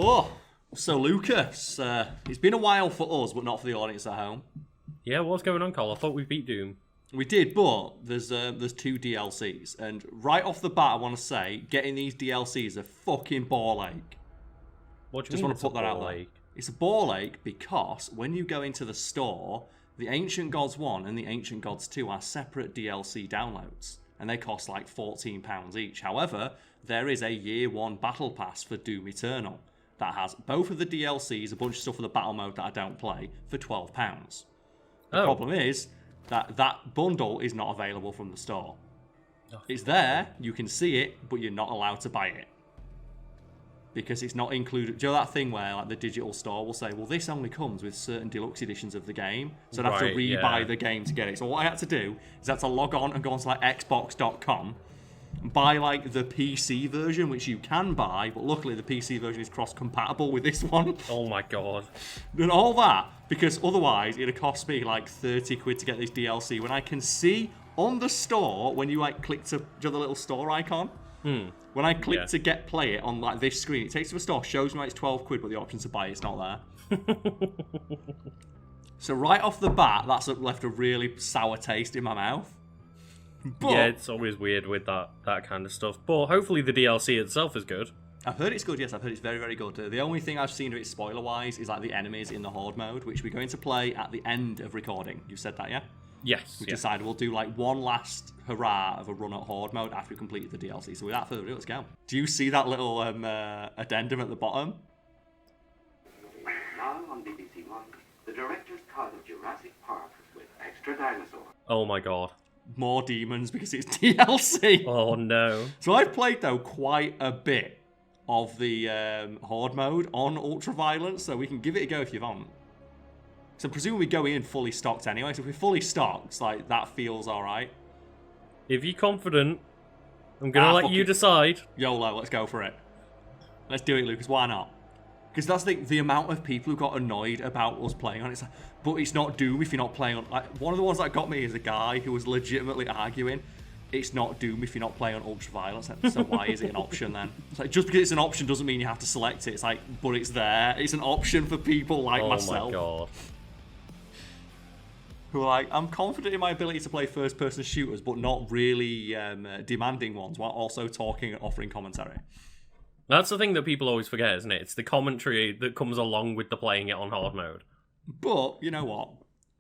Oh, so Lucas, it's been a while for us, but not for the audience at home. Yeah, what's going on, Karl? I thought we beat Doom. We did, but there's 2 DLCs, and right off the bat, I want to say getting these DLCs is a fucking ball ache. What do you Just mean want to put that out there. It's a ball ache because when you go into the store, the Ancient Gods 1 and the Ancient Gods 2 are separate DLC downloads, and they cost like £14 each. However, there is a Year 1 Battle Pass for Doom Eternal that has both of the DLCs, a bunch of stuff for the battle mode that I don't play, for £12. The problem is that that bundle is not available from the store. It's there, you can see it, but you're not allowed to buy it. Because it's not included. Do you know that thing where like the digital store will say, well, this only comes with certain deluxe editions of the game, so I'd have to re-buy the game to get it. So what I had to do is I had to log on and go onto like Xbox.com and buy like the PC version, which you can buy, but luckily the PC version is cross-compatible with this one. Oh my god. And all that, because otherwise it'd cost me like 30 quid to get this DLC when I can see on the store, when you like click to the little store icon, when I click to play it on like this screen, it takes to the store, shows me like it's 12 quid, but the option to buy it's not there. So right off the bat, that's left a really sour taste in my mouth. But, yeah, it's always weird with that kind of stuff. But hopefully the DLC itself is good. I've heard it's good, yes. I've heard it's very, very good. The only thing I've seen of it spoiler-wise is like the enemies in the Horde Mode, which we're going to play at the end of recording. You said that, yeah? Yes. We decided we'll do like one last hurrah of a run at Horde Mode after we completed the DLC. So without further ado, let's go. Do you see that little addendum at the bottom? Now on BBC One, the director's cut of Jurassic Park with extra dinosaurs. Oh my god. More demons because it's DLC. Oh no. So I've played though quite a bit of the Horde Mode on Ultraviolence, so we can give it a go if you want. So presumably we go in fully stocked anyway, so if we're fully stocked, like, that feels alright. If you're confident, I'm gonna let you decide. YOLO, let's go for it. Let's do it, Lucas, why not? Because that's the amount of people who got annoyed about us playing on it. It's like, but it's not Doom if you're not playing on... Like, one of the ones that got me is a guy who was legitimately arguing, it's not Doom if you're not playing on Ultraviolence, so why is it an option then? It's like, just because it's an option doesn't mean you have to select it. It's like, but it's there. It's an option for people like myself. Oh my god. Who are like, I'm confident in my ability to play first-person shooters, but not really demanding ones, while also talking and offering commentary. That's the thing that people always forget, isn't it? It's the commentary that comes along with the playing it on Horde Mode. But, you know what?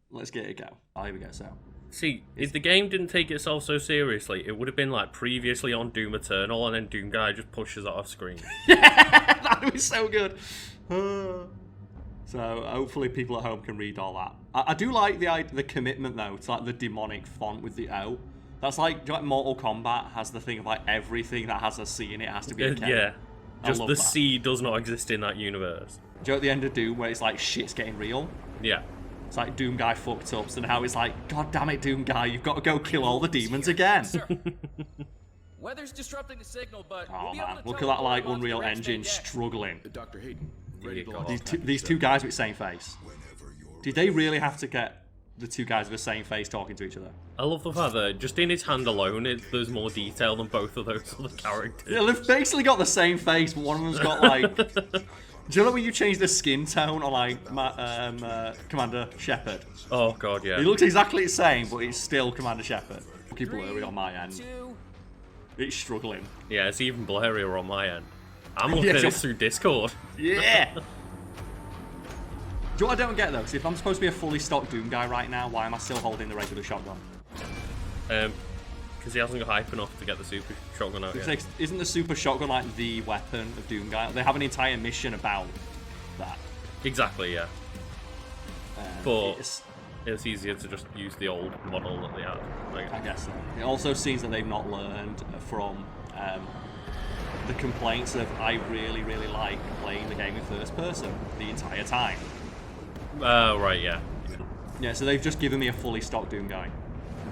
Let's get it go. Oh, here we go, so. See, if the game didn't take itself so seriously, it would have been like previously on Doom Eternal, and then Doom Guy just pushes it off screen. Yeah, that would be so good. So hopefully people at home can read all that. I do like the commitment though to like the demonic font with the O. That's like, do you like Mortal Kombat has the thing of like everything that has a C in it has to be a K. Yeah, just the that. C does not exist in that universe. Do you know at the end of Doom where it's like shit's getting real? Yeah. It's like Doom Guy fucked up, so now it's like, god damn it, Doom Guy, you've got to go kill all the demons again. Weather's disrupting the signal, but Oh man, look at that like Unreal Engine struggling. Dr. Hayden, ready to God. These two guys with the same face. Did they really have to get the two guys with the same face talking to each other? I love the fact that just in his hand alone, there's more detail than both of those other characters. Yeah, they've basically got the same face, but one of them's got like... Do you know when you change the skin tone on like Commander Shepard? Oh god, yeah. He looks exactly the same, but it's still Commander Shepard. Keep blurry on my end. It's struggling. Yeah, it's even blurrier on my end. I'm looking at this through Discord. Yeah! Do you know what I don't get though? Because if I'm supposed to be a fully stocked Doom Guy right now, why am I still holding the regular shotgun? Because he hasn't got hype enough to get the super shotgun out yet. Isn't the super shotgun like the weapon of Doom Guy? They have an entire mission about that. Exactly, yeah. But it's easier to just use the old model that they had. I guess so. It also seems that they've not learned from the complaints of I really, really like playing the game in first person the entire time. Right, yeah. Yeah, so they've just given me a fully stocked Doom Guy.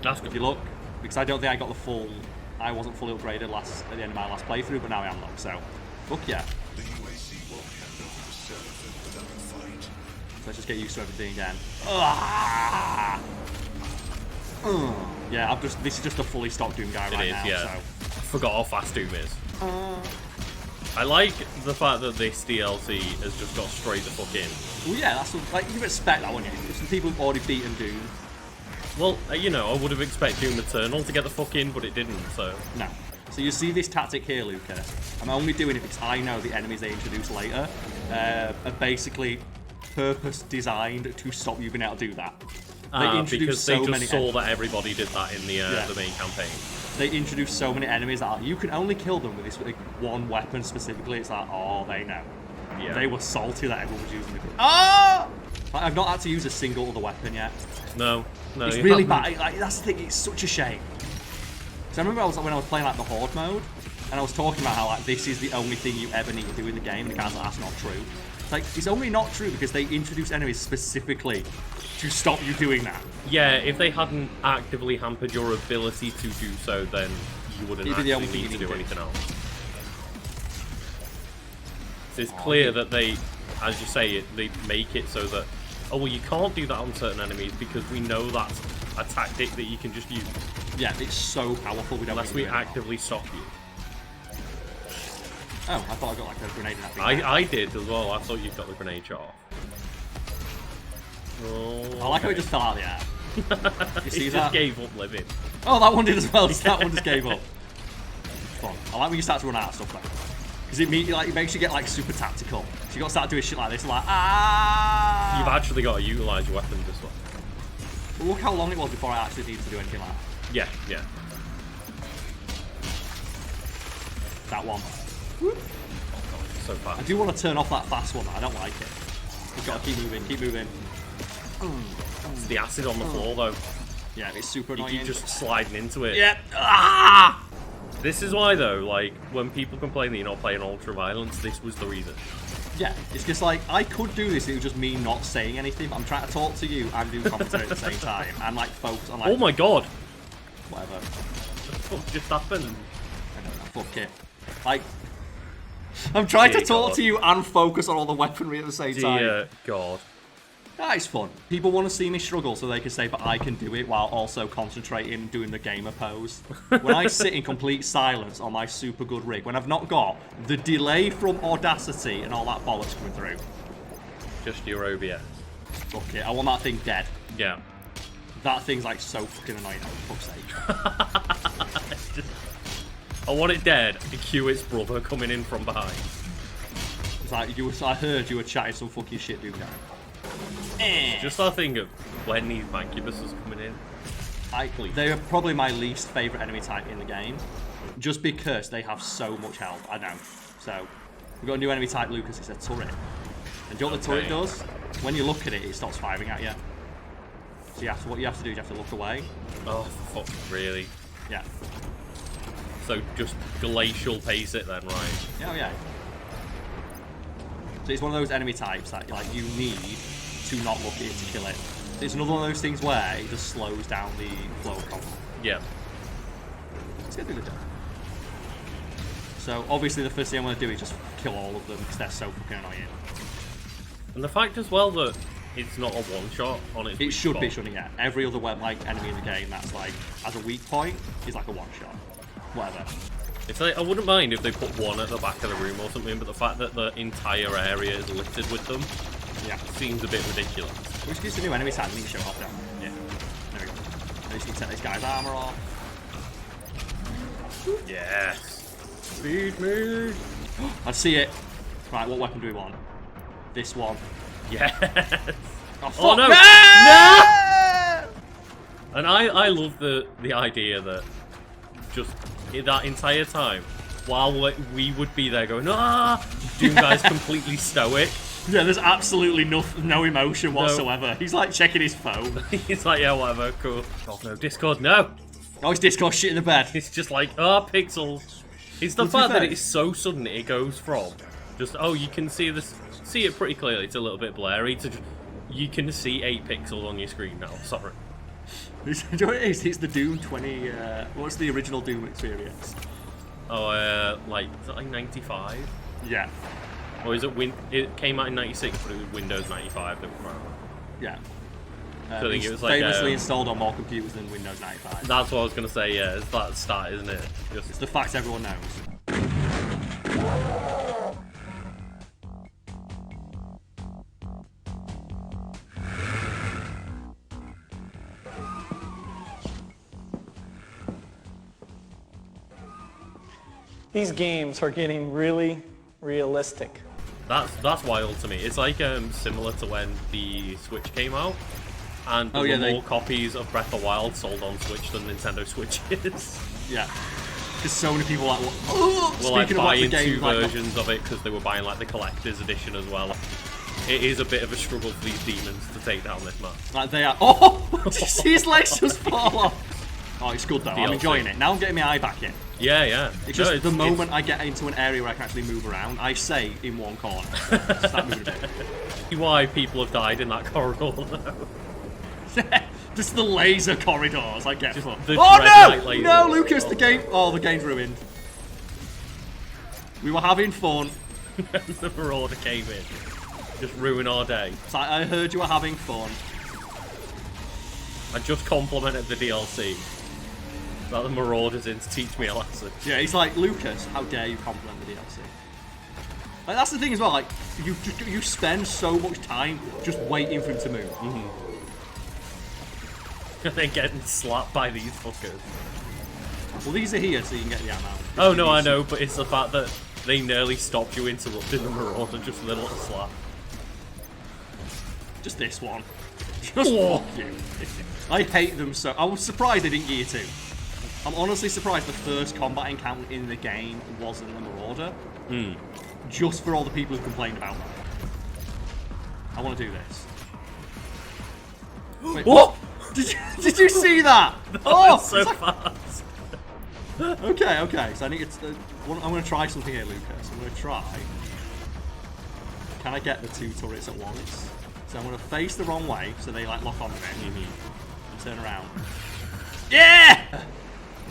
That's good. If you look, because I don't think I got the full... I wasn't fully upgraded at the end of my last playthrough, but now I am locked, so... Look, yeah. Let's just get used to everything again. Yeah, this is just a fully stocked Doom Guy right now. Yeah. So. I forgot how fast Doom is. I like the fact that this DLC has just got straight the fuck in. Well, yeah, that's what, like you expect that, wouldn't you? There's some people who've already beaten Doom. Well, you know, I would have expected Doom Eternal to get the fuck in, but it didn't, so... No. So you see this tactic here, Lucas. I'm only doing it because I know the enemies they introduce later are basically purpose designed to stop you being able to do that. Because they just saw that everybody did that in the main campaign. They introduce so many enemies that you can only kill them with this one weapon specifically. It's like, oh, they know. Yeah. They were salty that everyone was using it. Oh! Like, I've not had to use a single other weapon yet. No, it's really bad. Like, that's the thing. It's such a shame. So I remember when I was playing like the Horde mode, and I was talking about how like this is the only thing you ever need to do in the game, and the guy's like, that's not true. It's like, it's only not true because they introduce enemies specifically to stop you doing that. Yeah, if they hadn't actively hampered your ability to do so, then you wouldn't actually need to do anything else. So it's clear that they, as you say, they make it so that, oh well, you can't do that on certain enemies because we know that's a tactic that you can just use. Yeah, it's so powerful. We don't unless we actively stop you. Oh, I thought I got like a grenade in that thing. I did as well. I thought you got the grenade shot off. Oh, I like how it just fell out of the air. You see it that? Just gave up living. Oh, that one did as well. That one just gave up. Fun. I like when you start to run out of stuff though. Because it makes you get like super tactical. So you got to start doing shit like this, like You've actually got to utilise your weapons as well. Well, look how long it was before I actually needed to do anything like that. Yeah, yeah. That one. Oh, so fast. I do want to turn off that fast one. I don't like it. We've got to keep moving, keep moving. It's the acid on the floor though. Yeah, it's super You annoying. keep just sliding into it. Yeah. Ah! This is why though, like, when people complain that you're not playing Ultra Violence, this was the reason. Yeah, it's just like, I could do this, it was just me not saying anything, but I'm trying to talk to you and do commentary at the same time, and like focus on like... Oh my god! Whatever. What just happened? I don't know, fuck it. Like, I'm trying to talk to you and focus on all the weaponry at the same time. Dear god. That is fun. People want to see me struggle so they can say, but I can do it while also concentrating and doing the gamer pose. When I sit in complete silence on my super good rig, when I've not got the delay from Audacity and all that bollocks coming through. Just your OBS. Fuck it, I want that thing dead. Yeah. That thing's like so fucking annoying, for fuck's sake. I want it dead and cue its brother coming in from behind. It's like, I heard you were chatting some fucking shit, dude. Just that thing of when these Mancubus coming in. They are probably my least favourite enemy type in the game, just because they have so much health. I know. So, we've got a new enemy type, Lucas. It's a turret. And do you know what the turret does? When you look at it, it stops firing at you. So what you have to do is you have to look away. Oh, fuck, really? Yeah. So just glacial pace it then, right? Oh yeah. So it's one of those enemy types that like you need to not look at it to kill it. It's another one of those things where it just slows down the flow of combat. Yeah. Let's get through the job. So obviously the first thing I want to do is just kill all of them because they're so fucking annoying. And the fact as well that it's not a one-shot on its It should spot. be, shouldn't it? Yeah. Every other like enemy in the game that's like as a weak point is like a one-shot. Whatever. It's like, I wouldn't mind if they put one at the back of the room or something, but the fact that the entire area is littered with them seems a bit ridiculous. Which gives the new enemy type we need to show off down. Yeah. There we go. I just need to take this guy's armor off. Yes. Feed me. I see it. Right, what weapon do we want? This one. Yes. Oh, fuck. Oh no! No! And I love the idea that just that entire time, while we would be there going, Doom Guy's completely stoic. Yeah, there's absolutely no emotion whatsoever. No. He's like checking his phone. He's like, yeah, whatever, cool. Oh no, Discord, no! Oh, it's Discord shit in the bed. It's just like, pixels. It's the fact that it's so sudden it goes from just, you can see it pretty clearly, it's a little bit blurry, to just, you can see 8 pixels on your screen now, sorry. Do you know what it is? It's the Doom 20, what's the original Doom experience? Oh, is it like 95? Yeah. Or is it it came out in 96, but it was Windows 95 that was around. Yeah. So I think it was like famously installed on more computers than Windows 95. That's what I was going to say, yeah, it's that start, isn't it? It's the facts everyone knows. These games are getting really realistic. That's wild to me. It's like similar to when the Switch came out, and there were more copies of Breath of the Wild sold on Switch than Nintendo Switches. Yeah. Because so many people like, were like buying two versions of it because they were buying like the collector's edition as well. It is a bit of a struggle for these demons to take down this map. Like they are. Oh! Did you see his legs just fall off? Oh, it's good though. DLC. I'm enjoying it. Now I'm getting my eye back in. Yeah, yeah. It's just the moment I get into an area where I can actually move around, I say in one corner. Start moving a bit. Why people have died in that corridor though. Just the laser corridors, I get fucked. Oh no! No, Lucas, the game. Oh, the game's ruined. We were having fun. The Marauder came in. Just ruin our day. So I heard you were having fun. I just complimented the DLC. That the Marauder's in to teach me a lesson. Yeah, he's like, Lucas, how dare you compliment the DLC? Like, that's the thing as well, like, you spend so much time just waiting for him to move. They're getting slapped by these fuckers. Well, these are here so you can get the ammo. Oh no, I know, but it's the fact that they nearly stopped you interrupting the Marauder just with a little slap. Just this one. Just fuck you. I hate them so. I was surprised they didn't get you two. I'm honestly surprised the first combat encounter in the game wasn't the Marauder. Just for all the people who complained about that. I want to do this. Wait, what? Did you see that? That so fast. Okay. So I think it's. I'm going to try something here, Lucas. I'm going to try. Can I get the two turrets at once? So I'm going to face the wrong way, so they like lock onto me. And turn around. Yeah!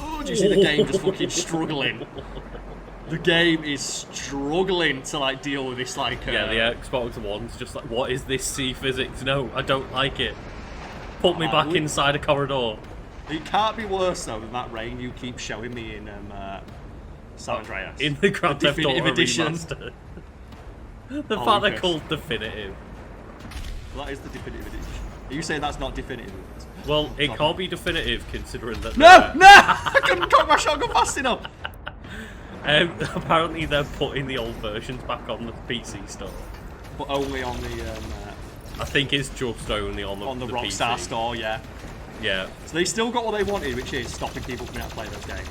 Oh, do you see the game just fucking struggling? The game is struggling to like deal with this like. Yeah, the Xbox One's just like, what is this sea physics? No, I don't like it. Put me back inside a corridor. It can't be worse though than that rain you keep showing me in San Andreas. In the Grand Theft Auto Edition. Remastered. The fact they're called definitive. Well, that is the definitive edition. Are you saying that's not definitive? Well, it can't be definitive considering that. No! I couldn't cock my shotgun fast enough. Apparently they're putting the old versions back on the PC stuff. But only on the. I think it's just only on the Rockstar PC. store, yeah. Yeah. So they still got what they wanted, which is stopping people from out to play those games.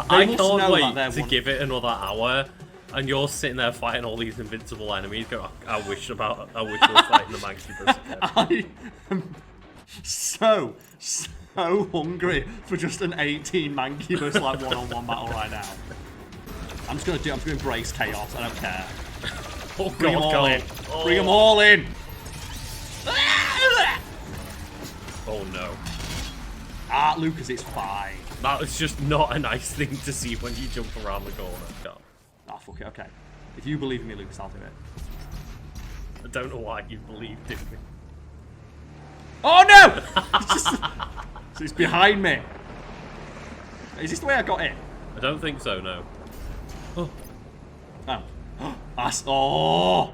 I can't wait to give it another hour, and you're sitting there fighting all these invincible enemies. Go, I wish we were fighting the Mancubus again. I am so hungry for just an 18 Mancubus like one-on-one battle right now. I'm just gonna embrace chaos. I don't care. Oh Bring God, them all Karl. in. Oh. Bring them all in. Oh no. Ah, Lucas, it's fine. That was just not a nice thing to see when you jump around the corner. God. Ah, fuck it, okay. If you believe in me, Lucas, I'll do it. I don't know why you believed in me. Oh no! So it's behind me. Is this the way I got in? I don't think so, no. Oh. That's. Oh!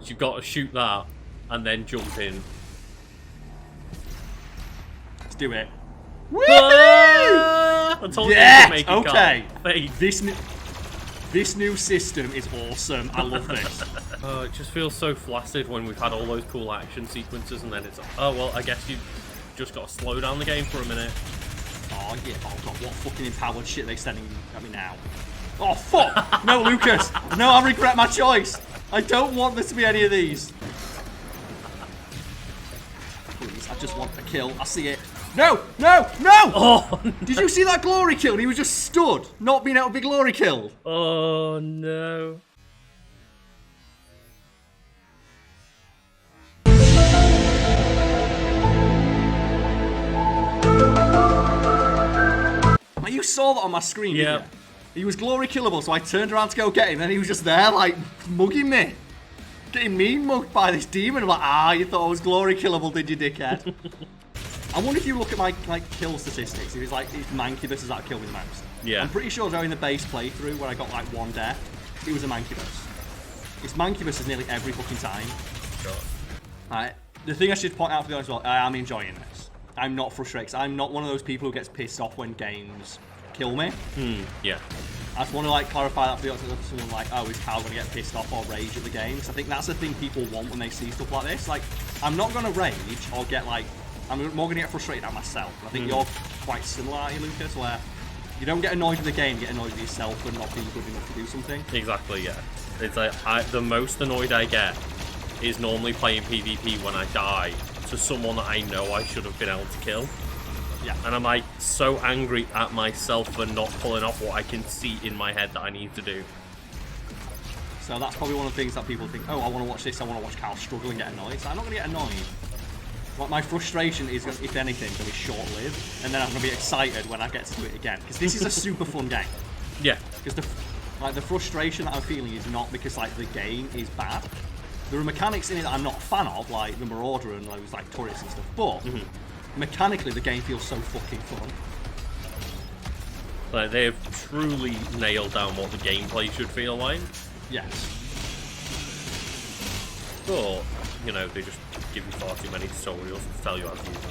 So you've got to shoot that and then jump in. Let's do it. Ah! I told you to make it okay. Karl. This new system is awesome. I love this. Oh, it just feels so flaccid when we've had all those cool action sequences and then it's like, oh well, I guess you've just got to slow down the game for a minute. Oh yeah, oh god, what fucking empowered shit are they sending at me now? Oh fuck! No, Lucas! No, I regret my choice! I don't want there to be any of these. Please, I just want a kill. I see it. No! No! No! Oh, no. Did you see that glory kill? He was just stood, not being able to be glory killed. Oh no. Like, you saw that on my screen, Yeah. didn't you? He was glory killable, so I turned around to go get him, and he was just there, like, mugging me. Getting me mugged by this demon. I'm like, you thought I was glory killable, did you, dickhead? I wonder if you look at my kill statistics, if it's like it's Mancubus that killed me the most. Yeah. I'm pretty sure during the base playthrough where I got like one death, it was a Mancubus. It's Mancubus nearly every fucking time. God. The thing I should point out for you as well, I am enjoying this. I'm not frustrated, 'cause I'm not one of those people who gets pissed off when games kill me. Yeah. I just want to like clarify that for someone like, oh, is Karl going to get pissed off or rage at the game? Because I think that's the thing people want when they see stuff like this. Like, I'm not going to rage or get like, I'm more going to get frustrated at myself. And I think you're quite similar, aren't you, Lucas, where you don't get annoyed with the game, you get annoyed with yourself for not being good enough to do something. Exactly, yeah. It's like, the most annoyed I get is normally playing PvP when I die to someone that I know I should have been able to kill. Yeah. And I'm like so angry at myself for not pulling off what I can see in my head that I need to do. So that's probably one of the things that people think, oh, I want to watch this, I want to watch Karl struggle and get annoyed. So I'm not going to get annoyed. Like, my frustration is, if anything, going to be short-lived, and then I'm going to be excited when I get to do it again. Because this is a super fun game. Yeah. Because the frustration that I'm feeling is not because like the game is bad. There are mechanics in it that I'm not a fan of, like the Marauder and those like turrets and stuff, but mechanically the game feels so fucking fun. Like, they have truly nailed down what the gameplay should feel like. Yes. But, you know, they just give you far too many tutorials to tell you how to use it.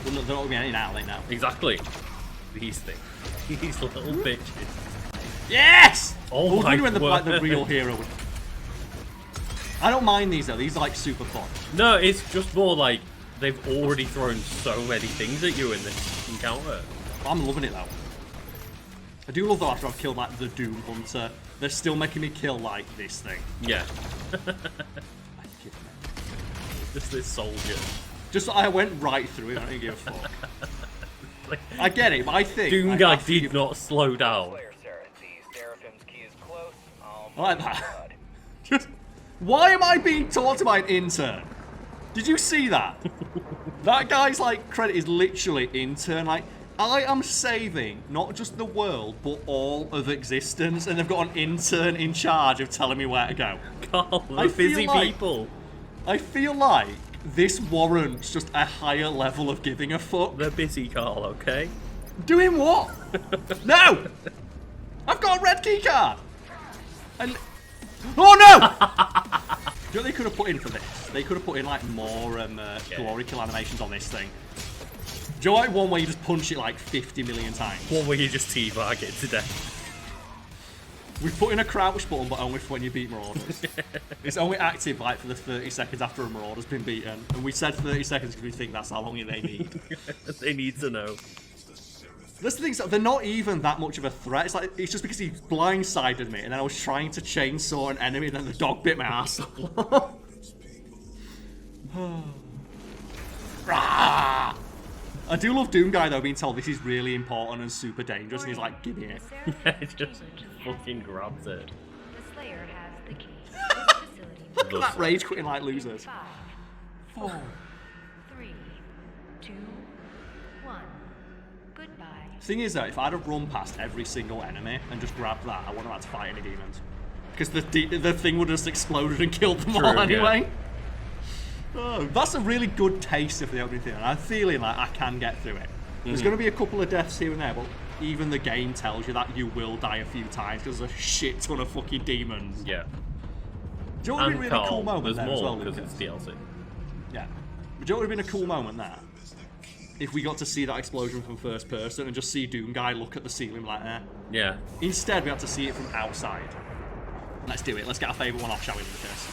Well, they're not going to be any now, they know. Exactly. These things. These little bitches. Yes! Oh my when the, word. like, the real hero would... I don't mind these though, these are like super fun. No, it's just more like they've already thrown so many things at you in this encounter. I'm loving it though. I do love though after I've killed like the Doom Hunter, they're still making me kill like this thing. Yeah. Just this soldier. Just I went right through it, I don't give a fuck. I get it, but I think... Doom guy did not slow down. I like that. Just... Why am I being taught by an intern? Did you see that? That guy's like credit is literally intern. Like, I am saving not just the world, but all of existence, and they've got an intern in charge of telling me where to go. Carl, they're busy people. I feel like this warrants just a higher level of giving a fuck. They're busy, Carl, okay? Doing what? No! I've got a red key card! Oh no! Do you know what they could have put in for this? They could have put in like more glory kill animations on this thing. Do you know like one where you just punch it like 50 million times? One where you just teabag it to death. We've put in a crouch button, but only for when you beat Marauders. It's only active like for the 30 seconds after a Marauder's been beaten. And we said 30 seconds because we think that's how long they need. They need to know. That's the thing, so they're not even that much of a threat. It's like it's just because he blindsided me, and then I was trying to chainsaw an enemy, and then the dog bit my ass. I do love Doom Guy though, being told this is really important and super dangerous, and he's like, "Give me it." Yeah, just fucking grabs it. The Slayer has the key. This facility. Look at that rage quitting like losers. 5, 4, 3, 2, 1. Goodbye. Thing is though, if I'd have run past every single enemy and just grabbed that, I wouldn't have had to fight any demons. Because the thing would have just exploded and killed them all anyway. Yeah. Oh, that's a really good taste of the opening thing, and I'm feeling like I can get through it. There's going to be a couple of deaths here and there, but even the game tells you that you will die a few times because there's a shit ton of fucking demons. Yeah. Do you know what would be a really cool moment there's there more as well, because Lucas? it's DLC. Yeah. But do you know what would have been a cool moment there? If we got to see that explosion from first person and just see Doom Guy look at the ceiling like that. Yeah. Instead, we had to see it from outside. Let's do it. Let's get our favourite one off, shall we, Lucas?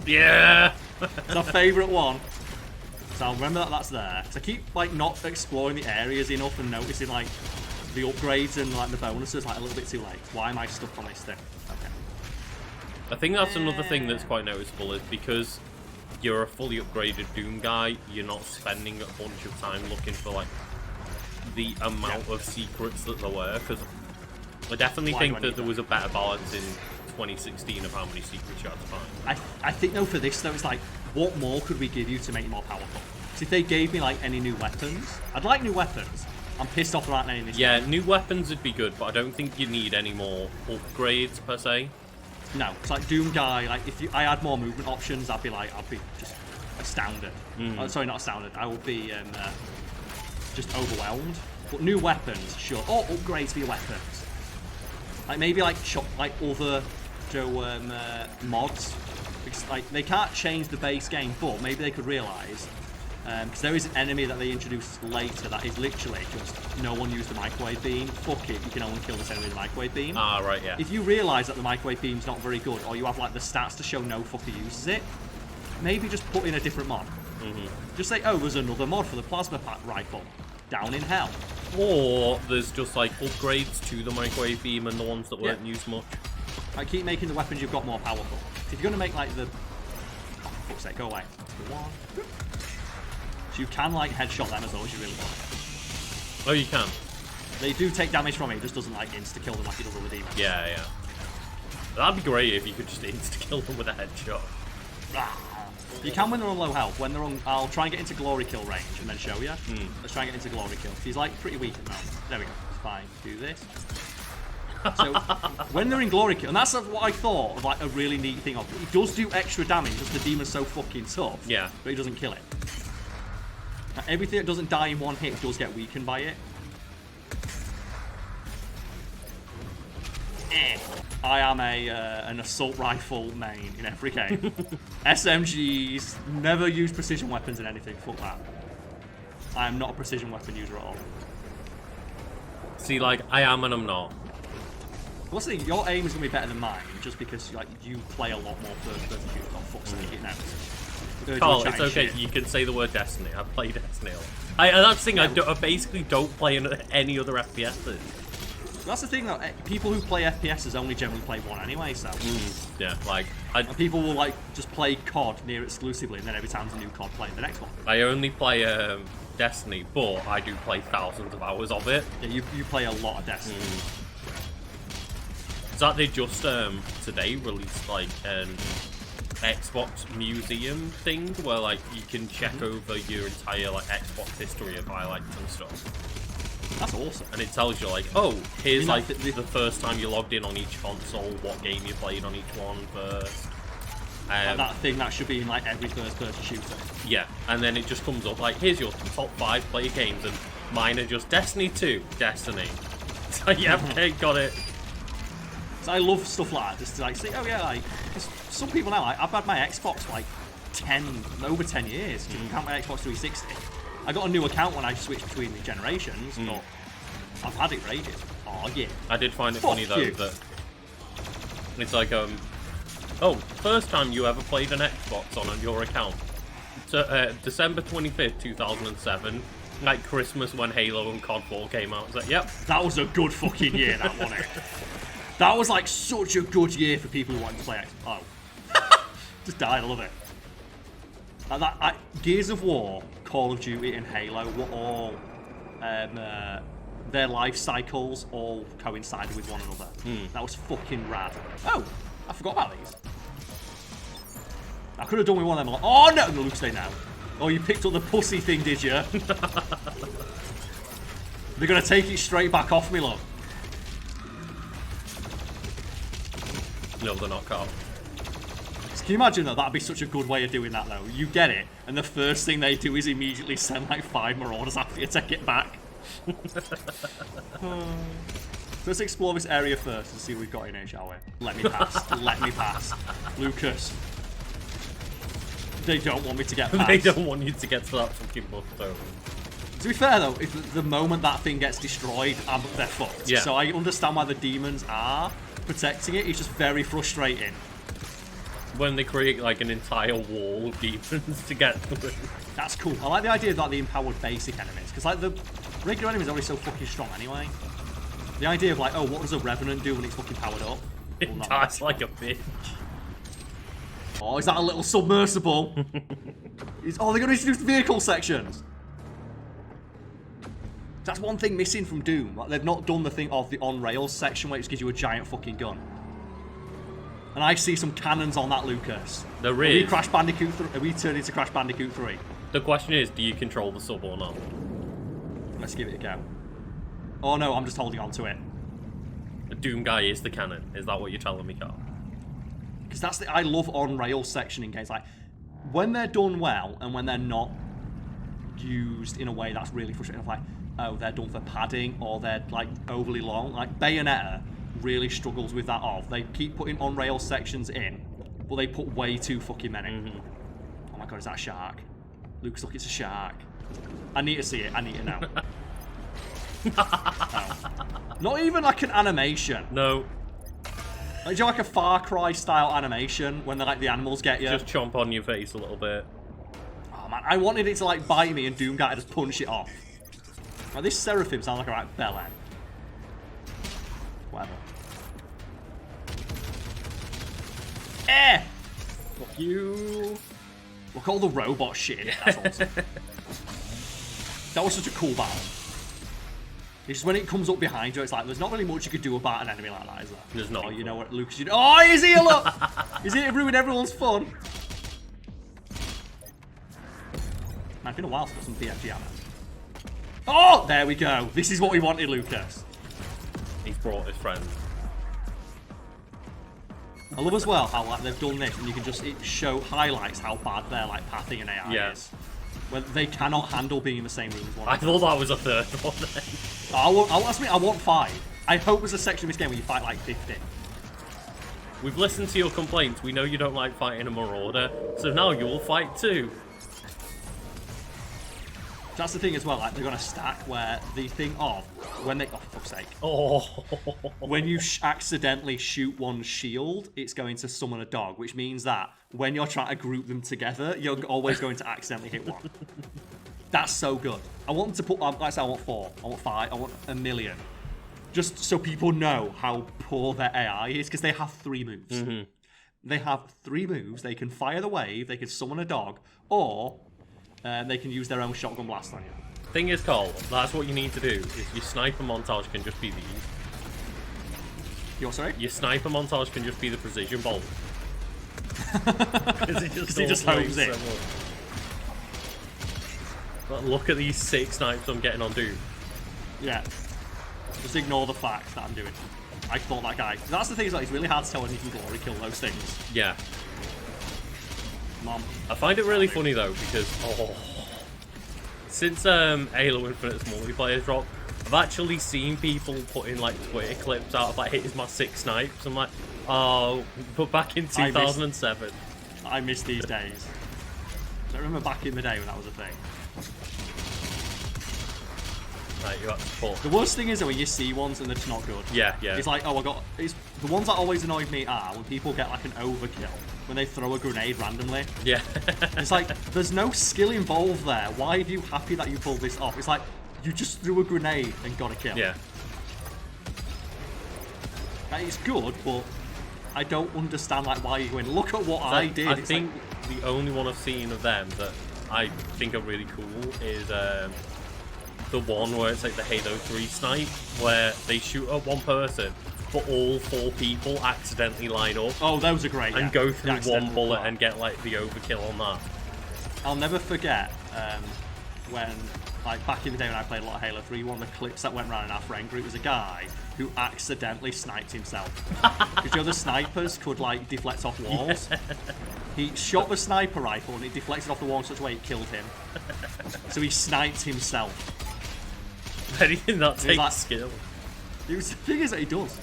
Yeah! It's our favourite one. So I'll remember that that's there. So I keep like not exploring the areas enough and noticing like the upgrades and like the bonuses like a little bit too late. Why am I stuck on this thing? Okay. I think that's another thing that's quite noticeable is because you're a fully upgraded Doom Guy, you're not spending a bunch of time looking for like the amount of secrets that there were, because I definitely think that there was a better balance in 2016 of how many secrets you had to find. I think though for this though it's like, what more could we give you to make you more powerful? So if they gave me like any new weapons, I'd like new weapons. I'm pissed off about any of this. Yeah, game. new weapons would be good, but I don't think you need any more upgrades per se. No, it's like Doom Guy. Like if I had more movement options, I'd be just astounded. Sorry, not astounded. I would be just overwhelmed. But new weapons, sure. Or upgrades for your weapons. Like maybe like other mods. Because, like they can't change the base game, but maybe they could realise Because there is an enemy that they introduce later that is literally just no one used the microwave beam. Fuck it, you can only kill this enemy with the microwave beam. Ah, right, yeah. If you realise that the microwave beam's not very good, or you have like the stats to show no fucker uses it, maybe just put in a different mod. Just say, oh, there's another mod for the plasma rifle. Down in hell. Or there's just like upgrades to the microwave beam and the ones that weren't used much. Like, keep making the weapons you've got more powerful. If you're going to make like the... Oh, for fuck's sake, go away. So you can like headshot them as well as you really want. Oh, you can? They do take damage from it, it just doesn't like insta-kill them like it does with the demons. Yeah, yeah. That'd be great if you could just insta-kill them with a headshot. You can when they're on low health. When they're on... I'll try and get into glory kill range and then show you. Let's try and get into glory kill. He's like pretty weak at the moment. There we go. It's fine. Do this. So when they're in glory kill, and that's what I thought of like a really neat thing of. It does do extra damage because the demon's so fucking tough. Yeah. But he doesn't kill it. Now, everything that doesn't die in one hit does get weakened by it. I am an assault rifle main in every game. SMGs, never use precision weapons in anything. Fuck that. I am not a precision weapon user at all. See, like, I am and I'm not. What's the thing? Your aim is going to be better than mine, just because like you play a lot more first-person shooters. Oh, fuck's sake, it now. Carl, it's okay. You can say the word Destiny. I play Destiny. That's the thing. I basically don't play any other FPSs. That's the thing, though. People who play FPSs only generally play one anyway, so... Yeah, like... And people will, like, just play COD near exclusively, and then every time there's a new COD, play the next one. I only play Destiny, but I do play thousands of hours of it. Yeah, you play a lot of Destiny. Is that they just, today released, like, an Xbox museum thing, where, like, you can check over your entire, like, Xbox history of highlights and stuff. That's awesome. And it tells you, like, oh, here's, like, the first time you logged in on each console, what game you played on each one first. Like that thing that should be in, like, every first-person shooter. Yeah, and then it just comes up, like, here's your top 5 player games, and mine are just Destiny 2, Destiny. So, yeah, okay, got it. So I love stuff like that, just to, like, see, oh, yeah, like, some people now, like, I've had my Xbox for, like, over 10 years, to count my Xbox 360. I got a new account when I switched between the generations, but I've had it for ages. Oh, yeah. I did find it funny, though, that it's like, oh, first time you ever played an Xbox on your account. So, December 25th, 2007, like Christmas when Halo and COD 4 came out. I was like, yep. That was a good fucking year, that wasn't it? That was, like, such a good year for people who wanted to play Xbox. Oh. Just died, I love it. Gears of War, Call of Duty, and Halo were all their life cycles all coincided with one another. That was fucking rad. Oh, I forgot about these. I could have done with one of them. Like, oh no, Luke, stay now. Oh, you picked up the pussy thing, did you? They're gonna take it straight back off me, look. No, they're not, Carl. Can you imagine though? That'd be such a good way of doing that though. You get it, and the first thing they do is immediately send like 5 marauders after you to take it back. Let's explore this area first and see what we've got in here, shall we? Let me pass. Let me pass. Lucas. They don't want me to get past. They don't want you to get to that fucking buff though. To be fair though, if the moment that thing gets destroyed, they're fucked. Yeah. So I understand why the demons are protecting it. It's just very frustrating. When they create like an entire wall of demons to get through. That's cool. I like the idea of like the empowered basic enemies, because like the regular enemies are already so fucking strong anyway. The idea of like, oh, what does a revenant do when it's fucking powered up? It dies like a bitch. Oh, is that a little submersible? Oh, they're going to introduce vehicle sections. That's one thing missing from Doom. Like, they've not done the thing of the on-rails section where it just gives you a giant fucking gun. And I see some cannons on that, Lucas. There Are is. we Crash Bandicoot 3? Are we turning into Crash Bandicoot 3? The question is, do you control the sub or not? Let's give it a go. Oh no, I'm just holding on to it. The Doom guy is the cannon. Is that what you're telling me, Carl? Because that's the... I love on-rail section in games. Like, when they're done well and when they're not used in a way that's really frustrating. Like, oh, they're done for padding or they're, like, overly long. Like, Bayonetta really struggles with that off. They keep putting on-rail sections in, but they put way too fucking many. Oh my god, is that a shark? Lucas, look, it's a shark. I need to see it. I need to know. Oh. Not even like an animation. No. Like, do you know, like a Far Cry style animation when like the animals get you? Just chomp on your face a little bit. Oh man, I wanted it to like bite me and Doomguy to just punch it off. Like, this Seraphim sounds like a right bell end. Whatever. Eh! Fuck you. Look at all the robot shit in it. That's awesome. That was such a cool battle. It's just when it comes up behind you, it's like, there's not really much you could do about an enemy like that, is there? There's not. Oh, you know what, Lucas? Oh, he's here, look! He's here to ruin everyone's fun. Man, it's been a while since some BFG ammo. Oh, there we go. This is what we wanted, Lucas. He's brought his friend. I love as well how like they've done this, and you can just show highlights how bad their like pathing and AI is. When they cannot handle being in the same room as one. I thought that was a third one then. I want 5. I hope there's a section of this game where you fight like 50. We've listened to your complaints. We know you don't like fighting a marauder, so now you will fight too. That's the thing as well, like they're gonna stack where the thing of when they, oh for fuck's sake, when you accidentally shoot one shield, it's going to summon a dog, which means that when you're trying to group them together, you're always going to accidentally hit one. That's so good. I want them to put, like I said, I want 4, I want 5, I want 1 million, just so people know how poor their AI is, because they have 3 moves. They have 3 moves. They can fire the wave, they can summon a dog, or they can use their own shotgun blast on you. Thing is, Karl, that's what you need to do. Is your sniper montage can just be these. You're sorry? Your sniper montage can just be the precision bolt. Because he just homes it. But look at these 6 snipes I'm getting on Doom. Yeah. Just ignore the fact that I'm doing. I thought that guy. That's the thing, is like, it's really hard to tell when you can glory kill those things. Yeah. Mom. I find it really funny though, because since Halo Infinite's multiplayer dropped, I've actually seen people putting like Twitter clips out of like, here's my 6 snipes. I'm like, oh, but back in 2007. I miss these days. So I remember back in the day when that was a thing. Right, you have to pull. The worst thing is that when you see ones and they're just not good. Yeah, yeah. It's like, oh, it's the ones that always annoyed me are when people get like an overkill when they throw a grenade randomly. Yeah. It's like, there's no skill involved there. Why are you happy that you pulled this off? It's like, you just threw a grenade and got a kill. Yeah. Like, it's good, but I don't understand like why you're going, look at what I did. I It's think like, the only one I've seen of them that I think are really cool is the one where it's like the Halo 3 snipe, where they shoot at one person, but all 4 people accidentally line up. oh, those are great. And Yeah. go The through one accidental bullet part. and get like the overkill on that. I'll never forget when, like, back in the day when I played a lot of Halo 3, one of the clips that went around in our friend group was a guy who accidentally sniped himself. Because the other snipers could, like, deflect off walls. Yeah. He shot the sniper rifle and it deflected off the wall in such a way it killed him. So he sniped himself. Anything that takes like, skill The thing is that he does.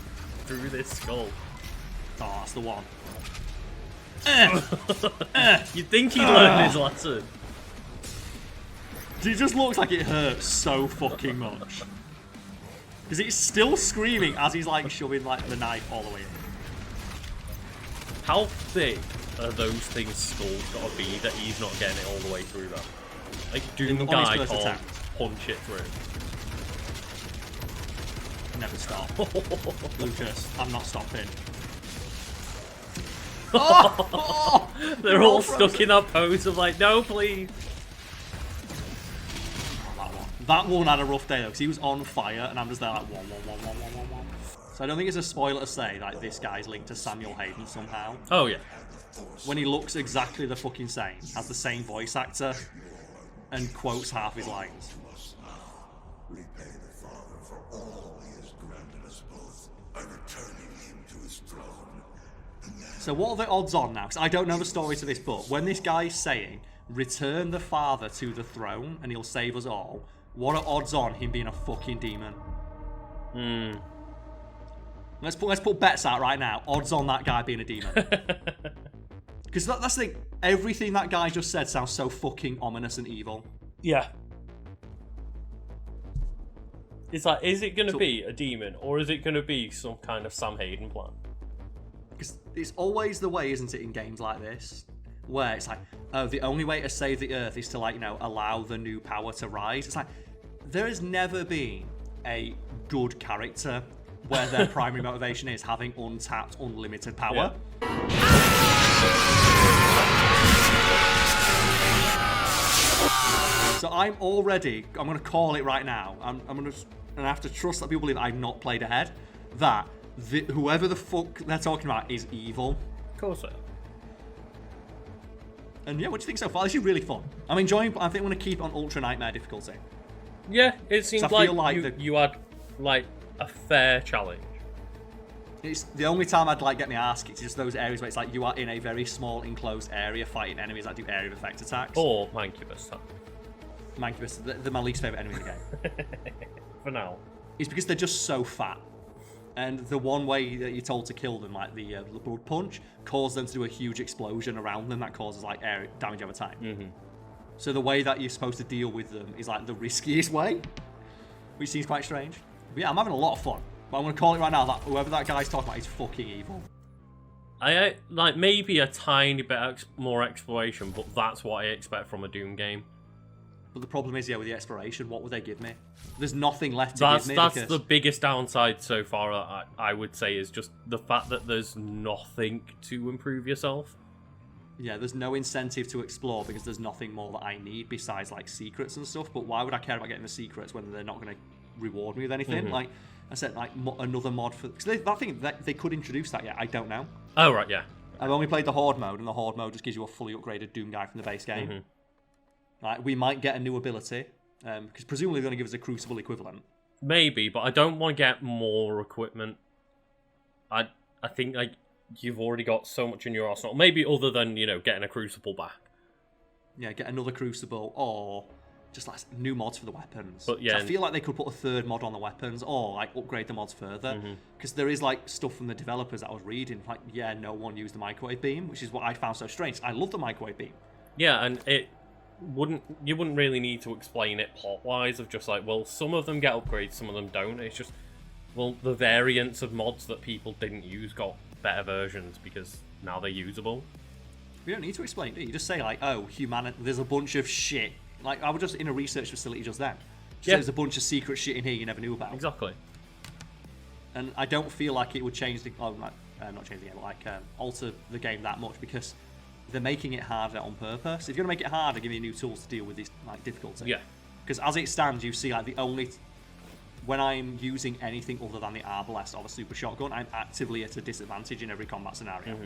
through this skull. Oh, that's the one. You'd think he learned his lesson. It just looks like it hurts so fucking much. Because it's still screaming as he's like shoving like the knife all the way in. How thick are those things' skulls gotta be that he's not getting it all the way through that? Like, Doom guy first can't attempt. punch it through. Never stop. Lucas, I'm not stopping. They're all stuck in that pose of like, no, please. That one had a rough day though, because he was on fire, and I'm just there like one. So I don't think it's a spoiler to say like this guy's linked to Samuel Hayden somehow. Oh yeah. When he looks exactly the fucking same, has the same voice actor, and quotes half his lines. Repay the Father for all he has granted us both by returning him to his throne. So what are the odds on now? Because I don't know the story to this book. When this guy's saying, return the Father to the throne and he'll save us all, what are odds on him being a fucking demon? Let's put bets out right now. Odds on that guy being a demon. Because that's the thing. Everything that guy just said sounds so fucking ominous and evil. Yeah. It's like, is it going to be a demon, or is it going to be some kind of Sam Hayden plan? Because it's always the way, isn't it, in games like this? Where it's like, oh, the only way to save the Earth is to, like, you know, allow the new power to rise. It's like, there has never been a good character where their primary motivation is having untapped, unlimited power. So I'm going to call it right now. I'm going to have to trust that people believe I've not played ahead. That whoever the fuck they're talking about is evil. Of course so. And yeah, what do you think so far? This is really fun. I'm enjoying, I think I'm going to keep it on Ultra Nightmare difficulty. Yeah, it seems I feel like you had, like, a fair challenge. It's the only time I'd like get my ass kicked is just those areas where it's like you are in a very small enclosed area fighting enemies that do area of effect attacks. Or Mancubus. Mancubus, they're my least favourite enemy in the game. For now. It's because they're just so fat. And the one way that you're told to kill them, like the blood punch, causes them to do a huge explosion around them that causes like air damage over time. Mm-hmm. So the way that you're supposed to deal with them is like the riskiest way, which seems quite strange. But yeah, I'm having a lot of fun. But I'm going to call it right now that whoever that guy's talking about is fucking evil. I like maybe a tiny bit more exploration, but that's what I expect from a Doom game. But the problem is, yeah, with the exploration, what would they give me? There's nothing left to give me. That's the biggest downside so far, I would say, is just the fact that there's nothing to improve yourself. Yeah, there's no incentive to explore because there's nothing more that I need besides, like, secrets and stuff. But why would I care about getting the secrets when they're not going to reward me with anything? Mm-hmm. Like, I said, like, another mod for... Because I think that they could introduce that yet. I don't know. Oh, right, yeah. I've only played the Horde Mode, and the Horde Mode just gives you a fully upgraded Doom guy from the base game. Mm-hmm. Like, we might get a new ability, because presumably they're going to give us a Crucible equivalent. Maybe, but I don't want to get more equipment. I think, like, you've already got so much in your arsenal. Maybe other than, you know, getting a Crucible back. Yeah, get another Crucible, or just like new mods for the weapons. But yeah, I feel like they could put a third mod on the weapons, or like upgrade the mods further. Because there is like stuff from the developers that I was reading, like, yeah, no one used the microwave beam, which is what I found so strange. I love the microwave beam. Yeah, and you wouldn't really need to explain it plot-wise of just like, well, some of them get upgrades, some of them don't. It's just, well, the variants of mods that people didn't use got better versions because now they're usable. You don't need to explain, do you? You just say like, oh, there's a bunch of shit. Like, I was just in a research facility just then. There's a bunch of secret shit in here you never knew about. Exactly. And I don't feel like it would change the... Oh, not change the game, but like alter the game that much because they're making it harder on purpose. If you're going to make it harder, give me new tools to deal with this like difficulty. Yeah. Because as it stands, you see like the only... When I'm using anything other than the arbalest or the super shotgun, I'm actively at a disadvantage in every combat scenario.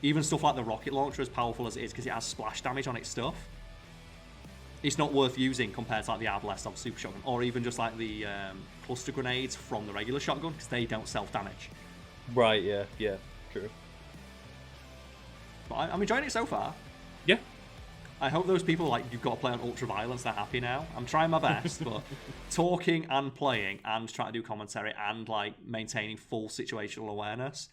Even stuff like the rocket launcher, as powerful as it is, because it has splash damage on its stuff, it's not worth using compared to like the arbalest or the super shotgun, or even just like the cluster grenades from the regular shotgun, because they don't self-damage. Right, yeah, true. But I'm enjoying it so far. Yeah. I hope those people like, you've got to play on ultra violence, they're happy now. I'm trying my best, but talking and playing and trying to do commentary and like maintaining full situational awareness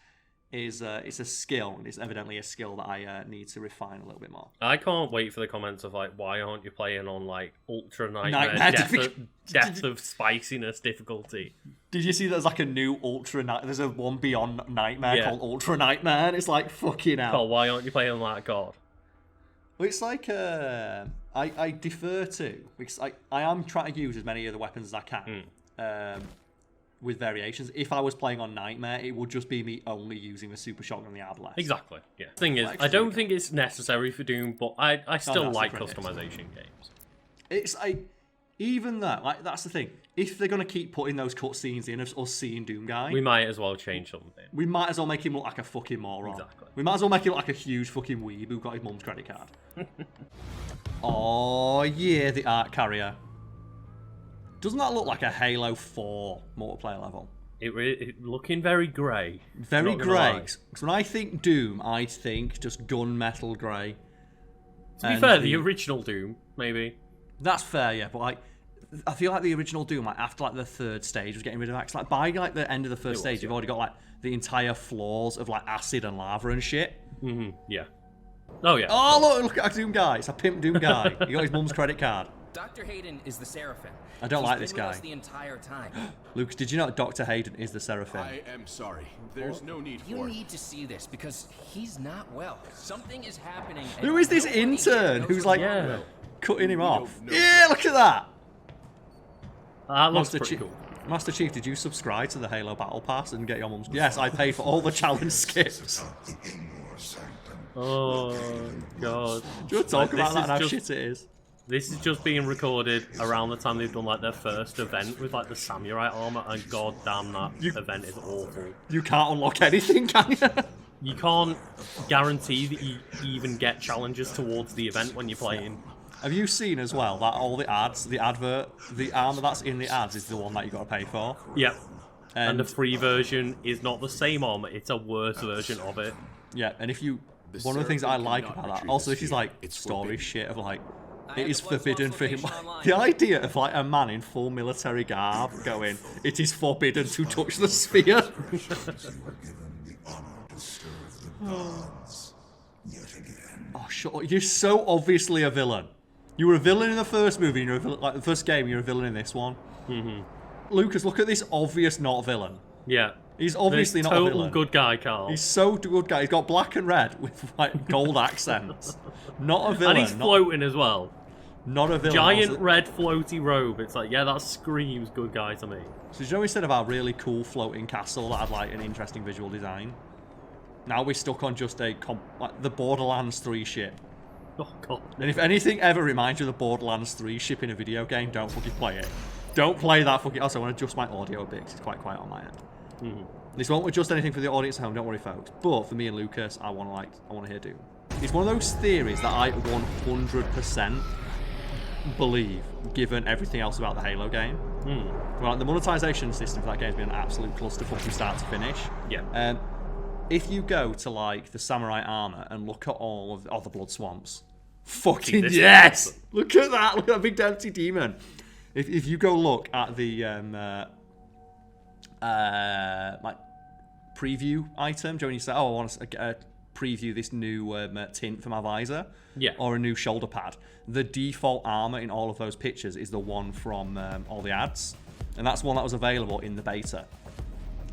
is it's a skill, and it's evidently a skill that I need to refine a little bit more. I can't wait for the comments of like, why aren't you playing on like ultra nightmare depth of spiciness difficulty? Did you see there's like a new ultra there's a one beyond nightmare called Ultra Nightmare, and it's like fucking hell. Carl, why aren't you playing like God? Well, it's like I defer to, because I am trying to use as many of the weapons as I can. With variations. If I was playing on Nightmare, it would just be me only using the super shotgun and the arbalest. Exactly, yeah. Thing is, I don't think it's necessary for Doom, but I still like customization games. It's like, even that, like, that's the thing. If they're going to keep putting those cutscenes in of us seeing Doom Guy, we might as well change something. We might as well make him look like a fucking moron. Exactly. We might as well make him look like a huge fucking weeb who got his mum's credit card. Oh yeah, the art carrier. Doesn't that look like a Halo 4 multiplayer level? It looking very grey. Very grey. Because when I think Doom, I think just gunmetal grey. To be fair, the original Doom, maybe. That's fair, yeah. But I feel like the original Doom, like after like the third stage, was getting rid of that. 'Cause, like by like the end of the first stage, you've already got like the entire floors of like acid and lava and shit. Yeah. Oh yeah. Oh, look at a Doom guy. It's a pimp Doom guy. He got his mum's credit card. Dr. Hayden is the Seraphim. I don't He's like been this with guy. us the entire time. Lucas, did you know Dr. Hayden is the Seraphim? I am sorry. There's no need You for it. need to see this because he's not well. Something is happening. and Who is this nobody here intern knows who's what's like wrong. Yeah. cutting him off? don't know. Yeah, look at that. That looks Master pretty Chief, cool. Master Chief, did you subscribe to the Halo Battle Pass and get your mum's? Yes, I paid for all the challenge skips. The Ingmar Sanctum. Oh god. Do you want to talk Like, about this that and how is shit it is? This is just being recorded around the time they've done like their first event with like the samurai armor, and god damn that event is awful. You can't unlock anything, can you? You can't guarantee that you even get challenges towards the event when you're playing. Have you seen as well that all the ads, the advert, the armor that's in the ads is the one that you got to pay for? Yep. And And the free version is not the same armor, it's a worse version of it. yeah, and if you, one of the things I like about that, also this is like story shit of like, it is forbidden for him. The idea of like a man in full military garb going, it is forbidden to touch the sphere. You were given the honor to serve the gods. Yet again. Oh, shut up. You're so obviously a villain. You were a villain in the first movie, and you're a villain, like the first game, you're a villain in this one. Lucas, look at this obvious not villain. Yeah. He's obviously This not a total villain. good guy, Karl. He's so good guy. He's got black and red with like gold accents. Not a villain. And he's not, floating as well. not a villain. Giant Also- red floaty robe. It's like, yeah, that screams good guy to me. So did you know instead of our really cool floating castle that had like an interesting visual design, now we're stuck on just a like the Borderlands 3 ship. Oh god. And if anything ever reminds you of the Borderlands 3 ship in a video game, don't fucking play it. Don't play that fucking... Also, I want to adjust my audio a bit 'cause it's quite quiet on my end. This won't adjust anything for the audience at home, don't worry, folks. But for me and Lucas, I want to hear Doom. It's one of those theories that I 100% believe, given everything else about the Halo game. Well, the monetization system for that game's been an absolute clusterfuck from start to finish. Yeah. If you go to like the samurai armor and look at all of the blood swamps, fucking this yes! is awesome. Look at that! Look at that big empty demon. If you go look at the like preview item, Joe, and you say, "Oh, I want to preview this new tint for my visor," Yeah. or a new shoulder pad. The default armor in all of those pictures is the one from all the ads, and that's one that was available in the beta.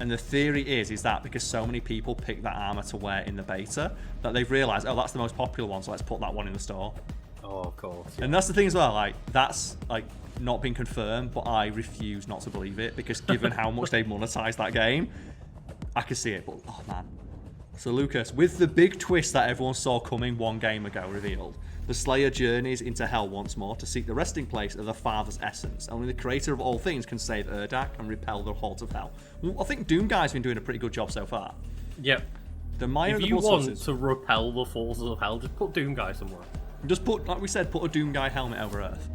And the theory is that because so many people pick that armor to wear in the beta, that they've realised, oh, that's the most popular one, so let's put that one in the store. Oh, of course. And that's the thing as well, like, that's, like, not been confirmed, but I refuse not to believe it, because given how much they've monetized that game, I can see it, but, oh, man. So, Lucas, with the big twist that everyone saw coming one game ago revealed, the Slayer journeys into hell once more to seek the resting place of the Father's essence. Only the creator of all things can save Urdak and repel the hordes of hell. Well, I think Doom Guy's been doing a pretty good job so far. Yep. The Mire If of the you Blood want Sources- to repel the forces of hell, just put Doom Guy somewhere. Just put, like we said, put a Doom Guy helmet over Earth.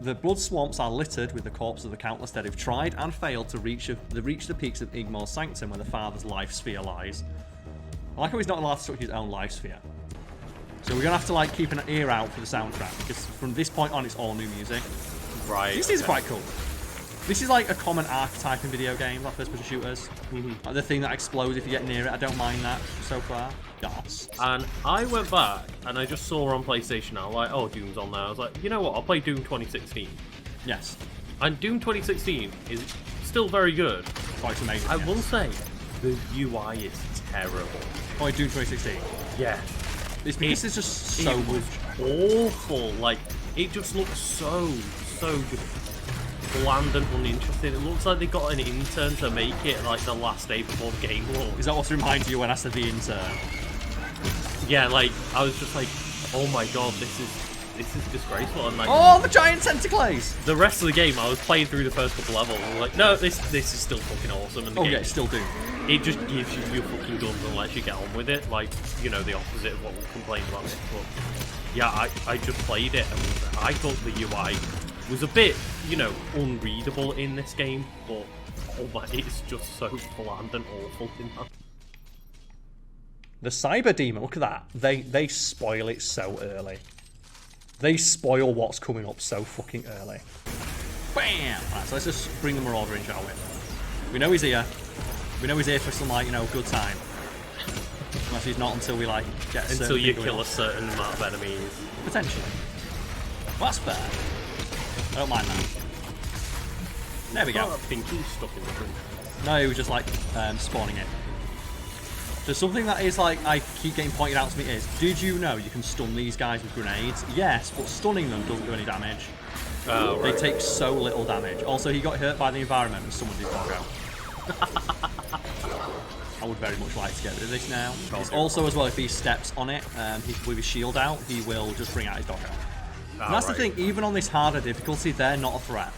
The blood swamps are littered with the corpses of the countless dead who've tried and failed to reach the peaks of Ingmar's Sanctum where the Father's life sphere lies. I like how he's not allowed to touch his own life sphere. So we're going to have to like keep an ear out for the soundtrack, because from this point on it's all new music. Right. This is quite cool. This is like a common archetype in video games, like first-person shooters. Like the thing that explodes if you get near it. I don't mind that so far. Yes. And I went back and I just saw on PlayStation now, like, oh, Doom's on there. I was like, you know what? I'll play Doom 2016. Yes. And Doom 2016 is still very good. Oh, it's amazing. I yeah. will say, the UI is terrible. Oh, Doom 2016. Yeah. It's because it's just so It was awful. Like, it just looks so just bland and uninteresting. It looks like they got an intern to make it like the last day before the game launched. Is that what reminded you when I said the intern? Yeah, like, I was just like, oh my god, this is disgraceful. And like, Oh, the giant tentacles! the rest of the game, I was playing through the first couple levels, and I'm like, no, this is still fucking awesome. And the Oh game, yeah, it's still Doom. it just gives you your fucking guns and lets you get on with it. Like, you know, the opposite of what we complained about it. But yeah, I just played it, and I thought the UI was a bit, you know, unreadable in this game, but oh my, it's just so bland and awful in that. The Cyber Demon, look at that. They spoil it so early. They spoil what's coming up so fucking early. Bam! Right, so let's just bring the Marauder in, shall we? We know he's here. We know he's here for some, like, you know, good time. Actually, it's not until we like get Until you kill a certain amount of enemies. Potentially. Well, that's fair. I don't mind that. There we go. I think he's stuck in the tree. No, he was just like spawning it. There's something that is like I keep getting pointed out to me is, did you know you can stun these guys with grenades? Yes, but stunning them doesn't do any damage. Oh, right. They take so little damage. Also, he got hurt by the environment and summoned his doggo. I would very much like to get rid of this now. It's also, as well, if he steps on it with his shield out, he will just bring out his doggo. And that's the thing, even on this harder difficulty, they're not a threat.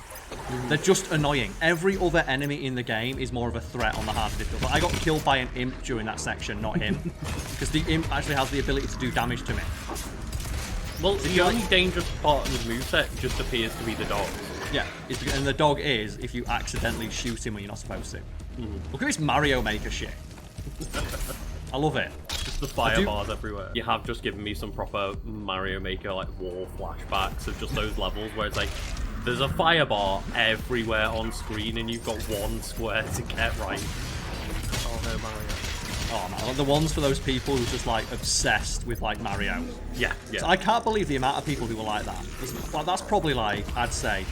They're just annoying. Every other enemy in the game is more of a threat on the harder difficulty. I got killed by an imp during that section, not him. Because the imp actually has the ability to do damage to me. Well, the only dangerous part of the moveset just appears to be the dog. Yeah, and the dog is if you accidentally shoot him when you're not supposed to. Look at this Mario Maker shit. I love it. Just the fire bars everywhere. You have just given me some proper Mario Maker like wall flashbacks of just those levels where it's like there's a fire bar everywhere on screen and you've got one square to get right. Oh no, Mario. Oh man, the ones for those people who are just like obsessed with like Mario. Yeah. So I can't believe the amount of people who are like that. That's probably like, I'd say,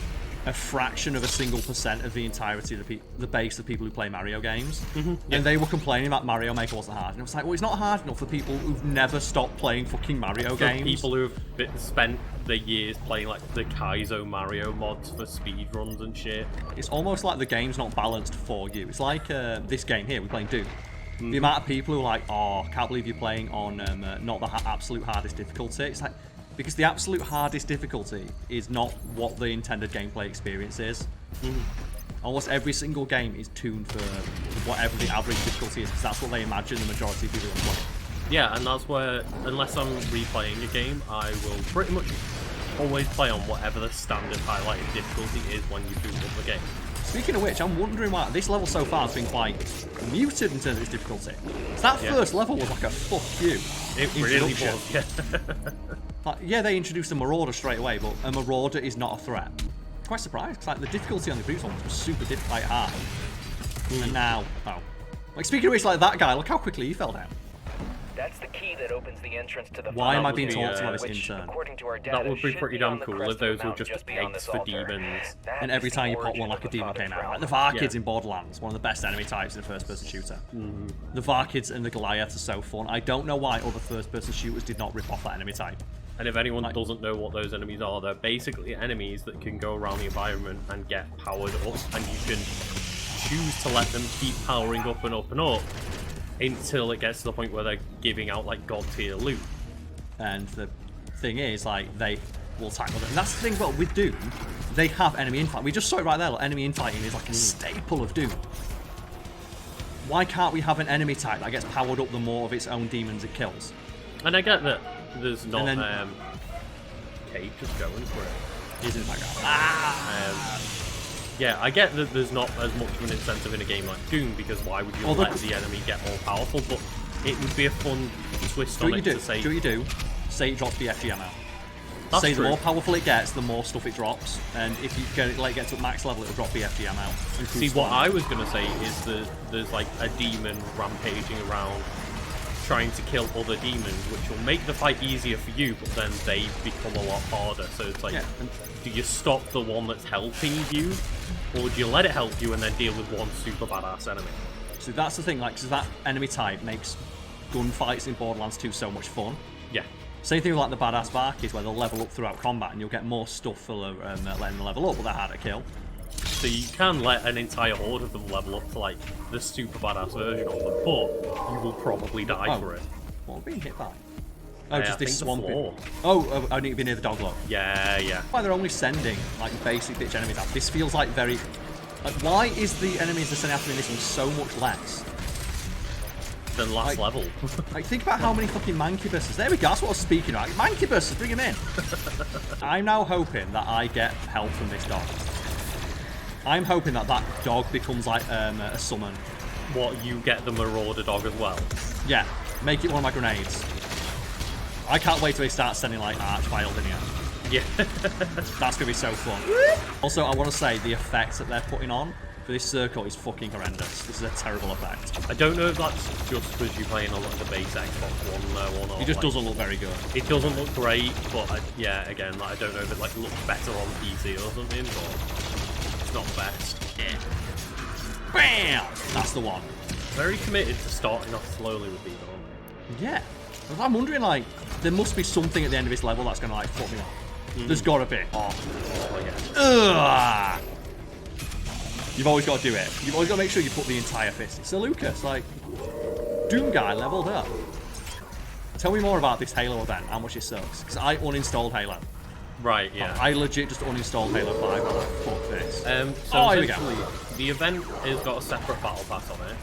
a fraction of a single % of the entirety of the base of people who play Mario games. And they were complaining that Mario Maker wasn't hard. And I was like, well, it's not hard enough for people who've never stopped playing fucking Mario games. People who've spent their years playing like the Kaizo Mario mods for speedruns and shit. It's almost like the game's not balanced for you. It's like this game here, we're playing Doom. The amount of people who are like, oh, can't believe you're playing on not the absolute hardest difficulty. It's like, because the absolute hardest difficulty is not what the intended gameplay experience is. Almost every single game is tuned for whatever the average difficulty is, because that's what they imagine the majority of people are playing. Yeah, and that's where, unless I'm replaying a game, I will pretty much always play on whatever the standard highlighted difficulty is when you boot up the game. Speaking of which, I'm wondering why this level so far has been quite muted in terms of its difficulty. So that first level was like a fuck you. It really was, yeah. Like, yeah, they introduced a Marauder straight away, but a Marauder is not a threat. Quite surprised, because like, the difficulty on the previous one was super hard. And now, like speaking of which, like that guy, look how quickly he fell down. That's the key that opens the entrance to the Why am I being talked talked about this intern? That would be pretty damn cool if those were just eggs for demons. And every time you pop one, like a demon came out. Like the Varkids in Borderlands, one of the best enemy types in a first-person shooter. The Varkids and the Goliath are so fun. I don't know why other first-person shooters did not rip off that enemy type. And if anyone doesn't know what those enemies are, they're basically enemies that can go around the environment and get powered up, and you can choose to let them keep powering up and up and up until it gets to the point where they're giving out like god tier loot. And the thing is, like, they will tackle them. And that's the thing about with Doom, they have enemy infighting. We just saw it right there, like, enemy infighting is like a staple of Doom. Why can't we have an enemy type that gets powered up the more of its own demons it kills? And I get that there's not then, Kate just going for it. Isn't that guy? Yeah, I get that there's not as much of an incentive in a game like Doom, because why would you let the enemy get more powerful? But it would be a fun twist on it to say... Do what you do. Say it drops BFG ammo. That's say true. The more powerful it gets, the more stuff it drops. And if you let it get to max level, it'll drop BFG ammo. See, what I was going to say is that there's like a demon rampaging around trying to kill other demons, which will make the fight easier for you, but then they become a lot harder. So it's like, do you stop the one that's helping you, or do you let it help you and then deal with one super badass enemy? So that's the thing, like, so that enemy type makes gunfights in Borderlands 2 so much fun. Yeah. Same thing with like the badass Varkids, where they'll level up throughout combat and you'll get more stuff for letting them level up, but they're hard to kill. So you can let an entire horde of them level up to like the super badass version of them, but you will probably die for it. What are we being hit by? Oh, just this swamping. I need to be near the dog lot. Yeah. Why they're only sending like basic bitch enemies out. This feels like very... Like, why is the enemies they're sending after me in this one so much less than last level? Like, think about how many fucking Mankibuses. There we go, that's what I was speaking about. Mankibuses, bring them in. I'm now hoping that I get help from this dog. I'm hoping that that dog becomes like a summon. What, you get the Marauder dog as well? Yeah, make it one of my grenades. I can't wait till they start sending like Archvile in here. Yeah. That's going to be so fun. Also, I want to say the effects that they're putting on But this circle is fucking horrendous. This is a terrible effect. I don't know if that's just because you're playing on like the base Xbox One though or not. It just like, doesn't look very good. It doesn't look great, but yeah, again, like, I don't know if it like looks better on PC or something, but it's not the best. Yeah. Bam! That's the one. Very committed to starting off slowly with these, aren't Yeah. I'm wondering, like, there must be something at the end of this level that's going to, like, fuck me up. There's got to be. Oh yeah. Ugh! You've always got to do it. You've always got to make sure you put the entire fist in. So, Lucas, like, Doom Guy leveled up. Tell me more about this Halo event, how much it sucks. Because I uninstalled Halo. Right, yeah. I legit just uninstalled Halo 5. I'm like, fuck this. So here we go. The event has got a separate battle pass on it.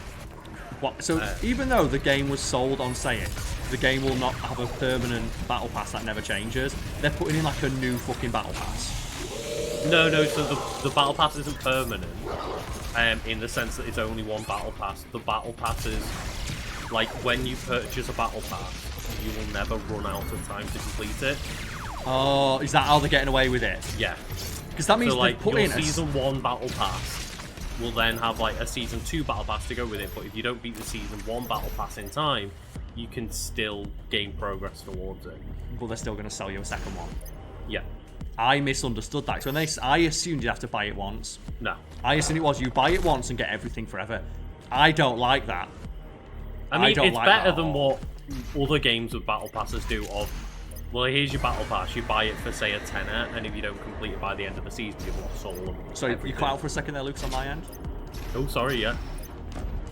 What? So even though the game was sold on saying the game will not have a permanent battle pass that never changes, they're putting in like a new fucking battle pass. No, so the battle pass isn't permanent, in the sense that it's only one battle pass. The battle pass is, like, when you purchase a battle pass, you will never run out of time to complete it. Oh, is that how they're getting away with it? Yeah. Because that means so, like, they put your in Season 1 battle pass will then have, like, a Season 2 battle pass to go with it, but if you don't beat the Season 1 battle pass in time, you can still gain progress towards it. But they're still going to sell you a second one. Yeah. I misunderstood that. So when I assumed you'd have to buy it once. No. I assumed it was you buy it once and get everything forever. I don't like that. I mean, it's like better that than what other games with battle passes do of, well, here's your battle pass, you buy it for, say, a tenner, and if you don't complete it by the end of the season, you've lost all of them. So you cut out for a second there, Lucas, on my end? Oh, sorry, yeah.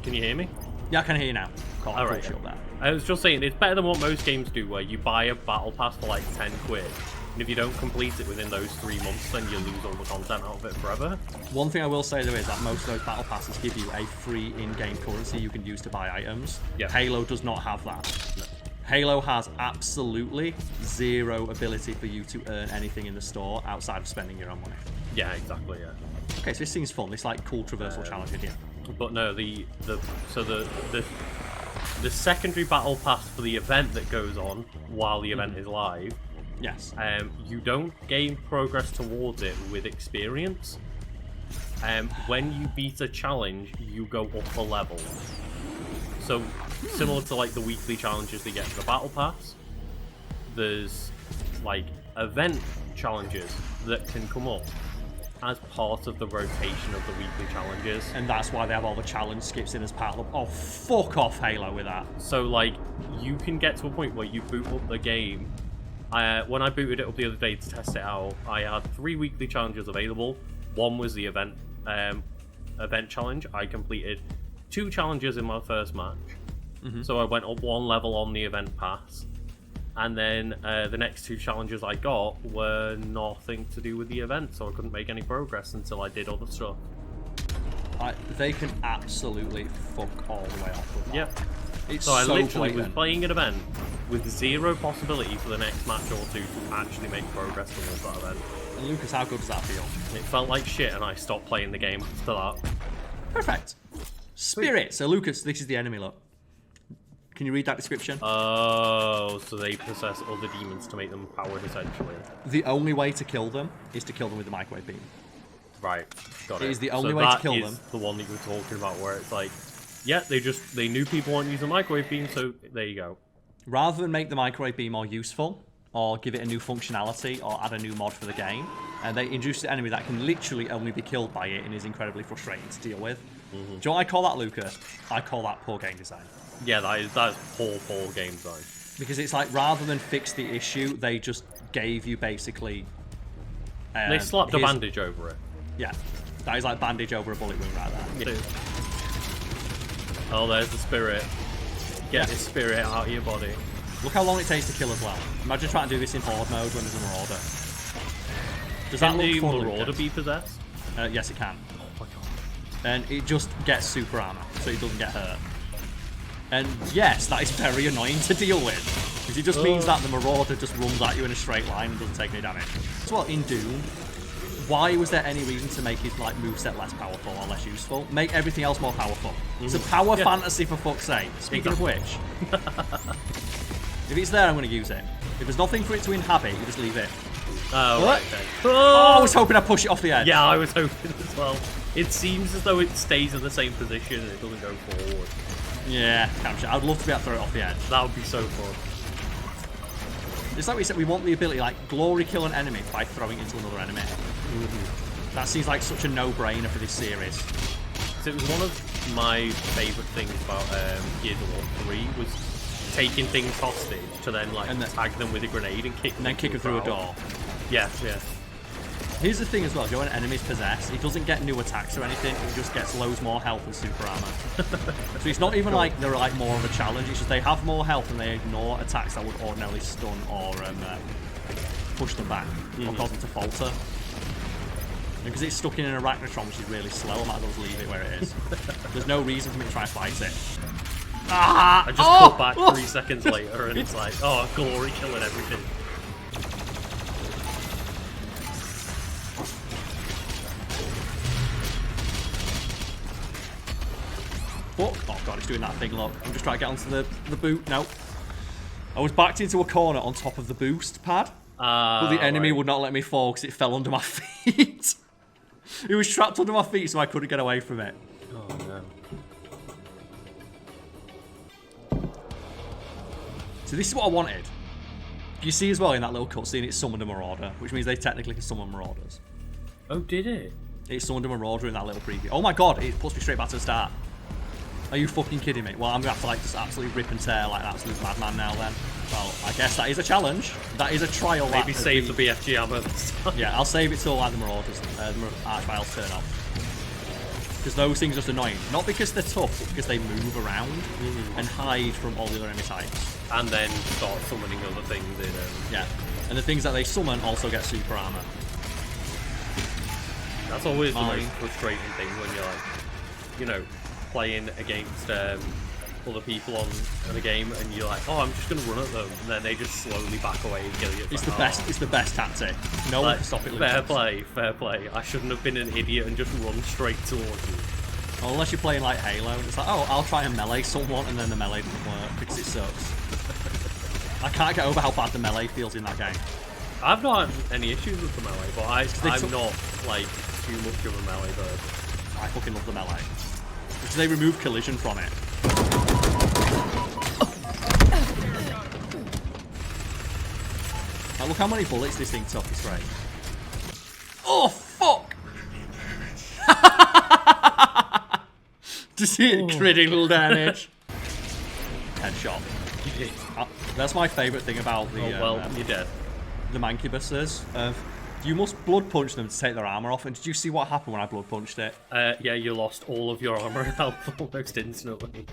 Can you hear me? Yeah, I can hear you now. All right. There. I was just saying, it's better than what most games do, where you buy a battle pass for like 10 quid, and if you don't complete it within those 3 months, then you lose all the content out of it forever. One thing I will say though is that most of those battle passes give you a free in-game currency you can use to buy items. Yeah. Halo does not have that. No. Halo has absolutely zero ability for you to earn anything in the store outside of spending your own money. Yeah, exactly, yeah. Okay, so this seems fun. This like cool traversal challenge in here. But no, the secondary battle pass for the event that goes on while the event is live, yes, you don't gain progress towards it with experience. When you beat a challenge, you go up a level. So similar to like the weekly challenges they get for the battle pass, there's like event challenges that can come up as part of the rotation of the weekly challenges. and that's why they have all the challenge skips in as part of them. Oh, fuck off, Halo, with that. So like you can get to a point where you boot up the game. When I booted it up the other day to test it out, I had 3 weekly challenges available. One was the event challenge. I completed 2 challenges in my first match. So I went up 1 level on the event pass. And then the next 2 challenges I got were nothing to do with the event, so I couldn't make any progress until I did other stuff. They can absolutely fuck all the way off with that. Yep. It's So I literally was blatant. playing an event with 0 possibility for the next match or 2 to actually make progress towards that event. And Lucas, how good does that feel? It felt like shit and I stopped playing the game after that. Perfect. Spirit. So Lucas, this is the enemy, look. Can you read that description? Oh, so they possess other demons to make them powered, essentially. The only way to kill them is to kill them with the microwave beam. Right, got it. It is the only way to kill them. The one that you were talking about, where it's like, yeah, they knew people weren't using microwave beam, so there you go. Rather than make the microwave beam more useful, or give it a new functionality, or add a new mod for the game, and they introduced an enemy that can literally only be killed by it and is incredibly frustrating to deal with. Do you know what I call that, Lucas? I call that poor game design. Yeah, that is poor game design. Because it's like, rather than fix the issue, they just gave you basically... They slapped a bandage over it. Yeah, that is like bandage over a bullet wound right there. Yeah. Oh, there's the spirit. Get this spirit out of your body. Look how long it takes to kill as well. Imagine trying to do this in Horde Mode when there's a Marauder. Does that Can look the fun, Marauder Lucas? be possessed? Yes, it can. Oh my god. And it just gets super armor, so it doesn't get hurt. And yes, that is very annoying to deal with, because it just means that the Marauder just runs at you in a straight line and doesn't take any damage. So what, in Doom, why was there any reason to make his like moveset less powerful or less useful? Make everything else more powerful. It's a power fantasy, for fuck's sake. Speaking of which, if it's there, I'm going to use it. If there's nothing for it to inhabit, you just leave it. Oh, What? right, okay. Oh, I was hoping I'd push it off the edge. Yeah, I was hoping as well. It seems as though it stays in the same position and it doesn't go forward. Yeah, capture. I'd love to be able to throw it off the edge. That would be so fun. It's like we said, we want the ability, like, glory kill an enemy by throwing it into another enemy. That seems like such a no-brainer for this series. So it was one of my favourite things about Gears of War 3 was taking things hostage to then like tag them with a grenade and kick them through a door. Yeah, yeah. Here's the thing as well, when an enemy's possessed, he doesn't get new attacks or anything, he just gets loads more health and super armor. So it's not even like they're like more of a challenge, it's just they have more health and they ignore attacks that would ordinarily stun or push them back or cause them to falter. Because it's stuck in an arachnotron, which is really slow, I might as well just leave it where it is. There's no reason for me to try and fight it. I just cut back 3 seconds later and it's like, oh, glory killing everything. Oh god, it's doing that thing, look. I'm just trying to get onto the boot. No. I was backed into a corner on top of the boost pad. But the enemy would not let me fall because it fell under my feet. It was trapped under my feet so I couldn't get away from it. Oh no. So this is what I wanted. You see as well in that little cutscene, it summoned a marauder, which means they technically can summon marauders. Oh, did it? It summoned a marauder in that little preview. Oh my god, it puts me straight back to the start. Are you fucking kidding me? Well, I'm gonna have to like just absolutely rip and tear like an absolute madman now then. Well, I guess that is a challenge. That is a trial. Maybe save the BFG ammo. Yeah, I'll save it till like the marauders, the archviles turn off. Because those things are just annoying. Not because they're tough, but because they move around and hide from all the other enemy types. And then start summoning other things in. Yeah, and the things that they summon also get super armor. That's always the most frustrating thing when you're like, you know, playing against other people on the game, and you're like, oh, I'm just gonna run at them, and then they just slowly back away and kill you. It's the best. It's the best tactic. No one can stop it. Fair play, fair play. I shouldn't have been an idiot and just run straight towards you. Well, unless you're playing like Halo, and it's like, oh, I'll try and melee someone, and then the melee doesn't work because it sucks. I can't get over how bad the melee feels in that game. I've not had any issues with the melee, but I'm not like too much of a melee bird. I fucking love the melee. Because they remove collision from it. Now look how many bullets this thing took, it's great. Oh, fuck! Just hit critical damage. Headshot. You did. That's my favourite thing about the... Oh, well, you're dead. The mancubuses. You must blood punch them to take their armour off, and did you see what happened when I blood punched it? Yeah, you lost all of your armour and health almost instantly.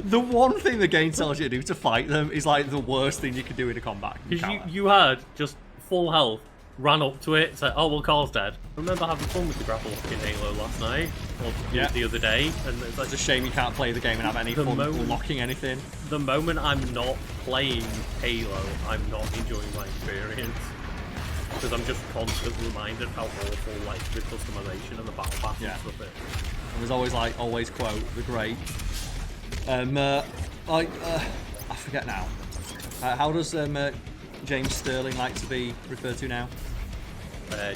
The one thing the game tells you to do to fight them is like the worst thing you can do in a combat. Because you had just full health, ran up to it, said, oh, well, Karl's dead. I remember having fun with the grapple lock in Halo last night, or the other day, and it's like... It's a shame you can't play the game and have any fun unlocking anything. The moment I'm not playing Halo, I'm not enjoying my experience. Because I'm just constantly reminded how awful like the customization and the battle pass and stuff is. And there's always like, always quote, the great... I forget now. How does James Sterling like to be referred to now?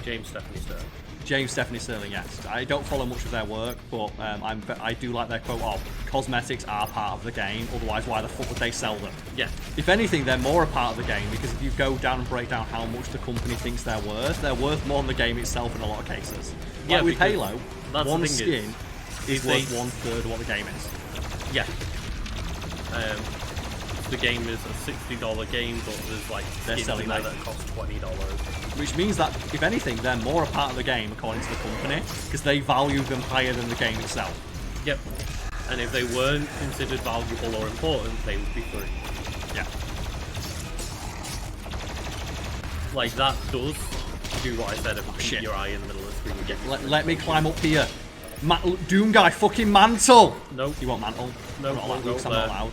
James Stephanie Sterling. James Stephanie Sterling, yes. I don't follow much of their work, but I do like their quote of, cosmetics are part of the game, otherwise why the fuck would they sell them? Yeah. If anything, they're more a part of the game, because if you go down and break down how much the company thinks they're worth more than the game itself in a lot of cases. Yeah, like with Halo, one skin is worth 1/3 of what the game is. Yeah. The game is a $60 game, but there's like skins in there that cost $20. Which means that, if anything, they're more a part of the game according to the company, because they value them higher than the game itself. Yep. And if they weren't considered valuable or important, they would be free. Yeah. Like, that does do what I said of keep your eye in the middle of the screen. Let me climb up here. Doom guy, fucking mantle! Nope. You want mantle? No, not allowed, Lucas, I'm not allowed.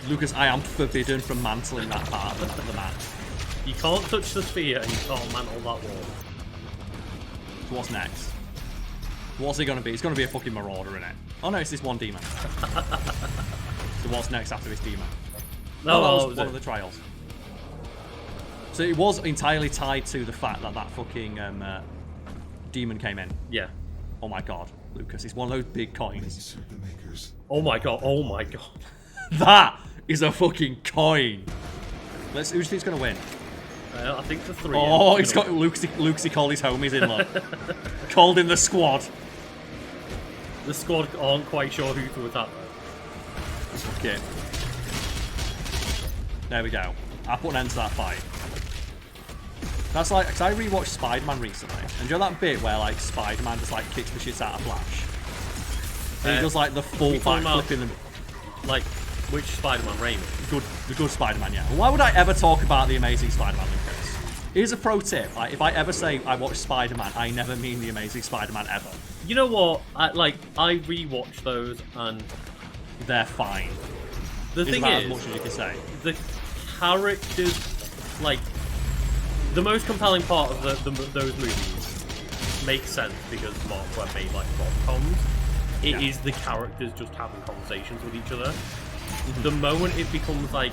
Lucas, I am forbidden from mantling that part of the map. You can't touch the sphere and you can't mantle that wall. So what's next? What's it going to be? It's going to be a fucking marauder in it. Oh no, it's this one demon. So what's next after this demon? No, that was one of the trials. So it was entirely tied to the fact that that fucking demon came in. Yeah. Oh my god, Lucas, it's one of those big coins. Oh my god, oh my god. That is a fucking coin. Who do you think's gonna win? I think the 3. Oh, it's got Luxie called his homies in, look. Called in the squad. The squad aren't quite sure who to attack though. Okay. There we go. I put an end to that fight. That's like, because I rewatched Spider-Man recently, and you know that bit where like Spider-Man just like kicks the shit out of Flash? And he does like the full backflip in the... Like, which Spider-Man, Raimi? The good Spider-Man, yeah. Why would I ever talk about the Amazing Spider-Man, Lucas? Here's a pro tip. Like, if I ever say I watched Spider-Man, I never mean the Amazing Spider-Man ever. You know what? I rewatched those and they're fine. The thing about is, as much as you can say. The characters, like, the most compelling part of those movies makes sense because Mark Webb made like rom-coms. It is the characters just having conversations with each other. The moment it becomes like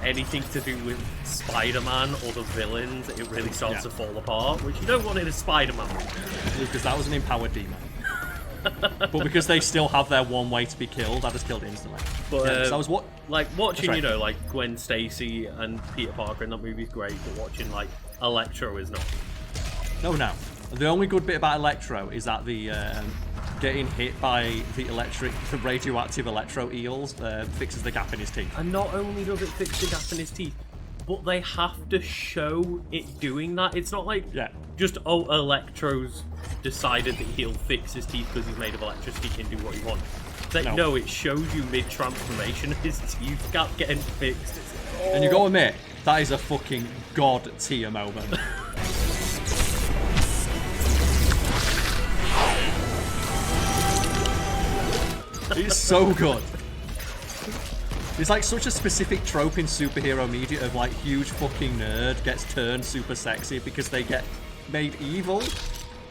anything to do with Spider-Man or the villains, it really starts to fall apart, which you don't want in a Spider-Man movie. Because that was an empowered demon. But because they still have their one way to be killed, I just killed instantly. But yeah, so I was watching, right. you know, like Gwen Stacy and Peter Parker in that movie is great, but watching like Electro is not. No. The only good bit about Electro is that the getting hit by the radioactive Electro eels fixes the gap in his teeth. And not only does it fix the gap in his teeth, but they have to show it doing that. It's not like just, oh, Electro's decided that he'll fix his teeth because he's made of electricity, he can do what he wants. It's like, no, it shows you mid-transformation his teeth gap getting fixed. And you gotta admit, that is a fucking god tier moment. It's so good. It's like such a specific trope in superhero media of like huge fucking nerd gets turned super sexy because they get made evil.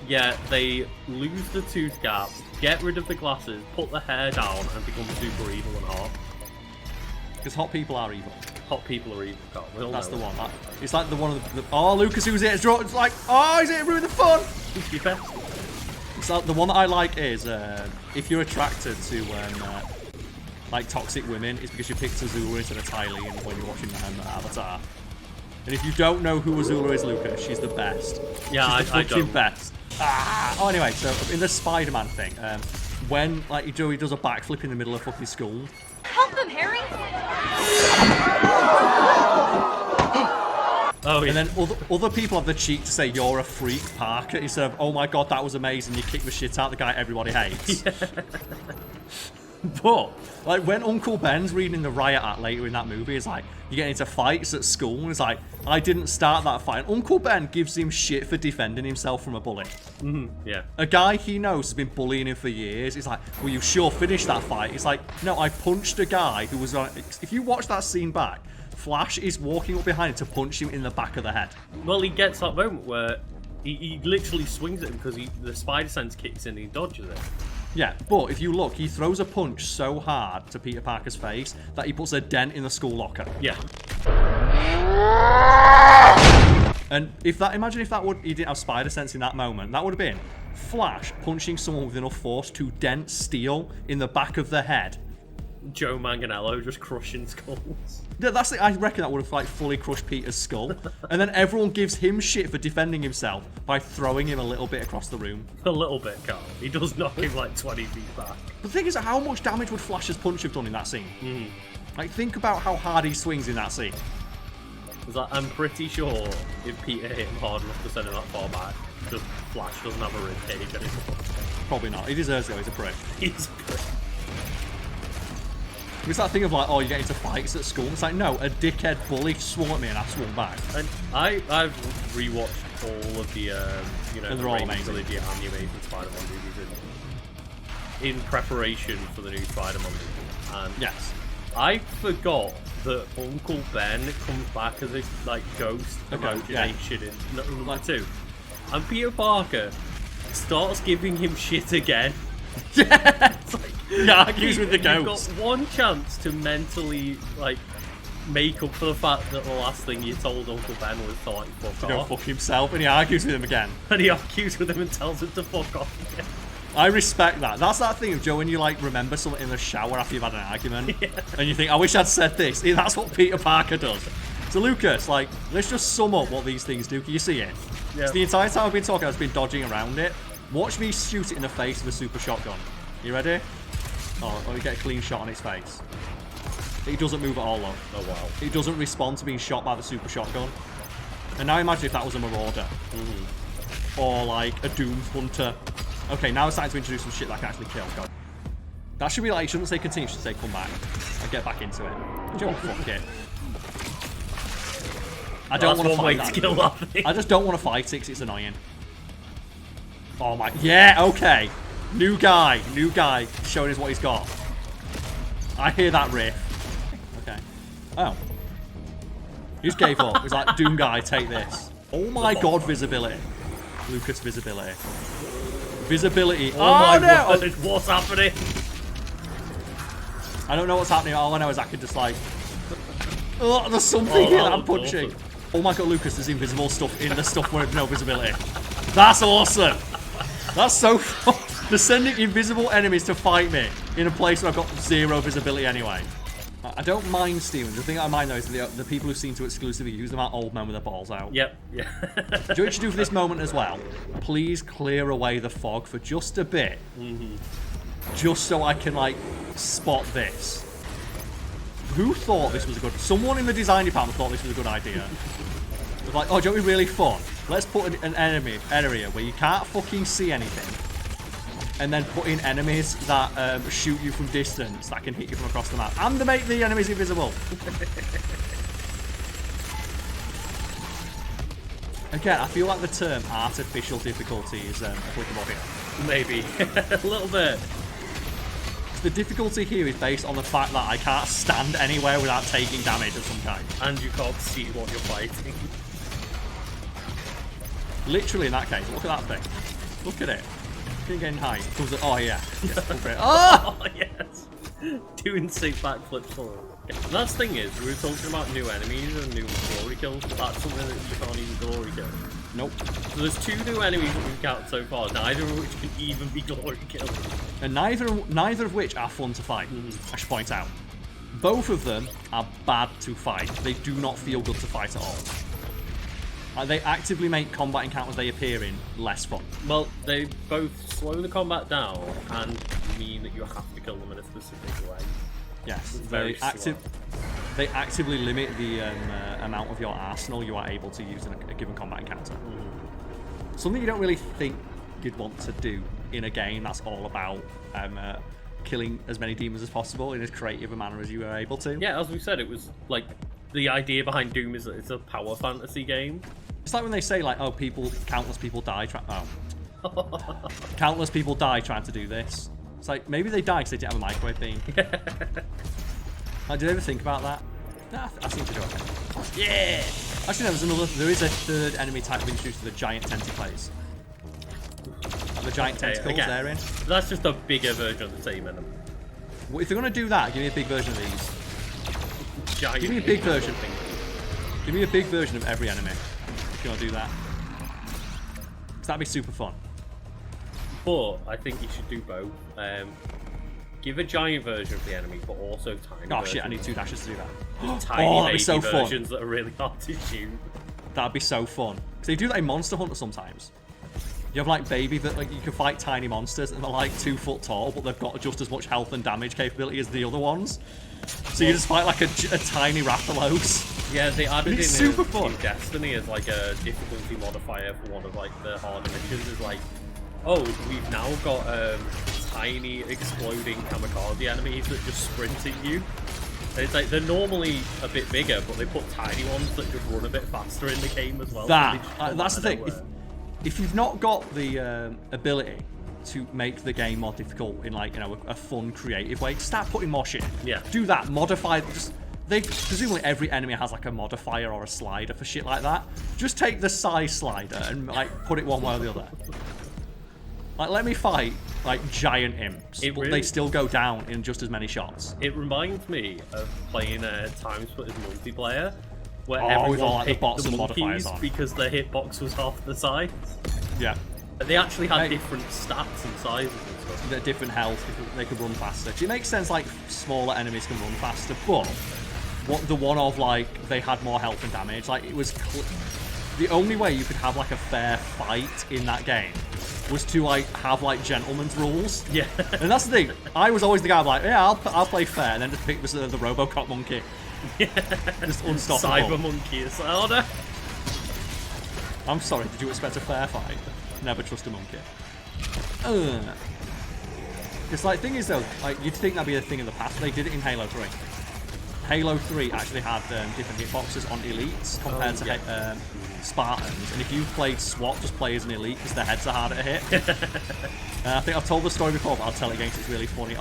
Yeah, they lose the tooth gap, get rid of the glasses, put the hair down, and become super evil and hot. Because hot people are evil. Hot people are evil, Carl. That's the one. It's like the one of the... Oh, Lucas, who's it? It's like, oh, is it ruin the fun? Yeah. It's like, the one that I like is if you're attracted to like toxic women, it's because you picked Azula instead of Tylee when you're watching Avatar. And if you don't know who Azula is, Lucas, she's the best. Yeah, she's the fucking best. Oh, anyway, so in the Spider-Man thing, when like he does a backflip in the middle of fucking school. Help them, Harry! Oh, yeah. And then other people have the cheek to say you're a freak, Parker, instead of, oh my god, that was amazing, you kicked the shit out of the guy everybody hates. Yeah. But, like, when Uncle Ben's reading the riot act later in that movie, it's like, you get into fights at school, and it's like, I didn't start that fight. And Uncle Ben gives him shit for defending himself from a bully. Yeah. A guy he knows has been bullying him for years. It's like, well, you sure finished that fight. It's like, no, I punched a guy who was on... If you watch that scene back, Flash is walking up behind him to punch him in the back of the head. Well, he gets that moment where he literally swings at him because the spider sense kicks in and he dodges it. Yeah, but if you look, he throws a punch so hard to Peter Parker's face that he puts a dent in the school locker. Yeah. And imagine if he didn't have spider sense in that moment, that would have been Flash punching someone with enough force to dent steel in the back of the head. Joe Manganiello just crushing skulls. Yeah, I reckon that would have like fully crushed Peter's skull. And then everyone gives him shit for defending himself by throwing him a little bit across the room. A little bit, Carl. He does knock him like 20 feet back. The thing is, how much damage would Flash's punch have done in that scene? Like, think about how hard he swings in that scene. I'm pretty sure if Peter hit him hard enough to send him that far back, just Flash doesn't have a rib cage anymore. Probably not. He deserves it though, he's a prick. He's a prick. It's that thing of like, oh, you get into fights at school. It's like, no, a dickhead bully swung at me and I swung back. And I've rewatched all of the, and they're all amazing. Trilogy and the Amazing Spider-Man movies in preparation for the new Spider-Man movie. And yes, I forgot that Uncle Ben comes back as a like ghost imagination in number 2, and Peter Parker starts giving him shit again. Yeah, it's like, he argues with the ghost. You've got one chance to mentally like make up for the fact that the last thing you told Uncle Ben was to like fuck To go off. fuck himself, and he argues with him again. And he argues with him and tells him to fuck off again. I respect that. That's that thing of Joe when you like remember something in the shower after you've had an argument, and you think, I wish I'd said this. That's what Peter Parker does. So Lucas, like, let's just sum up what these things do. Can you see it? Yeah. So the entire time I've been talking, I've been dodging around it. Watch me shoot it in the face with a super shotgun. You ready? Oh, let me get a clean shot on his face. It doesn't move at all, though. Oh wow. It doesn't respond to being shot by the super shotgun. And now imagine if that was a Marauder. Or like a Doom Hunter. Okay, now it's time to introduce some shit that can actually kill. Go. That should be like, it shouldn't say continue, it should say come back. And get back into it. Joe, fuck it. I don't want to fight that. Skill, I just don't want to fight it 'cause it's annoying. Oh my, yeah, okay. New guy showing us what he's got. I hear that riff. Okay. Oh. He just gave up. He's like, Doom guy, take this. Oh my god, visibility. Lucas, visibility. Visibility. Oh my no! word, what's happening? I don't know what's happening. All I know is I could just like... Oh, there's something here that I'm punching. Awesome. Oh my god, Lucas, there's invisible stuff in the stuff where there's no visibility. That's awesome. That's so fun. They're sending invisible enemies to fight me in a place where I've got zero visibility anyway. I don't mind Steven. The thing I mind though is the people who seem to exclusively use them are old men with their balls out. Yep. Yeah. Do you know what you should do for this moment as well? Please clear away the fog for just a bit. Just so I can like spot this. Who thought this was a good... Someone in the design department thought this was a good idea. It was like, oh, do you know what would be really fun? Let's put an enemy area where you can't fucking see anything. And then put in enemies that shoot you from distance, that can hit you from across the map. And to make the enemies invisible. Again, I feel like the term artificial difficulty is applicable here. Maybe. A little bit. The difficulty here is based on the fact that I can't stand anywhere without taking damage of some kind. And you can't see what you're fighting. Literally in that case, look at that thing. Look at it. Thing getting high. Comes up, oh yeah. Oh! Oh yes! Doing sick backflips for it. And that's the thing is, we were talking about new enemies and new glory kills, but that's something that you can't even glory kill. Nope. So there's 2 new enemies that we've got so far, neither of which can even be glory killed. And neither of which are fun to fight, I should point out. Both of them are bad to fight. They do not feel good to fight at all. They actively make combat encounters they appear in less fun. Well, they both slow the combat down and mean that you have to kill them in a specific way. Yes, Very they actively limit the amount of your arsenal you are able to use in a given combat encounter. Something you don't really think you'd want to do in a game that's all about killing as many demons as possible in as creative a manner as you are able to. Yeah, as we said, it was like the idea behind Doom is that it's a power fantasy game. It's like when they say like, oh, countless people die countless people die trying to do this. It's like, maybe they died because they didn't have a microwave beam. Like, did you ever think about that? Nah, I seem to do okay. Yeah! Actually, there is a third enemy type introduced to the giant tentacles. Like the giant tentacles again, they're in. That's just a bigger version of the same enemy. Well, if they're going to do that, give me a big version of these. Giant Give me a big version. Give me a big version of every enemy. If you want to do that. Because that'd be super fun. But I think you should do both. Give a giant version of the enemy, but also tiny. Oh shit! I need 2 dashes to do that. Just tiny that'd baby be so fun. versions that are really hard to shoot. That'd be so fun. Because they do that in Monster Hunter sometimes. You have like baby that like you can fight tiny monsters and they're like 2 foot tall, but they've got just as much health and damage capability as the other ones. So you just fight like a tiny Rathalos. Yeah, they added It's in super fun. in Destiny as like a difficulty modifier for one of like the harder missions. Is like, oh, we've now got tiny exploding kamikaze enemies that just sprint at you. And it's like they're normally a bit bigger, but they put tiny ones that just run a bit faster in the game as well. That's the thing. If you've not got the ability to make the game more difficult in like, you know, a fun, creative way, start putting more shit in. Yeah. Do that. Modify. Presumably every enemy has like a modifier or a slider for shit like that. Just take the size slider and like put it one way or the other. Like, let me fight, like, giant imps, but really- they still go down in just as many shots. It reminds me of playing a Time Splitters multiplayer, where With everyone all, like, the picked bots the and modifiers monkeys on. because their hitbox was half the size. Yeah. And they actually had Hey. different stats and sizes and stuff. They're different health, they could run faster. It makes sense, like, smaller enemies can run faster, but the one of, like, they had more health and damage, like, it was... The only way you could have, like, a fair fight in that game was to, like, have, like, gentleman's rules. Yeah. And that's the thing. I was always the guy like, yeah, I'll play fair, and then just pick the Robocop monkey. Yeah. Just unstoppable. Cyber monkey is harder. I'm sorry, did you expect a fair fight? Never trust a monkey. Because, like, thing is, though, like, you'd think that'd be a thing in the past. They did it in Halo 3. Halo 3 actually had different hitboxes on elites compared to Spartans. And if you played SWAT, just play as an elite because their heads are harder to hit. I think I've told the story before, but I'll tell it again because it's really funny.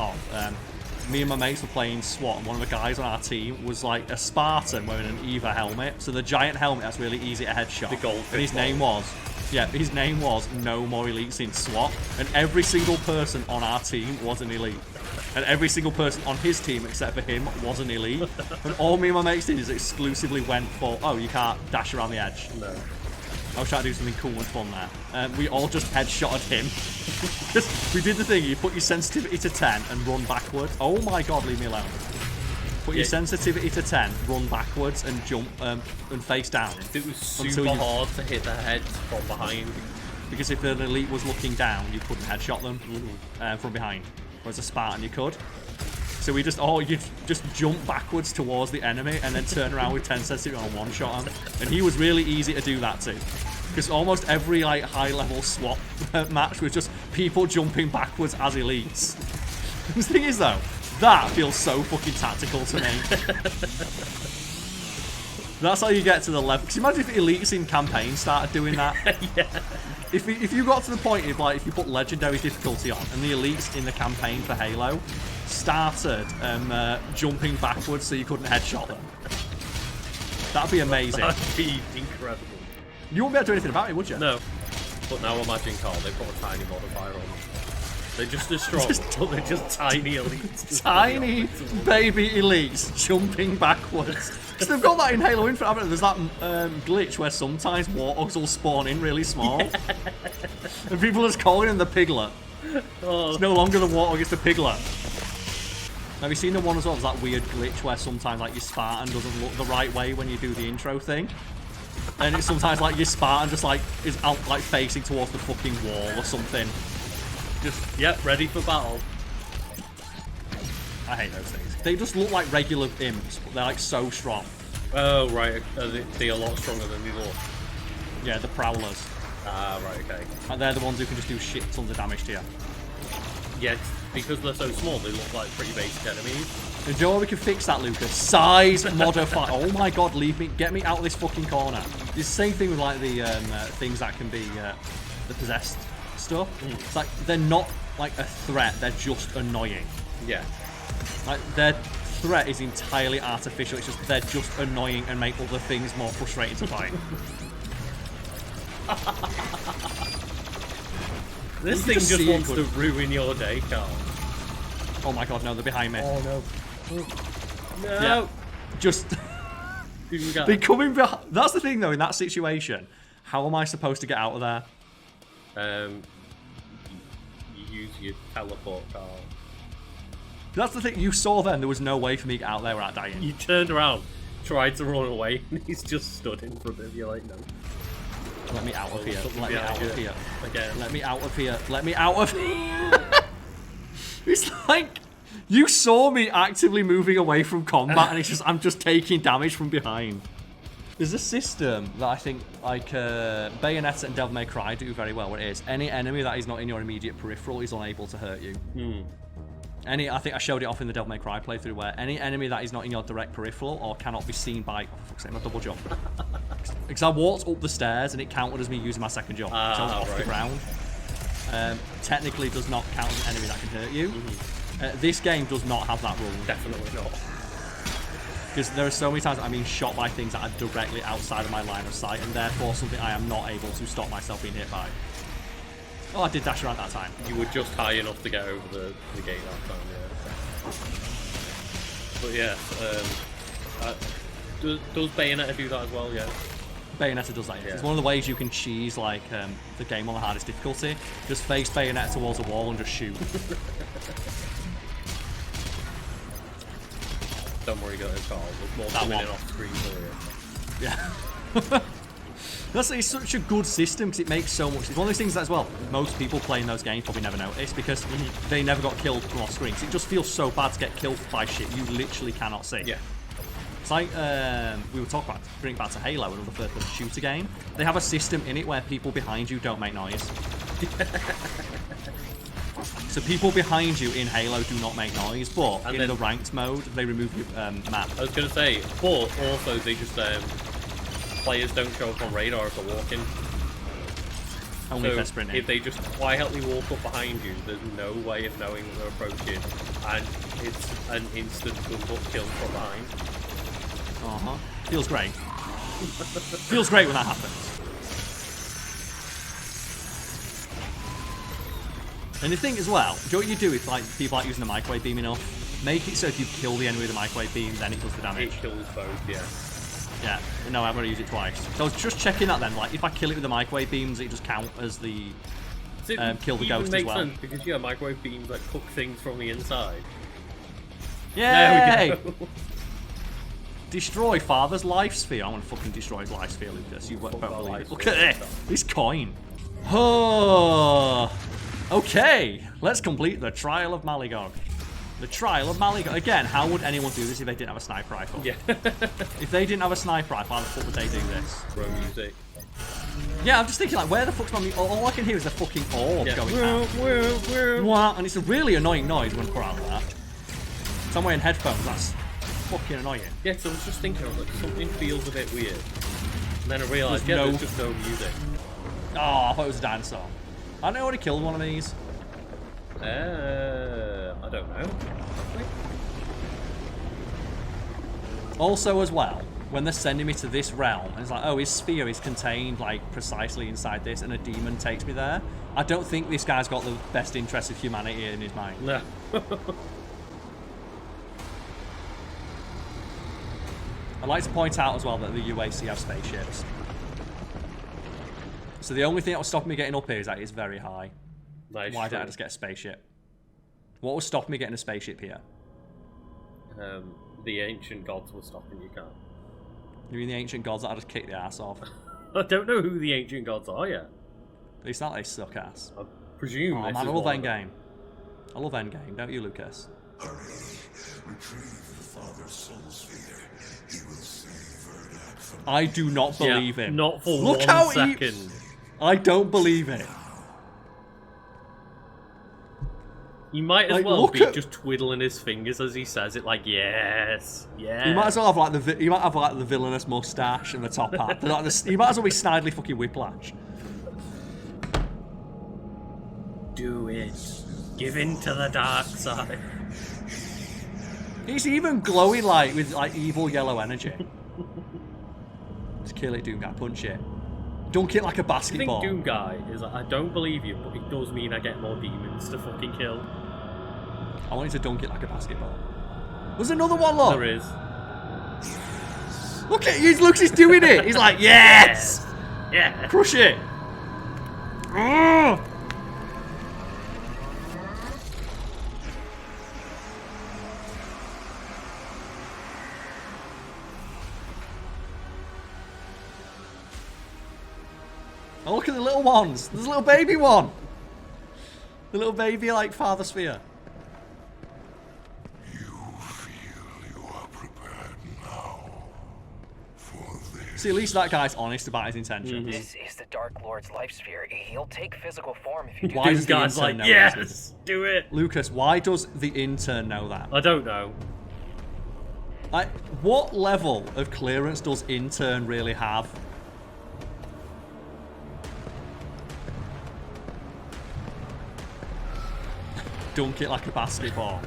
Me and my mates were playing SWAT, and one of the guys on our team was like a Spartan wearing an EVA helmet. So the giant helmet that's really easy to headshot. The gold. And his name was No More Elites in SWAT. And every single person on our team was an elite. And every single person on his team, except for him, was an elite. And all me and my mates did is exclusively went for, oh, you can't dash around the edge. No. I was trying to do something cool and fun there. We all just headshotted him. We did the thing, you put your sensitivity to 10 and run backwards. Oh my god, leave me alone. Put your sensitivity to 10, run backwards and jump and face down. It was super hard to hit their heads from behind. Because if an elite was looking down, you couldn't headshot them from behind. Whereas a Spartan, you could. So we just, you'd just jump backwards towards the enemy and then turn around with 10 sensitivity and one-shot him. And he was really easy to do that to. Because almost every, like, high-level SWAT match was just people jumping backwards as elites. The thing is, though, that feels so fucking tactical to me. That's how you get to the level. Because imagine if elites in campaign started doing that. Yeah. If you got to the point of, like, if you put legendary difficulty on and the elites in the campaign for Halo started jumping backwards so you couldn't headshot them, that'd be amazing. That'd be incredible. You wouldn't be able to do anything about it, would you? No. But now imagine, Carl, they put a tiny modifier on them. They're just as strong, but they're just tiny elites. Tiny baby elites jumping backwards. Because they've got that in Halo Infinite, haven't they? There's that glitch where sometimes warthogs will spawn in really small. Yeah. And people are just calling him the piglet. Oh. It's no longer the warthog, it's the piglet. Have you seen the one as well? There's that weird glitch where sometimes, like, your Spartan doesn't look the right way when you do the intro thing. And it's sometimes like your Spartan just like is out, like, facing towards the fucking wall or something. Just, yep, ready for battle. I hate those things. They just look like regular imps, but they're like so strong. Oh, right. They're a lot stronger than they look. Yeah, the Prowlers. Ah, right, okay. And they're the ones who can just do shit tons of damage to you. Yeah, because they're so small, they look like pretty basic enemies. And do you know how we can fix that, Lucas? Size modify. Oh my god, leave me. Get me out of this fucking corner. It's the same thing with, like, the things that can be the possessed stuff. It's like they're not like a threat, they're just annoying. Yeah. Like, their threat is entirely artificial. It's just they're just annoying and make other things more frustrating to fight. This thing just wants to ruin your day, Carl. Oh my god, no, they're behind me. Oh no. No. Yeah. Just they're coming behind. That's the thing, though, in that situation. How am I supposed to get out of there? You use your teleport, Carl. That's the thing. You saw them. There was no way for me to get out there without dying. You turned around, tried to run away, and he's just stood in front of you like, no. Let me out of here. Let me out of here. Again. Let me out of here. Let me out of here. It's like you saw me actively moving away from combat, and it's just I'm just taking damage from behind. There's a system that I think, like, Bayonetta and Devil May Cry do very well, where it is any enemy that is not in your immediate peripheral is unable to hurt you. I think I showed it off in the Devil May Cry playthrough, where any enemy that is not in your direct peripheral or cannot be seen by... Oh, for fuck's sake, my double jump. Because I walked up the stairs and it counted as me using my second jump. So I was off the ground. Technically does not count as an enemy that can hurt you. This game does not have that rule. Definitely not. Because there are so many times I'm being shot by things that are directly outside of my line of sight, and therefore something I am not able to stop myself being hit by. Oh, I did dash around that time. You were just high enough to get over the gate that time, yeah. But yeah, does Bayonetta do that as well, yeah? Bayonetta does that, yes. Yeah. It's one of the ways you can cheese, like, the game on the hardest difficulty. Just face Bayonetta towards a wall and just shoot. Don't worry, got it, Karl. There's more That coming one. in off screen for you. Yeah. It's such a good system because it makes so much. It's one of those things that, as well, most people playing those games probably never notice because they never got killed from off screen. So it just feels so bad to get killed by shit you literally cannot see. Yeah. It's like we were talking about, bring it back to Halo, another third-person shooter game. They have a system in it where people behind you don't make noise. So people behind you in Halo do not make noise, but in the ranked mode, they remove your map. I was going to say, but also they just, players don't show up on radar if they're walking. Only if they're So sprinting. if they just quietly walk up behind you, there's no way of knowing that they're approaching, and it's an instant gunbutt kill from behind. Feels great. Feels great when that happens. And the thing as well, do you know what you do if like people aren't using the microwave beam enough? Make it so if you kill the enemy with the microwave beam, then it does the damage. It kills both, yeah. Yeah, no, I'm going to use it twice. So I was just checking that then, like if I kill it with the microwave beams, it just count as the kill the ghost as well. Sense because yeah, microwave beams like cook things from the inside. Yay! There we go. Destroy Father's life sphere. I want to fucking destroy his life sphere, Lucas. You won't believe it. Look at it. This coin. Oh. Okay. Let's complete the Trial of Malygog. The Trial of Malygog. Again, how would anyone do this if they didn't have a sniper rifle? Yeah. If they didn't have a sniper rifle, how the fuck would they do this? Bro music. Yeah, I'm just thinking, like, where the fuck's my music? All I can hear is the fucking orb going out. Wow, and it's a really annoying noise when I put out that. So I'm wearing headphones, that's fucking annoying. Yeah, so I was just thinking, like, something feels a bit weird. And then I realised, There's there's just no music. Oh, I thought it was a dance song. I know I already killed one of these. I don't know. Also, as well, when they're sending me to this realm, and it's like, oh, his sphere is contained, like, precisely inside this, and a demon takes me there. I don't think this guy's got the best interest of humanity in his mind. No. I'd like to point out as well that the UAC have spaceships. So the only thing that was stopping me getting up here is that it's very high. Why did I just get a spaceship? What was stopping me getting a spaceship here? The ancient gods were stopping you, Karl. You mean the ancient gods that I just kicked the ass off? I don't know who the ancient gods are yet. It's not they suck ass. I presume Oh this man, is I love one of them. Endgame. I love Endgame, don't you, Lucas? Hurry, retrieve the Father's soul sphere. He will save Erdak from I do not believe him. Not for Look one how second. I don't believe it. He might as Like, well look be at- just twiddling his fingers as he says it, like, yes, yes. He might as well have like he might have like the villainous mustache and the top hat. He might as well be Snidely fucking Whiplash. Do it. Give in to the dark side. He's even glowing like with like evil yellow energy. Just kill it, Doom Guy. Punch it. Dunk it like a I think basketball. Doom Guy is like, I don't believe you, but it does mean I get more demons to fucking kill. I want you to dunk it like a basketball. There's another one, look. There is. Look at he looks, he's doing it. He's like, yes. Yeah. Crush it. Oh. Oh, look at the little ones. There's a little baby one. The little baby, like, Father Sphere. You feel you are prepared now for this. See, at least that guy's honest about his intentions. This is the Dark Lord's life sphere. He'll take physical form if you do Why Doom does the Guy's intern like, know yes, this? do it. Lucas, why does the intern know that? I don't know. Like, what level of clearance does intern really have? Dunk it like a basketball.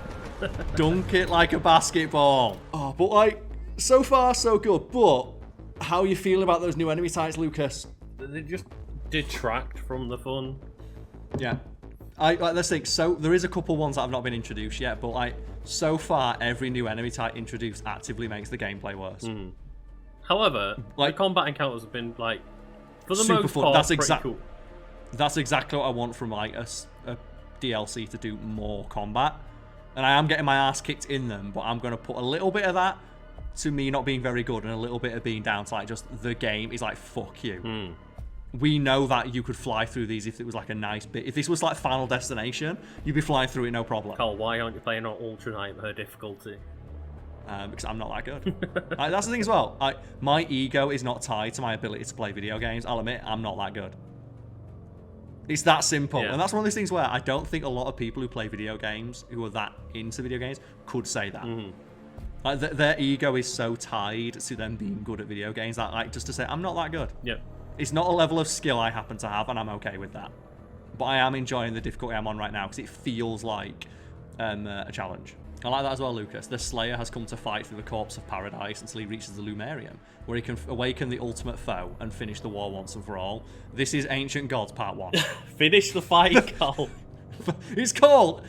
Dunk it like a basketball. Oh, but like, so far so good. But how are you feeling about those new enemy types, Lucas? They just detract from the fun. Yeah. Let's think. So there is a couple ones that have not been introduced yet, but like so far, every new enemy type introduced actively makes the gameplay worse. However, Like- the combat encounters have been like, for the Super most fun. part, That's pretty cool. That's exactly what I want from like a DLC to do more combat. And I am getting my ass kicked in them, but I'm going to put a little bit of that to me not being very good and a little bit of being down to like just the game is like, fuck you. We know that you could fly through these if it was like a nice bit. If this was like Final Destination, you'd be flying through it no problem. Carl, why aren't you playing on Ultra Nightmare difficulty? Because I'm not that good. Like, that's the thing as well. My ego is not tied to my ability to play video games. I'll admit, I'm not that good. It's that simple. Yeah. And that's one of those things where I don't think a lot of people who play video games, who are that into video games, could say that. Like, their ego is so tied to them being good at video games that, like, just to say, I'm not that good. Yep. It's not a level of skill I happen to have, and I'm okay with that. But I am enjoying the difficulty I'm on right now, because it feels like a challenge. I like that as well, Lucas. The Slayer has come to fight through the corpse of paradise until he reaches the Lumerium, where he can awaken the ultimate foe and finish the war once and for all. This is Ancient Gods Part 1. Finish the fight, Carl.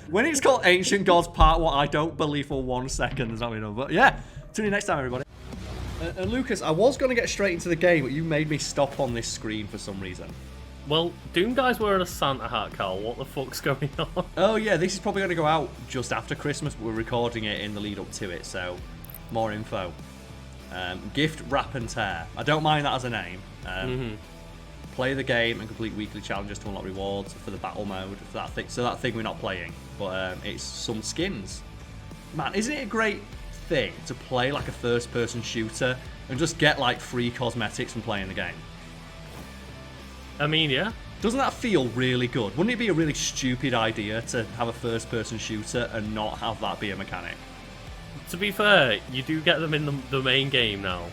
When it's called Ancient Gods Part 1, I don't believe for 1 second there's not enough. But yeah, tune in next time, everybody. And Lucas, I was going to get straight into the game, but you made me stop on this screen for some reason. Well, Doom Guy's wearing a Santa hat, Carl. What the fuck's going on? Oh yeah, this is probably going to go out just after Christmas, but we're recording it in the lead up to it, so more info. Gift, Wrap and Tear. I don't mind that as a name. Play the game and complete weekly challenges to unlock rewards for the battle mode, for that thing. So that thing we're not playing, but it's some skins. Man, isn't it a great thing to play like a first-person shooter and just get like free cosmetics from playing the game? I mean, yeah. Doesn't that feel really good? Wouldn't it be a really stupid idea to have a first-person shooter and not have that be a mechanic? To be fair, you do get them in the main game now.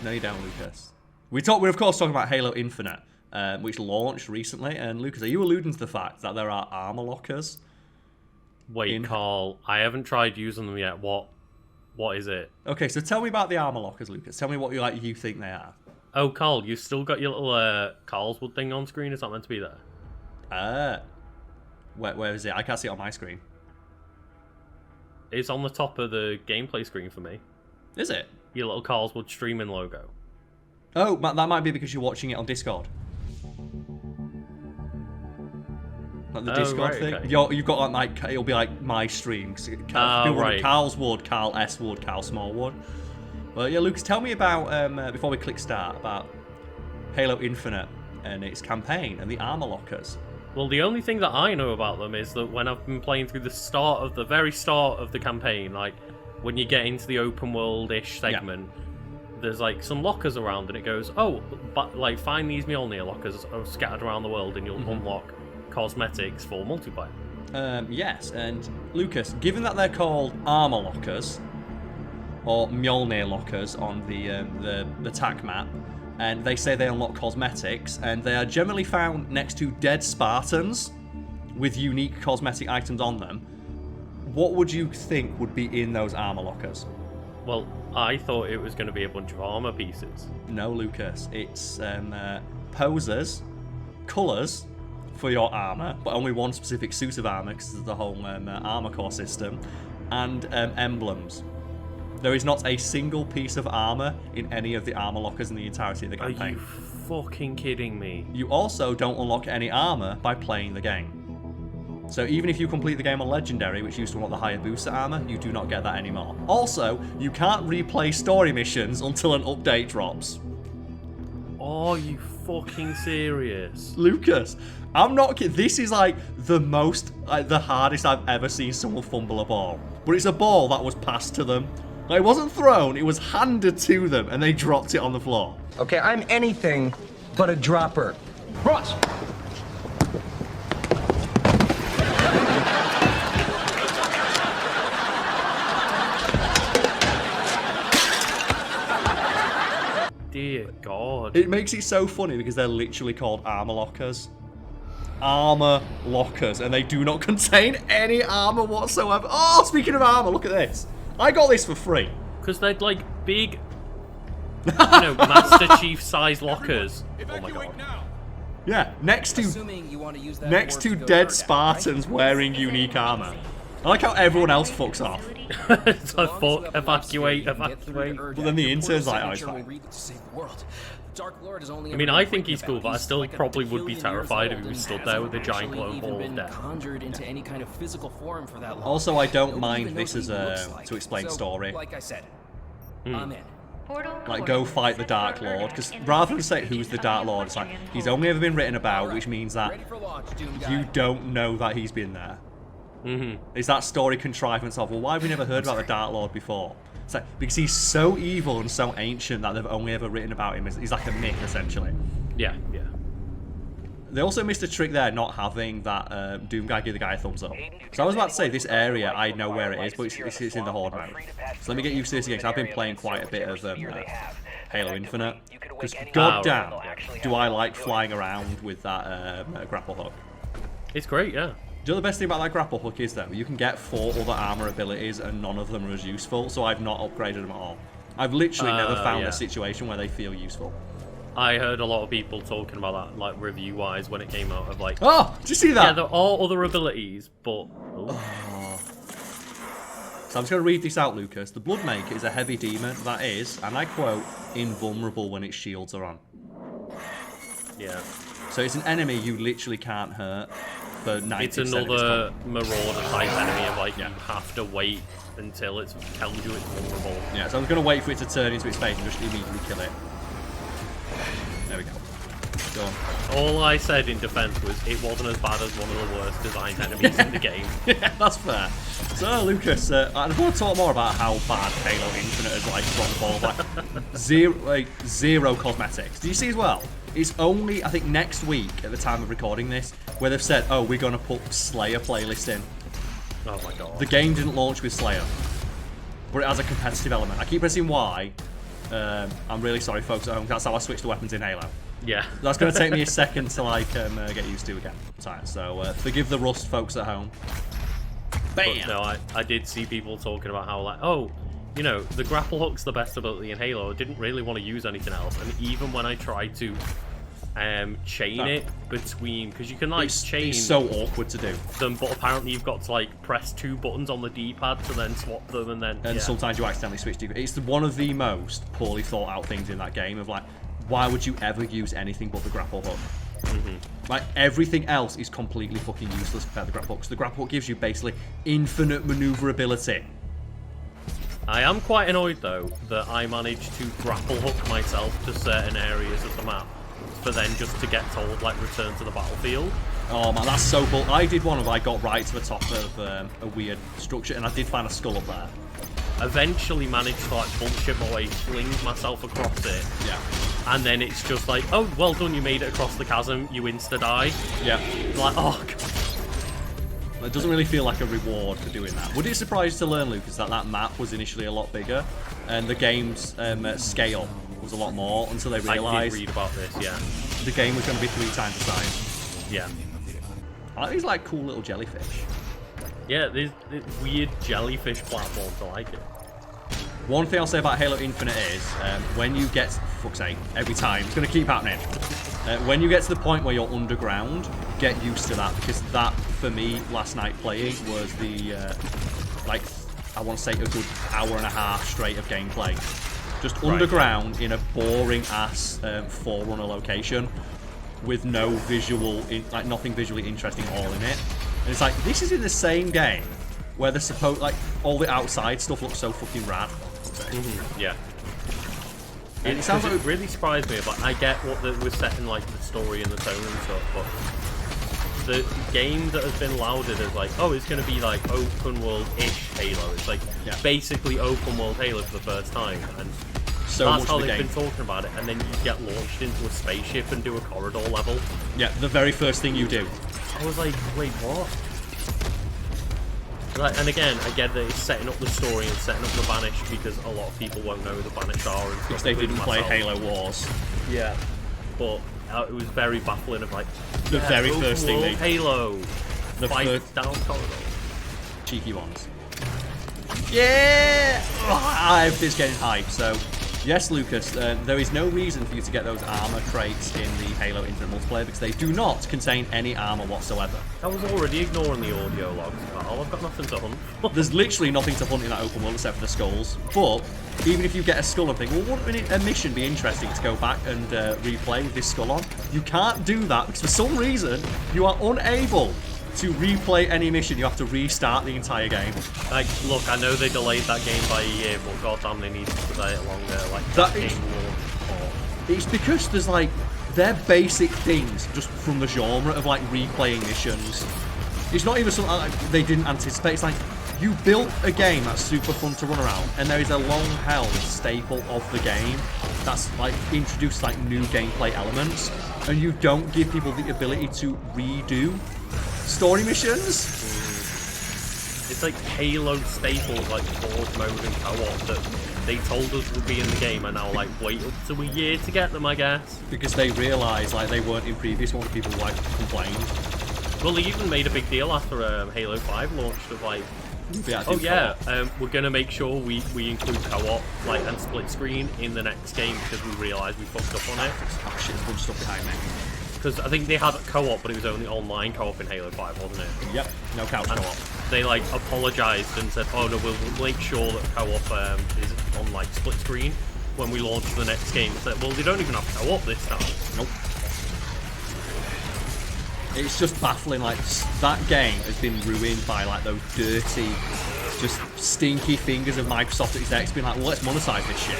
No, you don't, Lucas. We're of course talking about Halo Infinite, which launched recently. And Lucas, are you alluding to the fact that there are armor lockers? Wait, Carl, I haven't tried using them yet. What is it? Okay, so tell me about the armor lockers, Lucas. Tell me what you think they are. Oh, Carl, you've still got your little Carlswood thing on screen? Is that meant to be there? Where is it? I can't see it on my screen. It's on the top of the gameplay screen for me. Is it? Your little Carlswood streaming logo. Oh, that might be because you're watching it on Discord. Like the Discord thing. Okay. You've got like it'll be like my stream. Right. Carl's Wood, Karl S Wood, Karl Smallwood. Well, yeah, Lucas, tell me about before we click start about Halo Infinite and its campaign and the armor lockers. Well, the only thing that I know about them is that when I've been playing through the very start of the campaign, like when you get into the open world-ish segment, there's like some lockers around, and it goes, oh, but like find these Mjolnir lockers scattered around the world, and you'll unlock cosmetics for multiplayer. Yes, and Lucas, given that they're called armor lockers or Mjolnir lockers on the TAC map, and they say they unlock cosmetics, and they are generally found next to dead Spartans with unique cosmetic items on them, what would you think would be in those armor lockers? Well, I thought it was going to be a bunch of armor pieces. No, Lucas. It's posers, colours for your armor, but only one specific suit of armor because of the whole armor core system, and emblems. There is not a single piece of armor in any of the armor lockers in the entirety of the campaign. Are you fucking kidding me? You also don't unlock any armor by playing the game. So even if you complete the game on Legendary, which used to unlock the higher booster armor, you do not get that anymore. Also, you can't replay story missions until an update drops. Are you fucking serious? Lucas, I'm not kidding. This is like the hardest I've ever seen someone fumble a ball. But it's a ball that was passed to them. Like, it wasn't thrown, it was handed to them, and they dropped it on the floor. Okay, I'm anything but a dropper. Cross! Dear God. It makes it so funny because they're literally called armor lockers. Armor lockers, and they do not contain any armor whatsoever. Oh, speaking of armor, look at this. I got this for free. Because they're like big, Master Chief size lockers. Oh my God. Yeah, next to dead Spartans wearing unique armor. I like how everyone else fucks off. It's like, fuck, evacuate. But then the intern's like, oh, it's fine. I mean, I think he's cool, but I still probably would be terrified if he was stood there with a giant glowing ball of death. Also, I don't mind this as a to explain story. Like I said, I'm in. Like, go fight the Dark Lord, because rather than say who's the Dark Lord, it's like, he's only ever been written about, which means that you don't know that he's been there. It's that story contrivance of, well, why have we never heard about the Dark Lord before? It's like, because he's so evil and so ancient that they've only ever written about him. He's like a myth, essentially. Yeah. They also missed a trick there, not having that Doom guy give the guy a thumbs up. So I was about to say, this area, I know where it is, but it's in the Horde mode. So let me get used to this again, because I've been playing quite a bit of Halo Infinite. Because goddamn, do I like flying around with that grapple hook. It's great, yeah. Do you know the best thing about that grapple hook is, though? You can get 4 other armor abilities, and none of them are as useful, so I've not upgraded them at all. I've literally never found a situation where they feel useful. I heard a lot of people talking about that, like, review-wise, when it came out, of like... Oh! Did you see that? Yeah, there are other abilities, but... So I'm just going to read this out, Lucas. The Bloodmaker is a heavy demon that is, and I quote, invulnerable when its shields are on. Yeah. So it's an enemy you literally can't hurt for 90%. It's another Marauder-type enemy of, like, you have to wait until it tells you it's vulnerable. Yeah, so I'm going to wait for it to turn into its face and just immediately kill it. There we go. Done. All I said in defense was it wasn't as bad as one of the worst designed enemies in the game. Yeah, that's fair. So, Lucas, I want to talk more about how bad Halo Infinite is, like, from like zero cosmetics. Do you see as well? It's only, I think, next week, at the time of recording this, where they've said, oh, we're going to put Slayer playlist in. Oh my god. The game didn't launch with Slayer, but it has a competitive element. I keep pressing Y. I'm really sorry, folks at home. That's how I switch to weapons in Halo. Yeah. That's going to take me a second to, like, get used to again. So, forgive the rust, folks at home. Bam! But no, I did see people talking about how, like, oh, you know, the grapple hook's the best ability in Halo. I didn't really want to use anything else. And even when I tried to chain it between, because you can, like, chain... It's so awkward to do. Them, but apparently you've got to, like, press 2 buttons on the D-pad to then swap them, and then... And sometimes you accidentally switch to... It's one of the most poorly thought out things in that game of, like, why would you ever use anything but the grapple hook? Like, everything else is completely fucking useless compared to the grapple hook. So the grapple hook gives you basically infinite maneuverability. I am quite annoyed, though, that I managed to grapple hook myself to certain areas of the map, for then just to get told, like, return to the battlefield. Oh man, that's so cool. I did one of, I got right to the top of a weird structure, and I did find a skull up there. Eventually managed to, like, bullshit my way, fling myself across it. Yeah. And then it's just like, oh, well done, you made it across the chasm, you insta-die. Yeah. Like, oh, God. It doesn't really feel like a reward for doing that. Would it surprise you to learn, Lucas, that that map was initially a lot bigger, and the game's scale was a lot more, until they realised... I did read about this, yeah. The game was going to be 3 times the size. Yeah. I like these, like, cool little jellyfish. Yeah, these weird jellyfish platforms, I like it. One thing I'll say about Halo Infinite is, when you get... Fuck's sake, every time. It's going to keep happening. When you get to the point where you're underground, get used to that, because that, for me, last night playing, was the, like, I want to say a good hour and a half straight of gameplay. Just underground in a boring-ass Forerunner location with no visual... like, nothing visually interesting at all in it. And it's like, this is in the same game where they're supposed... like, all the outside stuff looks so fucking rad. Yeah. And it sounds like... It really surprised me, but I get what was set in, like, the story and the tone and stuff, but the game that has been lauded as, like, oh, it's going to be, like, open world-ish Halo. It's, like, basically open world Halo for the first time, and so that's much how of the they've game. been talking about it, and then you get launched into a spaceship and do a corridor level. Yeah, the very first thing you do. I was like, wait, what? Like, and again, I get that it's setting up the story and setting up the Banished, because a lot of people won't know who the Banished are. And Because they didn't play Halo Wars. Yeah. But it was very baffling of, like, The very first thing they... Halo. The Fight down corridor. Cheeky ones. Yeah! Oh, this getting hype, so... Yes, Lucas, there is no reason for you to get those armor traits in the Halo Infinite multiplayer because they do not contain any armor whatsoever. I was already ignoring the audio logs, Carl. I've got nothing to hunt. There's literally nothing to hunt in that open world except for the skulls. But even if you get a skull and think, well, wouldn't a mission be interesting to go back and replay with this skull on? You can't do that because for some reason you are unable to replay any mission. You have to restart the entire game. Like, look, I know they delayed that game by a year, but goddamn, they need to delay it longer. Like That game is- war. It's because there's like, they're basic things just from the genre of like replaying missions. It's not even something like they didn't anticipate. It's like, you built a game that's super fun to run around, and there is a long-held staple of the game that's like introduced like new gameplay elements, and you don't give people the ability to redo story missions. It's like Halo staples like Horde Mode and co-op that they told us would be in the game, and now like wait up to a year to get them, I guess. Because they realised like they weren't in previous ones, people like complained. Well, they even made a big deal after Halo 5 launched of like, Oh yeah, we're gonna make sure we include co-op like and split screen in the next game because we realised we fucked up on it. Oh shit, there's a bunch of stuff behind me. Because I think they had co-op, but it was only online co-op in Halo 5, wasn't it? Yep, no couch co-op. They like apologised and said, "Oh no, we'll make sure that co-op is on like split screen when we launch the next game." It's like, well, they don't even have co-op this time. Nope. It's just baffling. Like that game has been ruined by like those dirty, just stinky fingers of Microsoft execs being like, "Well, let's monetize this shit."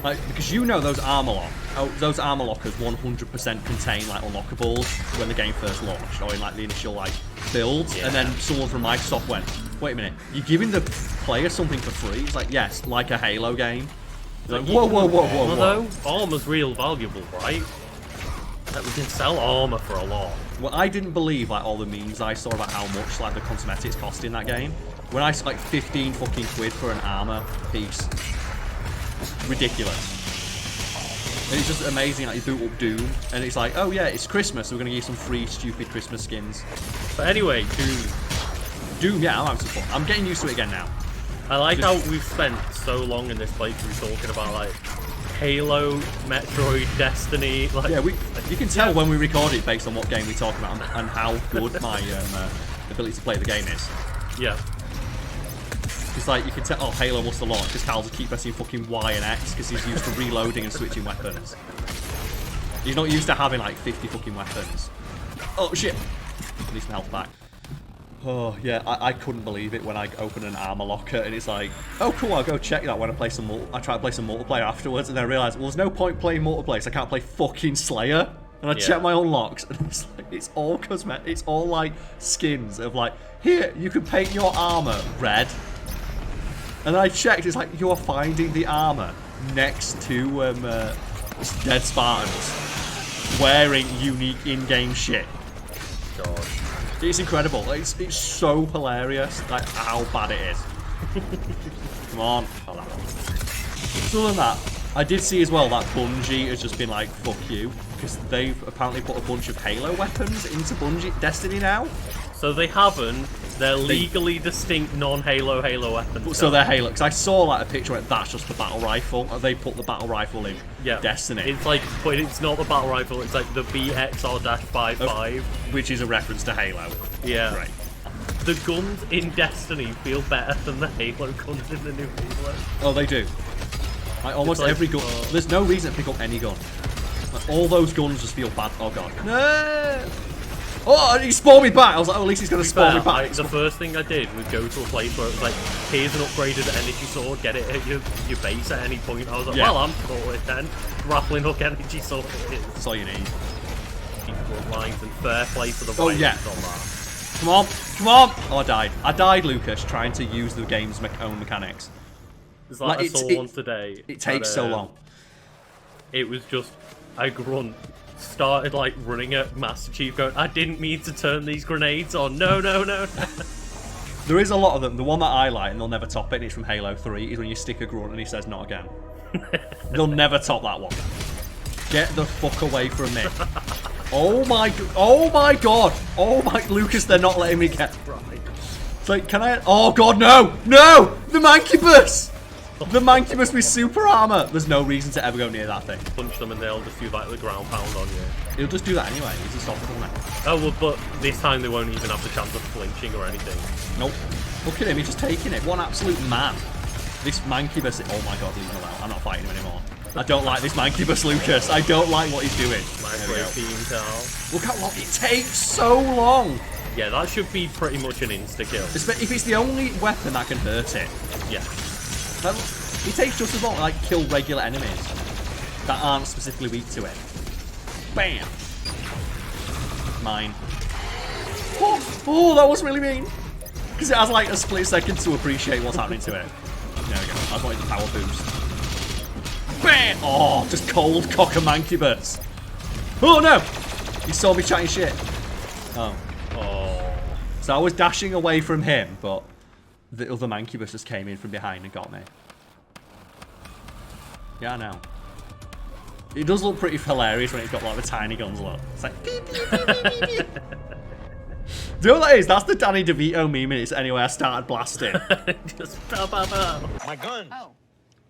Like, because you know those armor lockers 100% contain like unlockables when the game first launched, or in like the initial like builds, and then someone from Microsoft went, "Wait a minute, you're giving the player something for free?" It's like, yes, like a Halo game. Like, whoa, whoa, whoa, whoa, whoa. Armor's real valuable, right? Like, we can sell armor for a lot. Well, I didn't believe like all the memes I saw about how much like the cosmetics cost in that game. When I saw like 15 fucking quid for an armor piece. Ridiculous. And it's just amazing, like you boot up Doom and it's like, oh yeah, it's Christmas, so we're gonna give you some free stupid Christmas skins. But anyway, Doom, yeah, I'm having some fun. I'm getting used to it again now. I like how we've spent so long in this playthrough talking about like Halo, Metroid, Destiny. Like, yeah, you can tell when we record it based on what game we talk about and how good my ability to play the game is. Yeah. It's like, you can tell, oh, Halo must have launched because Karl just keep pressing fucking Y and X because he's used to reloading and switching weapons. He's not used to having like 50 fucking weapons. Oh shit! I need some health back. Oh yeah, I couldn't believe it when I opened an armor locker and it's like, oh cool, I'll go check that when I play some I try to play some multiplayer afterwards, and then I realised, well, there's no point playing multiplayer, so I can't play fucking Slayer. And I check my unlocks, and it's like, it's all cosmetic, it's all like skins of like, here, you can paint your armor red. And I checked, it's like, you're finding the armor next to dead Spartans wearing unique in-game shit. God. It's incredible. It's so hilarious, like how bad it is. Come on. Oh, that one. So other than that, I did see as well that Bungie has just been like, fuck you, because they've apparently put a bunch of Halo weapons into Destiny now. So they haven't. They're legally distinct non-Halo weapons. So they're Halo, because I saw like a picture where that's just the battle rifle. They put the battle rifle in Destiny. It's like, but it's not the battle rifle. It's like the BXR-55, which is a reference to Halo. Yeah. Right. The guns in Destiny feel better than the Halo guns in the new Halo. Oh, they do. Like almost every gun. There's no reason to pick up any gun. Like, all those guns just feel bad. Oh god. No. Oh, he spawned me back. I was like, oh, at least he's going to spawn me back. Like, the first thing I did was go to a place where it was like, here's an upgraded energy sword, get it at your base at any point. I was like, well, I'm sorted then. Grappling hook energy sword it is. That's all you need. Equal lines and fair play for the violence on that. Come on, come on! Oh, I died. I died, Lucas, trying to use the game's own mechanics. It's like I saw one today. It takes so long. It was just a grunt. Started like running at Master Chief going, I didn't mean to turn these grenades on. No. There is a lot of them. The one that I like, and they'll never top it, and it's from Halo 3, is when you stick a grunt and he says, not again. They'll never top that one. Get the fuck away from me. Oh my god. Oh my, Lucas, they're not letting me get right. It's like, can I? Oh god, no! No! The Mancubus! The Mancubus with super armor. There's no reason to ever go near that thing. Punch them and they'll just do like the ground pound on you. He'll just do that anyway. He's unstoppable now. Oh, well, but this time they won't even have the chance of flinching or anything. Nope. Look at him. He's just taking it. What an absolute man. This Mancubus. Oh my god, leave him alone. I'm not fighting him anymore. I don't like this Mancubus, Lucas. I don't like what he's doing. Nice way of being Karl. Look how long it takes. So long. Yeah, that should be pretty much an insta-kill. If it's the only weapon that can hurt it. Yeah. It takes just as long to like kill regular enemies that aren't specifically weak to it. Bam! Mine. Oh, that was really mean. Because it has like a split second to appreciate what's happening to it. There we go. I wanted the power boost. Bam! Oh, just cold cock a Mancubus. Oh no! He saw me chatting shit. Oh. So I was dashing away from him, but the other Mancubus just came in from behind and got me. Yeah, I know. It does look pretty hilarious when it's got like the tiny guns, look. It's like beep, beep, beep, beep, beep, beep. Do you know what that is? That's the Danny DeVito meme. It's anyway I started blasting. Just pow, pow, pow. My guns. Oh.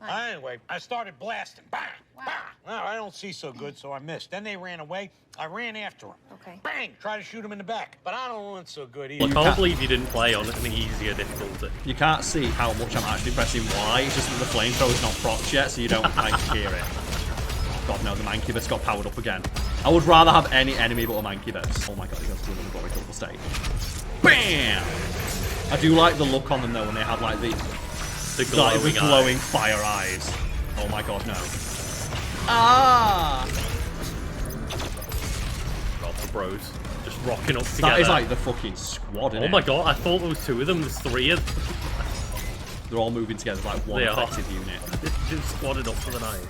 Anyway, I started blasting. Bang! Wow. Bang! Well, I don't see so good, so I missed. Then they ran away. I ran after them. Okay. Bang! Try to shoot them in the back. But I don't want so good either. I can't believe you didn't play on an easier difficulty. You can't see how much I'm actually pressing Y. It's just that the flamethrower's not procced yet, so you don't like hear it. God no, the Mancubus got powered up again. I would rather have any enemy but a Mancubus. Oh my god, he goes to another glory double stage. Bam! I do like the look on them though when they have like the glowing fire eyes. Oh my god, no. Ah! God, the bros. Just rocking up together. That is like the fucking squad, isn't it? Oh my god, I thought there was two of them. There's three of them. They're all moving together like one effective unit. Just squatted up for the night.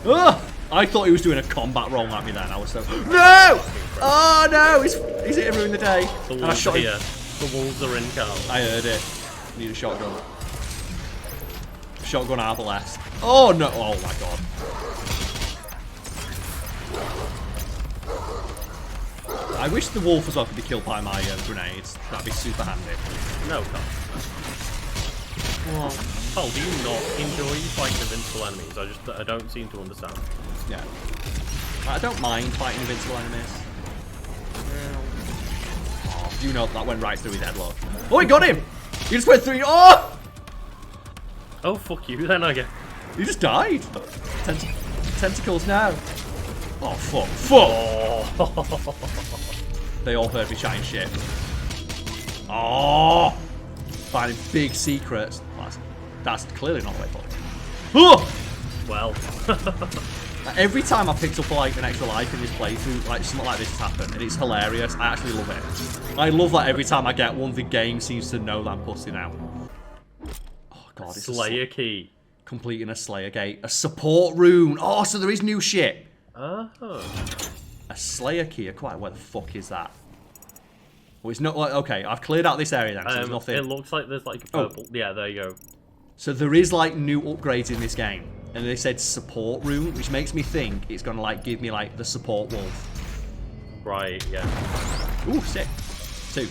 Ugh! I thought he was doing a combat roll at me then. I was so... No! Oh no! He's hit ruin the day. The wolves are here. The wolves are in, Karl. I heard it. Need a shotgun. Shotgun arbalest. Oh no! Oh my god. I wish the wolf as well could be killed by my grenades. That'd be super handy. No, Karl. Karl, do you not enjoy fighting invincible enemies? I don't seem to understand. Yeah. I don't mind fighting invincible enemies. Oh, you know that went right through his head, look. Oh, he got him! He just went through. Oh! Oh, fuck you then, I guess. He just died. Tentacles now. Oh, fuck. Fuck! Oh. They all heard me chatting shit. Oh! Finding big secrets. That's clearly not the way forward. Oh! Well. Every time I picked up like an extra life in this playthrough, like something like this has happened, and it's hilarious. I actually love it. I love that every time I get one, the game seems to know that I'm pussing out. Oh god, it's Slayer key. Completing a Slayer gate. A support room. Oh, so there is new shit. Oh. A Slayer key. Quite. Where the fuck is that? Well, it's not like okay. I've cleared out this area then. So there's nothing. It looks like there's like a purple. Oh. Yeah, there you go. So there is like new upgrades in this game, and they said support room, which makes me think it's gonna like give me like the support wolf. Right. Yeah. Ooh, sick. 2.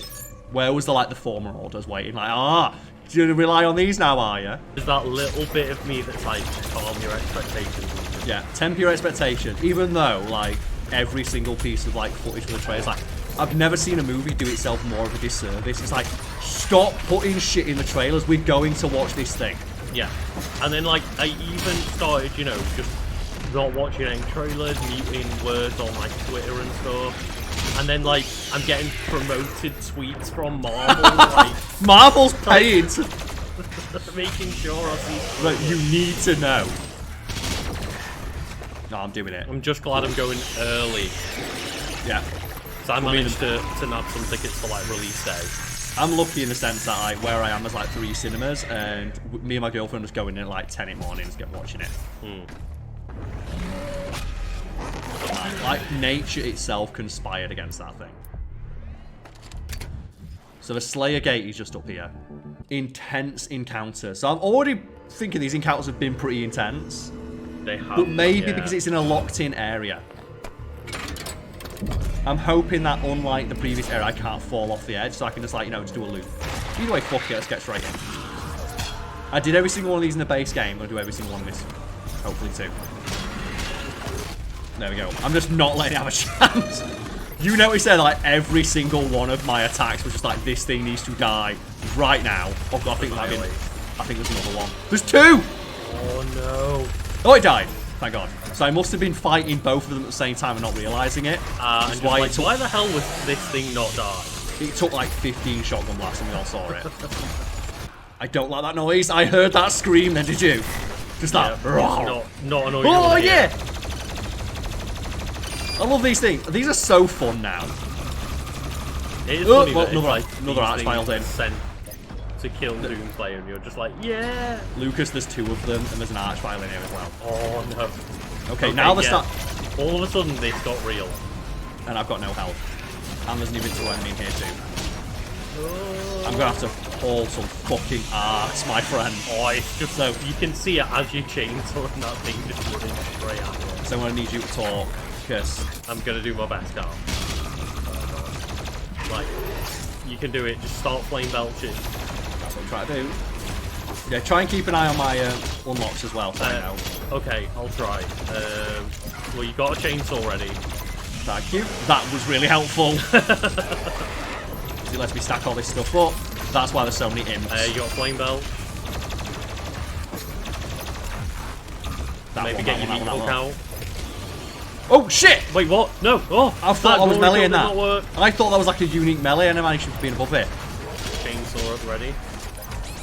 Where was the like the former orders waiting? Like do you rely on these now, are you? There's that little bit of me that's like calm your expectations. Yeah, temper your expectations. Even though like every single piece of like footage from the trailers, like I've never seen a movie do itself more of a disservice. It's like, stop putting shit in the trailers. We're going to watch this thing. Yeah. And then, like, I even started, you know, just not watching any trailers, muting words on, like, Twitter and stuff. And then, like, I'm getting promoted tweets from Marvel. Like, Marvel's paying to... making sure I see... Look, you need to know. No, I'm doing it. I'm just glad I'm going early. Yeah. So I managed to nab some tickets for like release day. I'm lucky in the sense that where I am is like 3 cinemas, and me and my girlfriend just going in at like 10 in the morning and watching it. Like nature itself conspired against that thing. So the Slayer gate is just up here. Intense encounters. So I'm already thinking these encounters have been pretty intense. They have. But maybe because it's in a locked-in area. I'm hoping that, unlike the previous area, I can't fall off the edge, so I can just, like, you know, just do a loop. Either way, fuck it, let's get straight in. I did every single one of these in the base game. I'll do every single one of this. Hopefully too. There we go. I'm just not letting it have a chance. You notice there, like, every single one of my attacks was just like, this thing needs to die right now. Oh, God, I think there's another one. There's 2! Oh, no. Oh, it died. Thank God. So I must have been fighting both of them at the same time and not realising it. And why, like, why the hell was this thing not die? It took like 15 shotgun blasts and we all saw it. I don't like that noise. I heard that scream then, did you? Just that. Yeah, not annoying. Oh, yeah! I love these things. These are so fun now. It is funny that another arch-filed in. Sent to kill Doom player and you're just like, yeah! Lucas, there's 2 of them and there's an arch-file in here as well. Oh, no. Okay, now they start... All of a sudden, this got real. And I've got no health. And there's an invincible enemy in here too. I'm gonna have to pull some fucking arse, my friend. Oh, it's just so you can see it as you chainsaw and that thing just running straight at you. So I'm gonna need you to talk, because I'm gonna do my best, Karl. Like, you can do it, just start flame belching. That's what I'm trying to do. Yeah, try and keep an eye on my unlocks as well, so I know. Okay, I'll try. Well, you got a chainsaw ready. Thank you. That was really helpful. It lets me stack all this stuff up. That's why there's so many imps. You got a flame belt. Maybe get your meat hook out. Oh shit! Wait, what? No! Oh! I thought I was melee in that. I thought that was like a unique melee animation for being above it. Chainsaw up ready.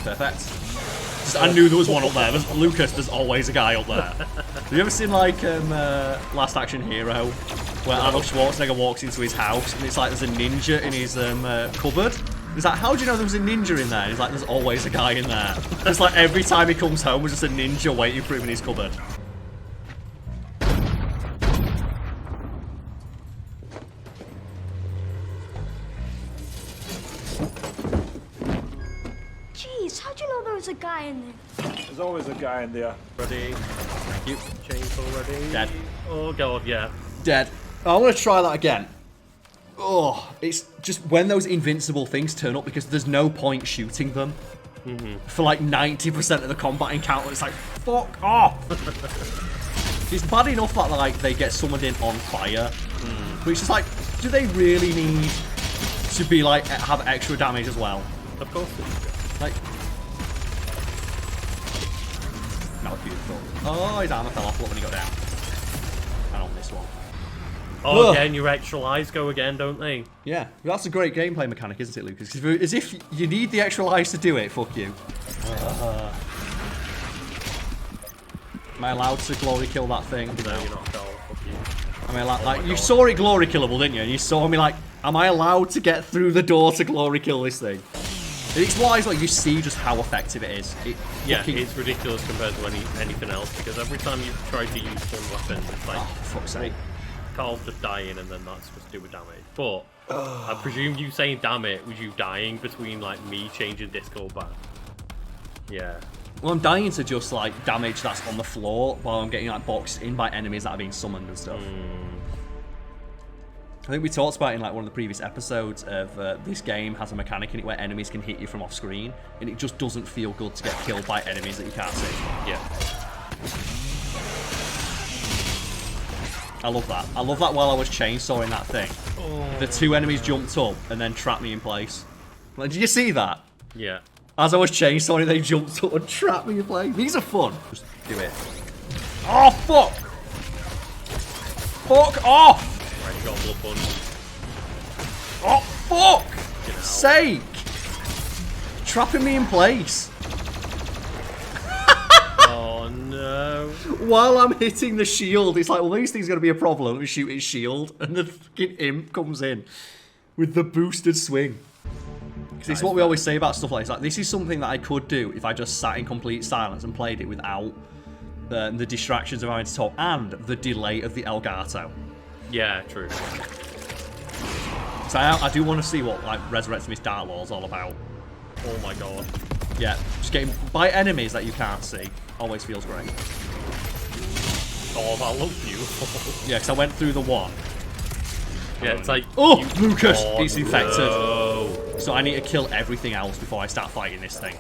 Perfect. I knew there was one up there. Lucas, there's always a guy up there. Have you ever seen like Last Action Hero, where Arnold Schwarzenegger walks into his house and it's like there's a ninja in his cupboard? He's like, how do you know there was a ninja in there? And he's like, there's always a guy in there. It's like every time he comes home, there's just a ninja waiting for him in his cupboard. How'd you know there was a guy in there? There's always a guy in there. Ready. Thank you. Chainsaw ready. Dead. Oh god, yeah. Dead. Oh, I'm gonna try that again. Oh, it's just when those invincible things turn up because there's no point shooting them. For like 90% of the combat encounter, it's like, fuck off! It's bad enough that like they get summoned in on fire. But it's just like, do they really need to be like, have extra damage as well? Of course they do. Like, that was beautiful. Oh, his armor fell off when he got down. And on this one. Oh, Ugh. again, your extra lives go again, don't they? Yeah, that's a great gameplay mechanic, isn't it, Lucas? As if you need the extra lives to do it, fuck you. Am I allowed to glory kill that thing? No, you're not, Karl. Fuck you. I mean, like you saw it glory killable, didn't you? And you saw me like, am I allowed to get through the door to glory kill this thing? It's wise, like, you see just how effective it is. Yeah, it's ridiculous compared to anything else, because every time you try to use one weapon, it's like, oh, for fuck's sake. Karl's just dying and then that's supposed to do with damage. But, I presume you saying damn it was you dying between, like, me changing Discord back. Yeah. Well, I'm dying to just, like, damage that's on the floor while I'm getting, like, boxed in by enemies that are being summoned and stuff. I think we talked about in like one of the previous episodes of this game has a mechanic in it where enemies can hit you from off screen, and it just doesn't feel good to get killed by enemies that you can't see. Yeah. I love that. I love that while I was chainsawing that thing. The 2 enemies jumped up and then trapped me in place. Like, did you see that? Yeah. As I was chainsawing, they jumped up and trapped me in place. These are fun. Just do it. Oh, fuck! Fuck off! Right, got blood punch. Oh, fuck! Sake! Trapping me in place. Oh, no. While I'm hitting the shield, it's like, well, these things are going to be a problem. Let me shoot his shield. And the fucking imp comes in with the boosted swing. Because it's what we always say about stuff like this. Like, this is something that I could do if I just sat in complete silence and played it without the distractions of having to talk and the delay of the Elgato. Yeah, true. So I do want to see what like Resurrecting Miss Dark Lord's all about. Oh my god. Yeah, just getting by enemies that you can't see always feels great. Oh, that looks beautiful. Yeah, because I went through the one. Yeah, it's like... Oh, Lucas! Oh, it's infected. No. So I need to kill everything else before I start fighting this thing.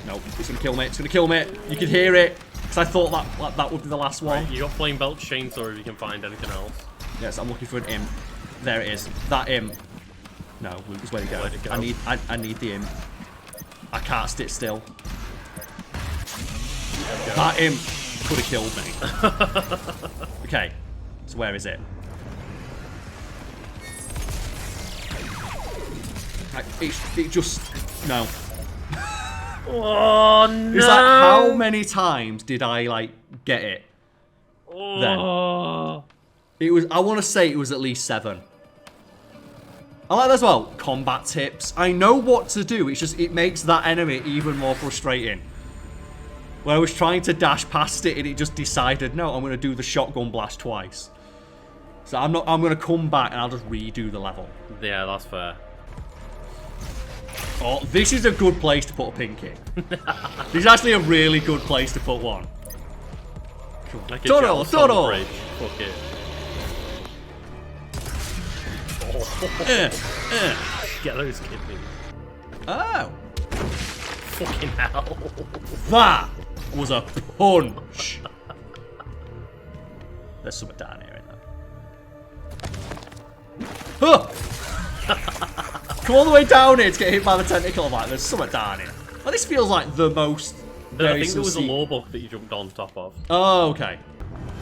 No, it's gonna kill me. It's gonna kill me. You can hear it. Because I thought that would be the last one. Right, you got flame belt chainsaw if you can find anything else. Yes, I'm looking for an imp. There it is. That imp. No, Lucas, where'd it go? I need the imp. I can't sit still. That imp could have killed me. Okay, so where is it? It just... No. Oh, no! It's like, how many times did I, like, get it? Then. It was... I want to say it was at least 7. I like that as well. Combat tips. I know what to do. It's just, it makes that enemy even more frustrating. Where I was trying to dash past it and it just decided, no, I'm going to do the shotgun blast twice. So I'm going to come back and I'll just redo the level. Yeah, that's fair. Oh, this is a good place to put a pinky. This is actually a really good place to put one. Cool. Like Fuck it. Get those kidneys. Oh. Fucking hell. That was a punch. There's something down here, ain't there? Huh. Come all the way down here to get hit by the tentacle. I'm like, there's something down here. Well, this feels like the most... I think there was a law book that you jumped on top of. Oh, okay.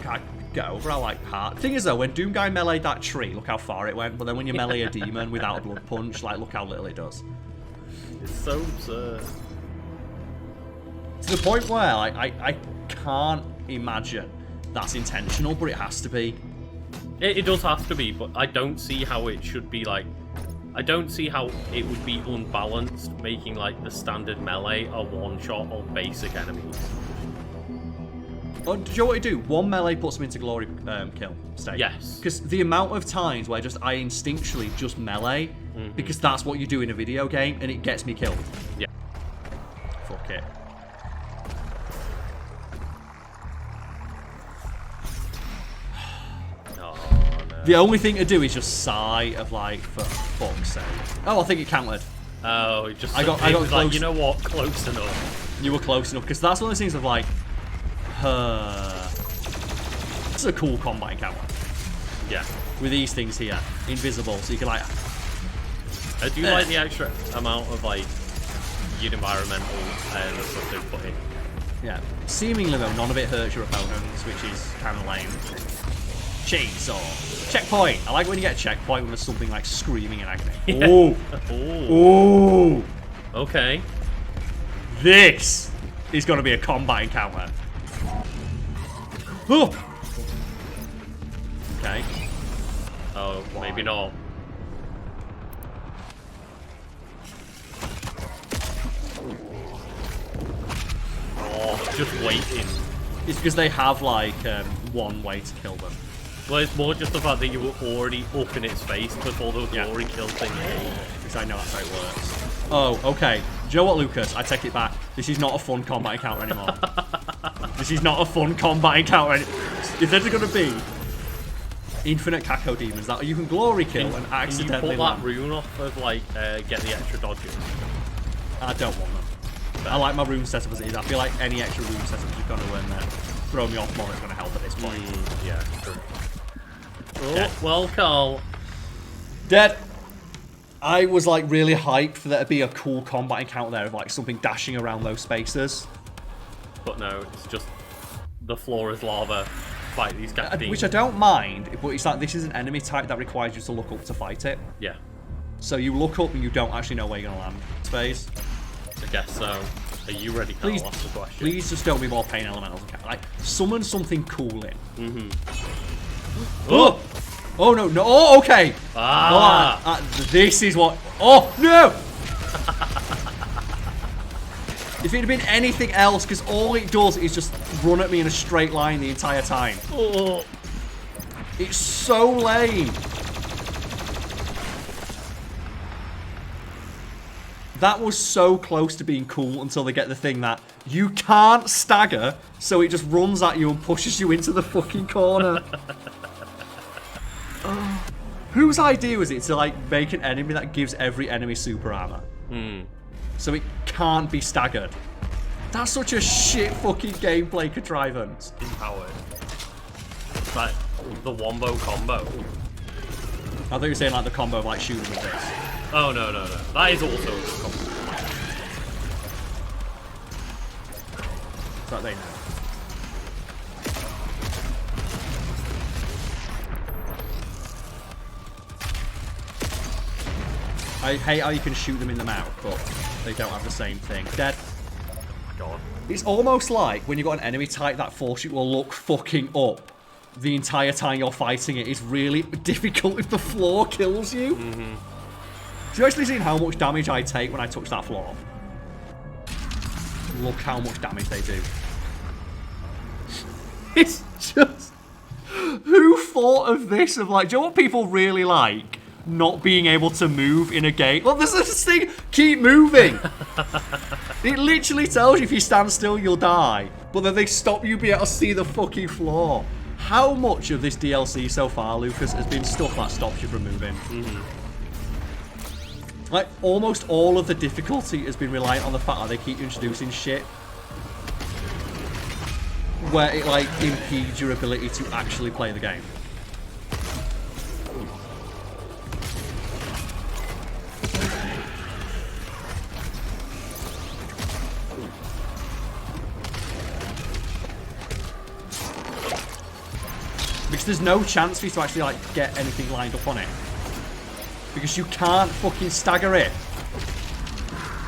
Can't get over. I like part. Thing is, though, when Doom Guy meleeed that tree, look how far it went. But then when you melee a demon without a blood punch, like, look how little it does. It's so absurd. To the point where I can't imagine that's intentional, but it has to be. It does have to be, but I don't see how it should be, like... I don't see how it would be unbalanced, making, like, the standard melee a one-shot of basic enemies. Oh, do you know what you do? One melee puts them into glory kill state. Yes. Because the amount of times where I instinctually just melee, because that's what you do in a video game, and it gets me killed. Yeah. Fuck it. The only thing to do is just sigh of like, for fuck's sake. Oh, I think it counted. Oh, it just... I got close. Like, you know what? Close enough. You were close enough, because that's one of those things of like, this is a cool combat encounter. Yeah. With these things here, invisible, so you can like... I do like the extra amount of like, environmental stuff they've put in. Yeah. Seemingly though, none of it hurts your opponents, which is kind of lame. Chainsaw. Checkpoint. I like when you get a checkpoint when there's something like screaming in agony. Yeah. Oh. Oh. Okay. This is going to be a combat encounter. Oh. Okay. Oh, maybe not. Oh, just waiting. It's because they have like one way to kill them. Well, it's more just the fact that you were already up in its face before the glory kill thing. Because I know that's how it works. Oh, okay. Do you know what, Lucas? I take it back. This is not a fun combat encounter anymore. This is not a fun combat encounter anymore. If there's going to be infinite Kako demons that you can glory kill and accidentally Can you pull that rune off of, like, get the extra dodges? I don't want them. I like my rune setup as it is. I feel like any extra rune setup is going to throw me off more. It's going to help at this point. Yeah, true. Oh, well, Karl. Dead. I was like really hyped for there to be a cool combat encounter there of like something dashing around those spaces. But no, it's just the floor is lava. Fight these guys. Which I don't mind, but it's like this is an enemy type that requires you to look up to fight it. Yeah. So you look up and you don't actually know where you're gonna land. Phase. I guess so. Are you ready, Karl? That's the question. Please just don't be more pain elementals. Like summon something cool in. Oh! Oh no, no, oh okay! This is what... Oh, no! If it had been anything else, because all it does is just run at me in a straight line the entire time. Oh. It's so lame. That was so close to being cool until they get the thing that you can't stagger, so it just runs at you and pushes you into the fucking corner. Whose idea was it to like make an enemy that gives every enemy super armor? So it can't be staggered. That's such a shit fucking gameplay contrivance. Empowered. Like the wombo combo. I thought you were saying like the combo of like shooting with this. Oh no. That is also a good combo. So they know. I hate how you can shoot them in the mouth, but they don't have the same thing. Dead. Oh my god. It's almost like when you've got an enemy type that force you to look fucking up the entire time you're fighting it. It's really difficult if the floor kills you. Have you actually seen how much damage I take when I touch that floor? Look how much damage they do. It's just... Who thought of this? Of like, do you know what people really like? Not being able to move in a game. Well, there's this thing. Keep moving. It literally tells you if you stand still, you'll die. But then they stop you being able to see the fucking floor. How much of this DLC so far, Lucas, has been stuff that stops you from moving? Like, almost all of the difficulty has been reliant on the fact that they keep introducing shit where it, like, impedes your ability to actually play the game. Because there's no chance for you to actually, like, get anything lined up on it. Because you can't fucking stagger it.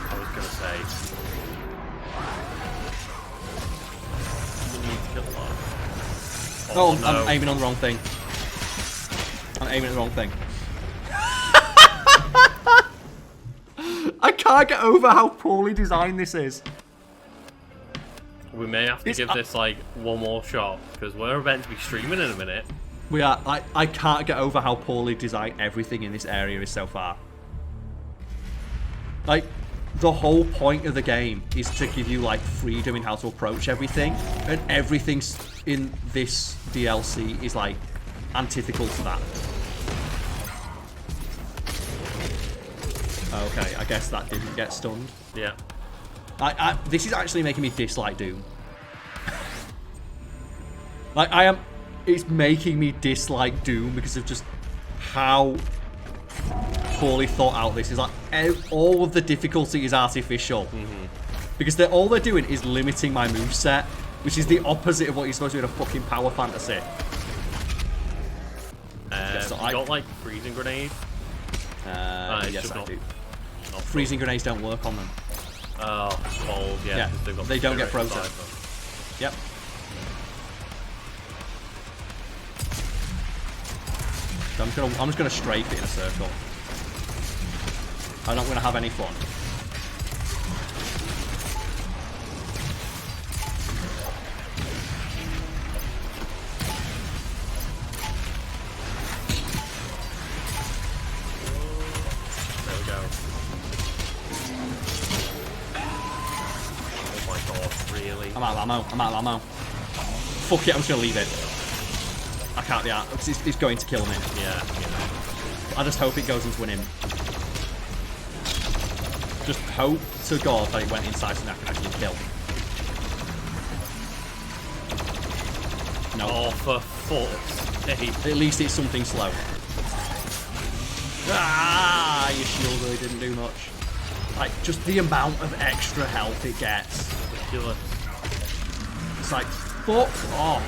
I was gonna say. You need to kill that. Oh, no. I'm aiming on the wrong thing. I'm aiming at the wrong thing. I can't get over how poorly designed this is. We may have to give this like one more shot because we're meant to be streaming in a minute. We are. I can't get over how poorly designed everything in this area is so far. Like, the whole point of the game is to give you like freedom in how to approach everything, and everything in this DLC is like antithetical to that. Okay, I guess that didn't get stunned. Yeah. This is actually making me dislike Doom. Like, it's making me dislike Doom because of just how poorly thought out this is. Like, all of the difficulty is artificial. Because all they're doing is limiting my moveset, which is the opposite of what you're supposed to do in a fucking power fantasy. So you got, like, freezing grenade? Yes, I do. Freezing grenades don't work on them. Oh, cold, yeah. They don't get frozen. Yep. So I'm just gonna strafe it in a circle. I'm not gonna have any fun. There we go. Oh my god, really? I'm out of ammo. Fuck it, I'm just gonna leave it. I can't, yeah, it's going to kill me. Yeah. I just hope it goes into an imp. Just hope to God that it went inside so I can actually kill. No. Oh, for fuck's sake. At least it's something slow. Ah, your shield really didn't do much. Like, just the amount of extra health it gets. Ridiculous. It's like, fuck off.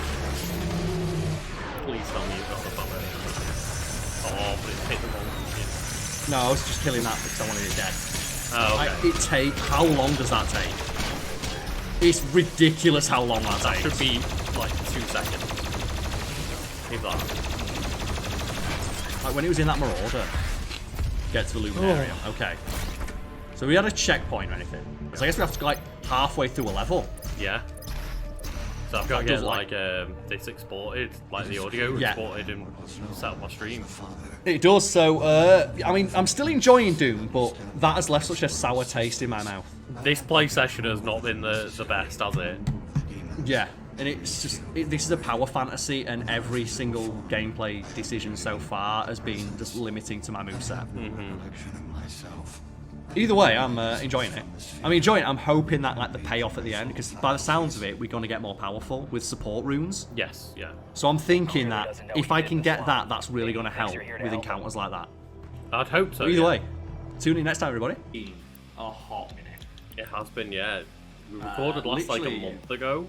Please tell me you've got the bomber. Oh, but it's hit the wrong one. No, I was just killing that because I wanted it dead. Oh, okay. How long does that take? It's ridiculous how long that takes. That should be like 2 seconds. If that. Like when it was in that Marauder. Get to the Luminarium. Okay. So we had a checkpoint or anything. So I guess we have to go like halfway through a level. Yeah. So I've got to get like this exported, like the audio exported and set up my stream. It does, so, I mean, I'm still enjoying Doom, but that has left such a sour taste in my mouth. This play session has not been the best, has it? Yeah, and it's just, this is a power fantasy, and every single gameplay decision so far has been just limiting to my moveset. Either way, I'm enjoying it. I'm enjoying it. I'm hoping that like the payoff at the end, because by the sounds of it, we're going to get more powerful with support runes. Yes, yeah. So I'm thinking that if I can get that, that's really going to help with encounters like that. I'd hope so. But either way, tune in next time, everybody. A hot minute. It has been, yeah. We recorded last like a month ago.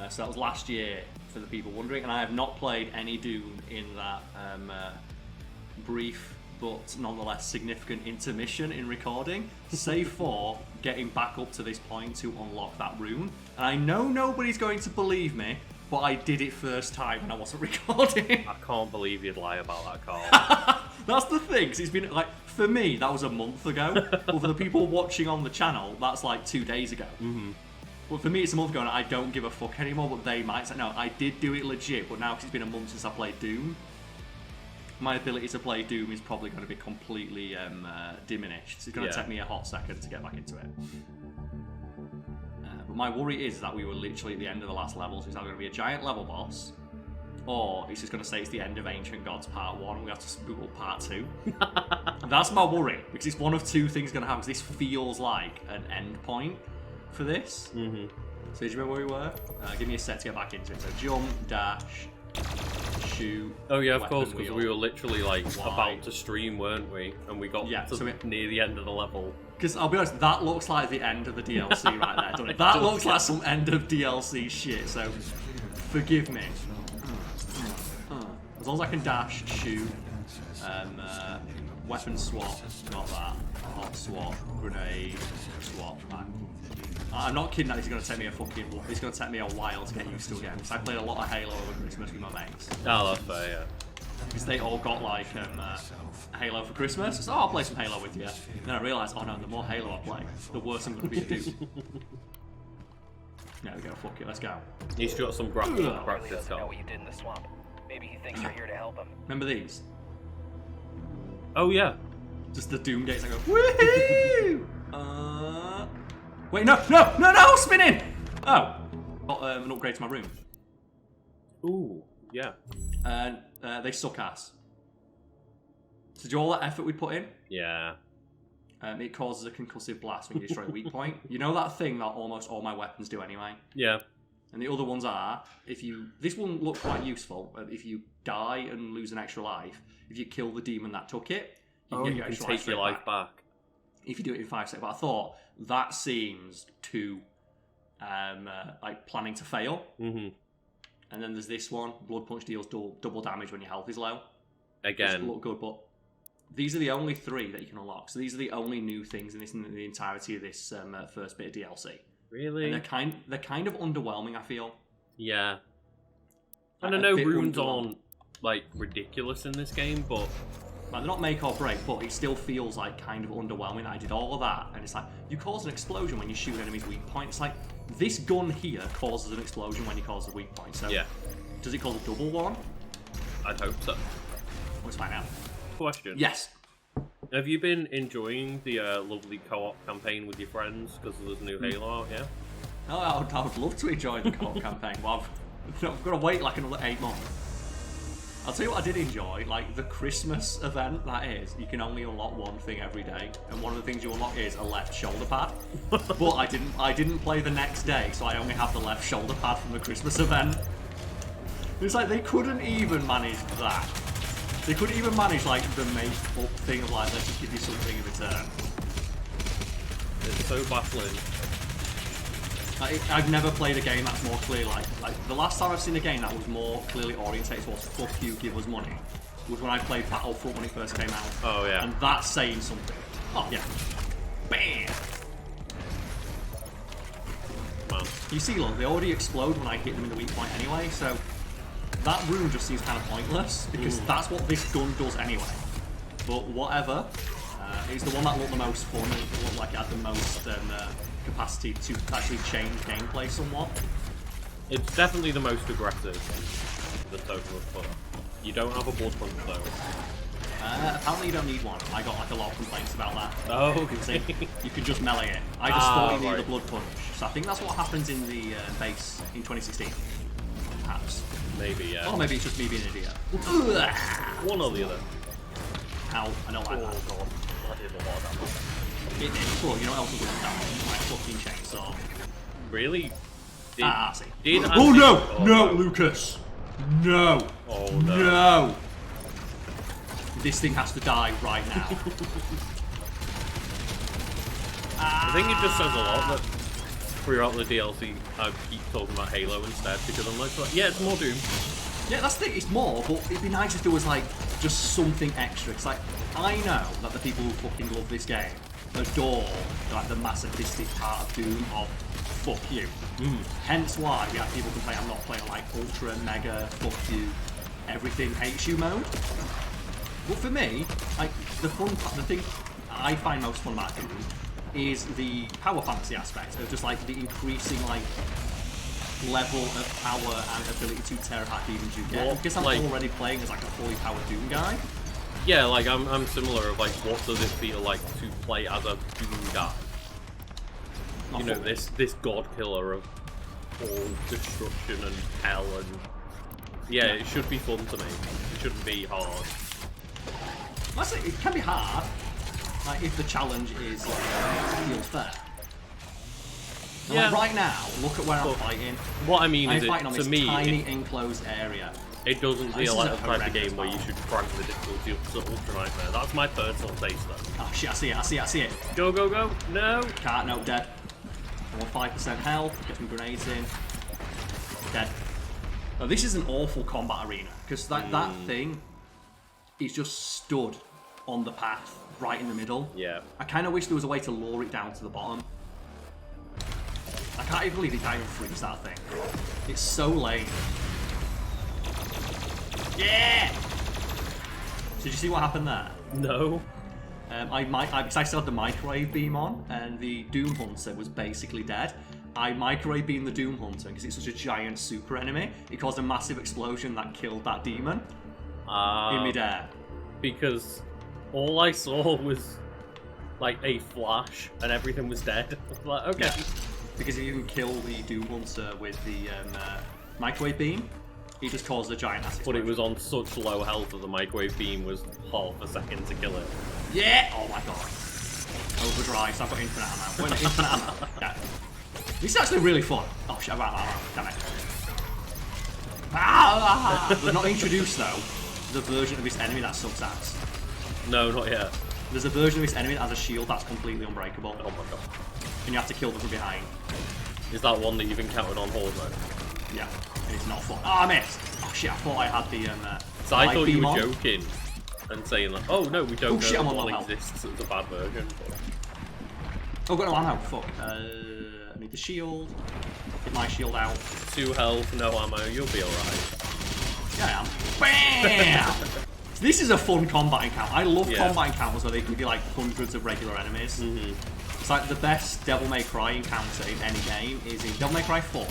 So that was last year, for the people wondering, and I have not played any Doom in that brief but nonetheless significant intermission in recording, save for getting back up to this point to unlock that rune. And I know nobody's going to believe me, but I did it first time and I wasn't recording. I can't believe you'd lie about that, Karl. That's the thing, because it's been like, for me, that was a month ago, but for the people watching on the channel, that's like 2 days ago. But for me, it's a month ago and I don't give a fuck anymore, but they might say, no, I did do it legit, but now because it's been a month since I played Doom, my ability to play Doom is probably going to be completely diminished. So it's going to take me a hot second to get back into it. But my worry is that we were literally at the end of the last level, so it's either going to be a giant level boss, or it's just going to say it's the end of Ancient Gods Part 1 and we have to boot up Part 2. That's my worry, because it's one of two things going to happen. This feels like an end point for this. So do you remember where we were? Give me a sec to get back into it. So jump, dash, shoot. Oh yeah, of course, because we were literally like about to stream, weren't we? And we got near the end of the level. Because I'll be honest, that looks like the end of the DLC right there, doesn't it? That looks like some end of DLC shit, so forgive me. As long as I can dash, shoot, weapon swap, got that, hot swap, grenade, swap, right. I'm not kidding that this is going to take me it's going to take me a while to get used to again, because I played a lot of Halo over Christmas with my mates. Oh, that's fair, yeah. Because they all got like Halo for Christmas, so I'll play some Halo with you. And then I realised, oh no, the more Halo I play, the worse I'm going to be at Doom. There we go, fuck it, let's go. He's got some practice. Know what you did in the swamp. Maybe he thinks you're here to help him. Remember these? Oh yeah. Just the Doom gates, I go, woohoo! Wait, no, spinning! Oh, got an upgrade to my room. Ooh, yeah. And they suck ass. So do all that effort we put in? Yeah. It causes a concussive blast when you destroy a weak point. You know that thing that almost all my weapons do anyway? Yeah. And the other ones are, this one looked quite useful. If you die and lose an extra life, if you kill the demon that took it, you can get your extra take your life back. If you do it in 5 seconds. But I thought, that seems too, like, planning to fail. And then there's this one, Blood Punch deals double damage when your health is low. Again. Which look good, but these are the only 3 that you can unlock. So these are the only new things in the entirety of this first bit of DLC. Really? And they're kind of underwhelming, I feel. Yeah. And I know runes aren't, like, ridiculous in this game, but... Like, they're not make or break, but it still feels like kind of underwhelming that I did all of that, and it's like, you cause an explosion when you shoot an enemy's weak point. It's like, this gun here causes an explosion when you cause a weak point, so... Yeah. Does it cause a double one? I'd hope so. Let's find out. Question. Yes. Have you been enjoying the lovely co-op campaign with your friends because there's new Halo out, yeah? Oh, I would love to enjoy the co-op campaign, but I've got to wait like another 8 months. I'll tell you what I did enjoy, like the Christmas event, that is, you can only unlock one thing every day, and one of the things you unlock is a left shoulder pad. But I didn't play the next day, so I only have the left shoulder pad from the Christmas event. It's like they couldn't even manage that. They couldn't even manage like the make-up thing of like, let's just give you something in return. It's so baffling. I've never played a game that's more clear like the last time I've seen a game that was more clearly orientated towards fuck you, give us money was when I played Battlefront when it first came out. Oh yeah. And that's saying something. Oh yeah. Bam! Man. You see, look, they already explode when I hit them in the weak point anyway, so that rune just seems kind of pointless because that's what this gun does anyway. But whatever. It's the one that looked the most fun and it looked like it had the most capacity to actually change gameplay somewhat. It's definitely the most aggressive. The total of fun. You don't have a blood punch though. Apparently you don't need one. I got like a lot of complaints about that. Oh, okay. You can just melee it. I just thought you needed a blood punch. So I think that's what happens in the base in 2016. Perhaps. Maybe, yeah. Or maybe it's just me being an idiot. One or the other. Ow, I don't like that. God. I did a lot of damage. It did. Well, you know what else was doing damage? My fucking chainsaw. Really? See. Oh no! No, Lucas! No! Oh no. No! This thing has to die right now. I think it just says a lot that throughout the DLC I keep talking about Halo instead, because I'm like, yeah, it's more Doom. Yeah, that's the thing, it's more, but it'd be nice if there was like just something extra. It's like, I know that the people who fucking love this game adore like the masochistic part of Doom of fuck you. Hence why we have people complain I'm not playing like ultra, mega, fuck you, everything hates you mode. But for me, like the thing I find most fun about Doom is the power fantasy aspect of just like the increasing like level of power and ability to tear apart demons you get. Because I'm like, already playing as like a fully powered Doom guy. Yeah, like I'm similar of like what does it feel like to play as a Doom guy? You know, this god killer of all destruction and hell and yeah, it should be fun to me. It shouldn't be hard. Well, it can be hard, like if the challenge is feels fair. Yeah. Like, right now, look at where I'm fighting. What I mean I'm is, fighting on to this me, tiny enclosed area. It doesn't This feel is like a the type of horrendous game where you should crank the difficulty up to Ultra Nightmare. That's my personal taste though. Oh shit, I see it. Go, go, go. No. Can't, no, dead. I want 5% health, get some grenades in. Dead. Now this is an awful combat arena, because that thing is just stood on the path, right in the middle. Yeah. I kind of wish there was a way to lure it down to the bottom. I can't even believe it can't even freeze that thing. It's so lame. Yeah! So did you see what happened there? No. Because I still had the microwave beam on, and the Doom Hunter was basically dead. I microwave beamed the Doom Hunter because it's such a giant super enemy. It caused a massive explosion that killed that demon in midair. Because all I saw was like a flash, and everything was dead. I was like, okay. Yeah. Because if you can kill the Doom Hunter with the microwave beam, he just caused a giant ass explosion. But it was on such low health that the microwave beam was half a second to kill it. Yeah! Oh my god. Overdrive, so I've got infinite ammo. Wait, infinite ammo. Yeah. This is actually really fun. Oh shit, damn it. They've not introduced, though, the version of this enemy that sucks ass. No, not yet. There's a version of this enemy that has a shield that's completely unbreakable. Oh my god. And you have to kill them from behind. Is that one that you've encountered on Horde Mode? Yeah. And it's not fun. Oh, I missed! Oh shit, I thought I had the So I thought you were on. joking and saying like, oh no, we don't know shit, that I'm on one low health. exists, it's a bad version. But... Oh, I've got no ammo, fuck. I need the shield. Get my shield out. 2 health, no ammo, you'll be alright. Yeah, I am. Bam! This is a fun combat encounter. I love combat encounters where they can be like hundreds of regular enemies. It's like the best Devil May Cry encounter in any game is in Devil May Cry 4,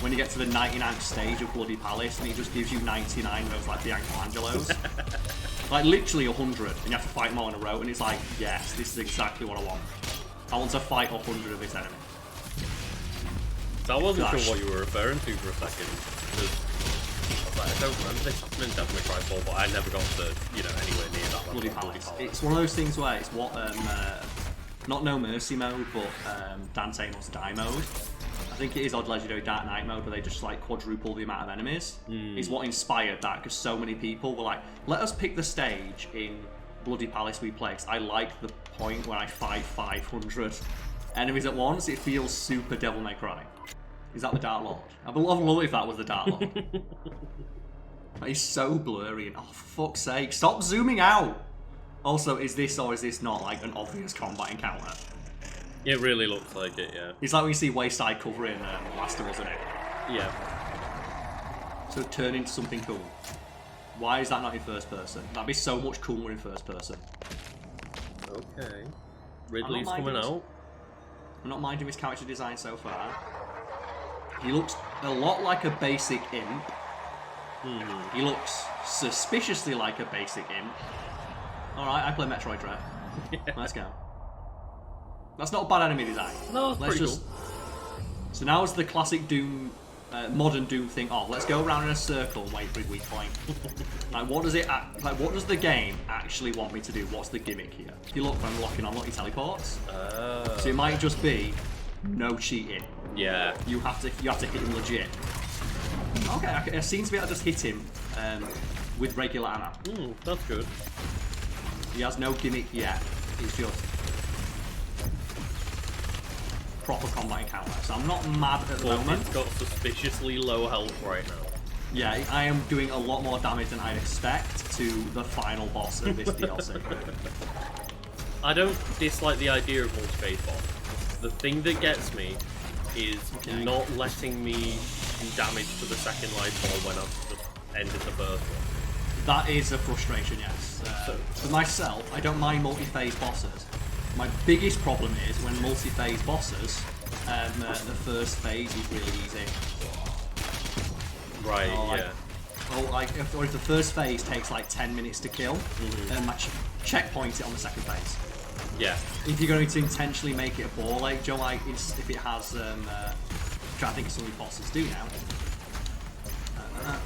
when you get to the 99th stage of Bloody Palace and it just gives you 99 of those like Biancoangelos. Like literally 100, and you have to fight them all in a row, and it's like, yes, this is exactly what I want. I want to fight 100 of this enemy. So I wasn't sure what you were referring to for a second, because I don't remember this happening in Devil May Cry 4, but I never got to, you know, anywhere near that level. Bloody Palace. It's one of those things where it's what, not No Mercy mode, but Dante Must Die mode. I think it is Odd Legendary Dark Knight mode, where they just like quadruple the amount of enemies. Is what inspired that, because so many people were like, let us pick the stage in Bloody Palace we play. I like the point where I fight 500 enemies at once. It feels super Devil May Cry. Is that the Dark Lord? I would love it if that was the Dark Lord. He's so blurry, and oh, for fuck's sake, stop zooming out! Also, is this or is this not like an obvious combat encounter? It really looks like it, yeah. It's like when you see Wayside cover in Master, wasn't it? Yeah. So turn into something cool. Why is that not in first person? That'd be so much cooler in first person. Okay. Ridley's coming out. I'm not minding his character design so far. He looks a lot like a basic imp. He looks suspiciously like a basic imp. Alright, I play Metroid Dread. Let's go. That's not a bad enemy design. No, it's pretty cool. So now it's the classic Doom modern Doom think, oh, let's go around in a circle and wait for a weak point. Like, what does the game actually want me to do? What's the gimmick here? If you look, when I'm locking on, look, he teleports. So it might just be no cheating. Yeah. You have to hit him legit. Okay, I seem to be able to just hit him with regular ammo. That's good. He has no gimmick yet. He's just proper combat encounter. So I'm not mad at the moment. He's got suspiciously low health right now. Yeah, I am doing a lot more damage than I'd expect to the final boss of this DLC. I don't dislike the idea of multi-phase boss. The thing that gets me is not letting me do damage to the second life ball when I've just ended the first one. That is a frustration, yes. For myself, I don't mind multi-phase bosses. My biggest problem is when multi-phase bosses, the first phase is really easy. Right, yeah. Or if the first phase takes like 10 minutes to kill, then checkpoint it on the second phase. Yeah. If you're going to intentionally make it a ball like Joe, like if it has, trying to think of some of the bosses do now.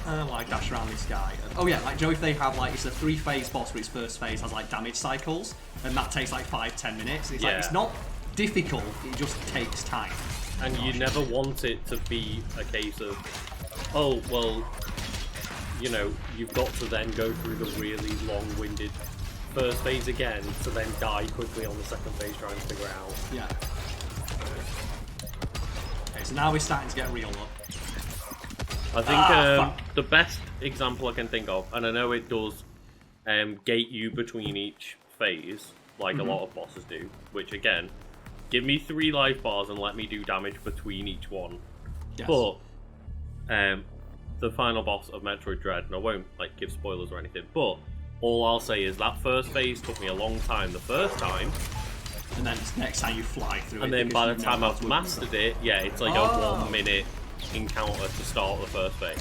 Like dash around this guy. Oh yeah, like Joe, if they have like it's a 3-phase boss, but its first phase has like damage cycles, and that takes like 5-10 minutes. It's like it's not difficult; it just takes time. And you never want it to be a case of, oh well, you know, you've got to then go through the really long-winded first phase again to then die quickly on the second phase trying to figure it out. Yeah. Okay, so now we're starting to get real up. I think the best example I can think of, and I know it does gate you between each phase, like a lot of bosses do, which again, give me 3 life bars and let me do damage between each one. Yes. But the final boss of Metroid Dread, and I won't like give spoilers or anything, but all I'll say is that first phase took me a long time the first time. And then next time you fly through it. And then by the time I've mastered it, it's like a 1 minute encounter to start the first phase.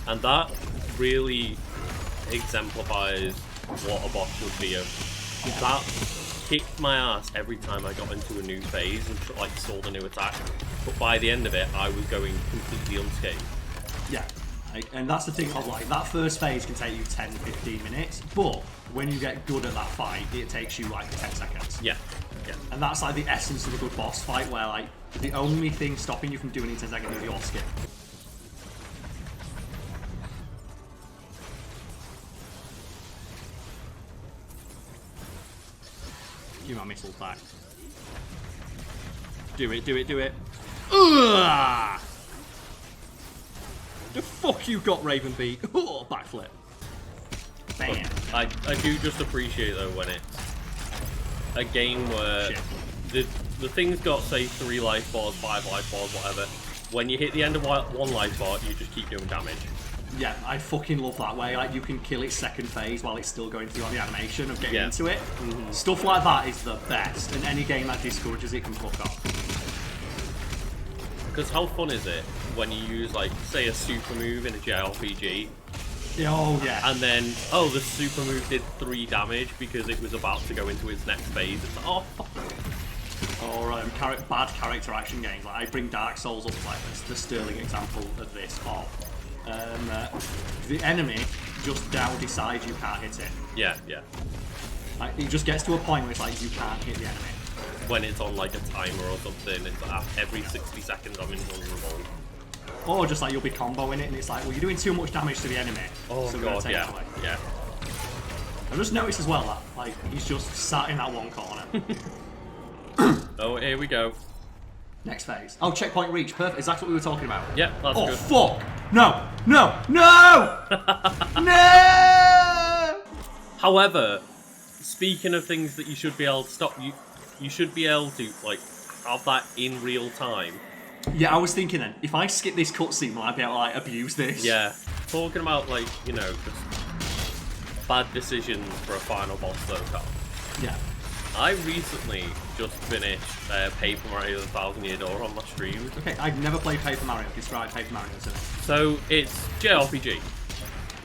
And that really exemplifies what a boss should be of. That kicked my ass every time I got into a new phase and like saw the new attack. But by the end of it, I was going completely unscathed. Yeah. And that's the thing of like, that first phase can take you 10-15 minutes, but when you get good at that fight, it takes you like 10 seconds. Yeah. And that's like the essence of a good boss fight, where like, the only thing stopping you from doing it in 10 seconds is your skill. Give my missiles back. Do it. Ugh! The fuck you got, Raven Beat? Oh, backflip. Bam. I do just appreciate though when it's a game where the thing's got say 3 life bars, 5 life bars, whatever. When you hit the end of 1 life bar, you just keep doing damage. Yeah, I fucking love that way. Like, you can kill its second phase while it's still going through the animation of getting into it. Stuff like that is the best, and any game that discourages it can fuck off. Because how fun is it when you use, like, say a super move in a JRPG? Oh, yeah. And then, the super move did 3 damage because it was about to go into its next phase. It's like, oh, fuck. Or bad character action games. Like, I bring Dark Souls up as like the sterling example of this. The enemy just now decides you can't hit it. Yeah. Like, it just gets to a point where it's like you can't hit the enemy. When it's on like a timer or something, it's like every 60 seconds I'm invulnerable. Or just like you'll be comboing it and it's like, well, you're doing too much damage to the enemy. Oh so god, yeah. I've just noticed as well that like he's just sat in that one corner. Oh, here we go. Next phase. Oh, checkpoint reach. Perfect. Is that what we were talking about? Yeah, that's good. Oh, fuck! No! No! However, speaking of things that you should be able to stop, you should be able to, like, have that in real time. Yeah, I was thinking then, if I skip this cutscene, will I be able to, like, abuse this? Yeah. Talking about, like, you know, just bad decisions for a final boss though, Karl. Yeah. I recently just finished Paper Mario The 1,000 Year Door on my stream. Okay, I've never played Paper Mario. Describe Paper Mario to me. So, it's JRPG.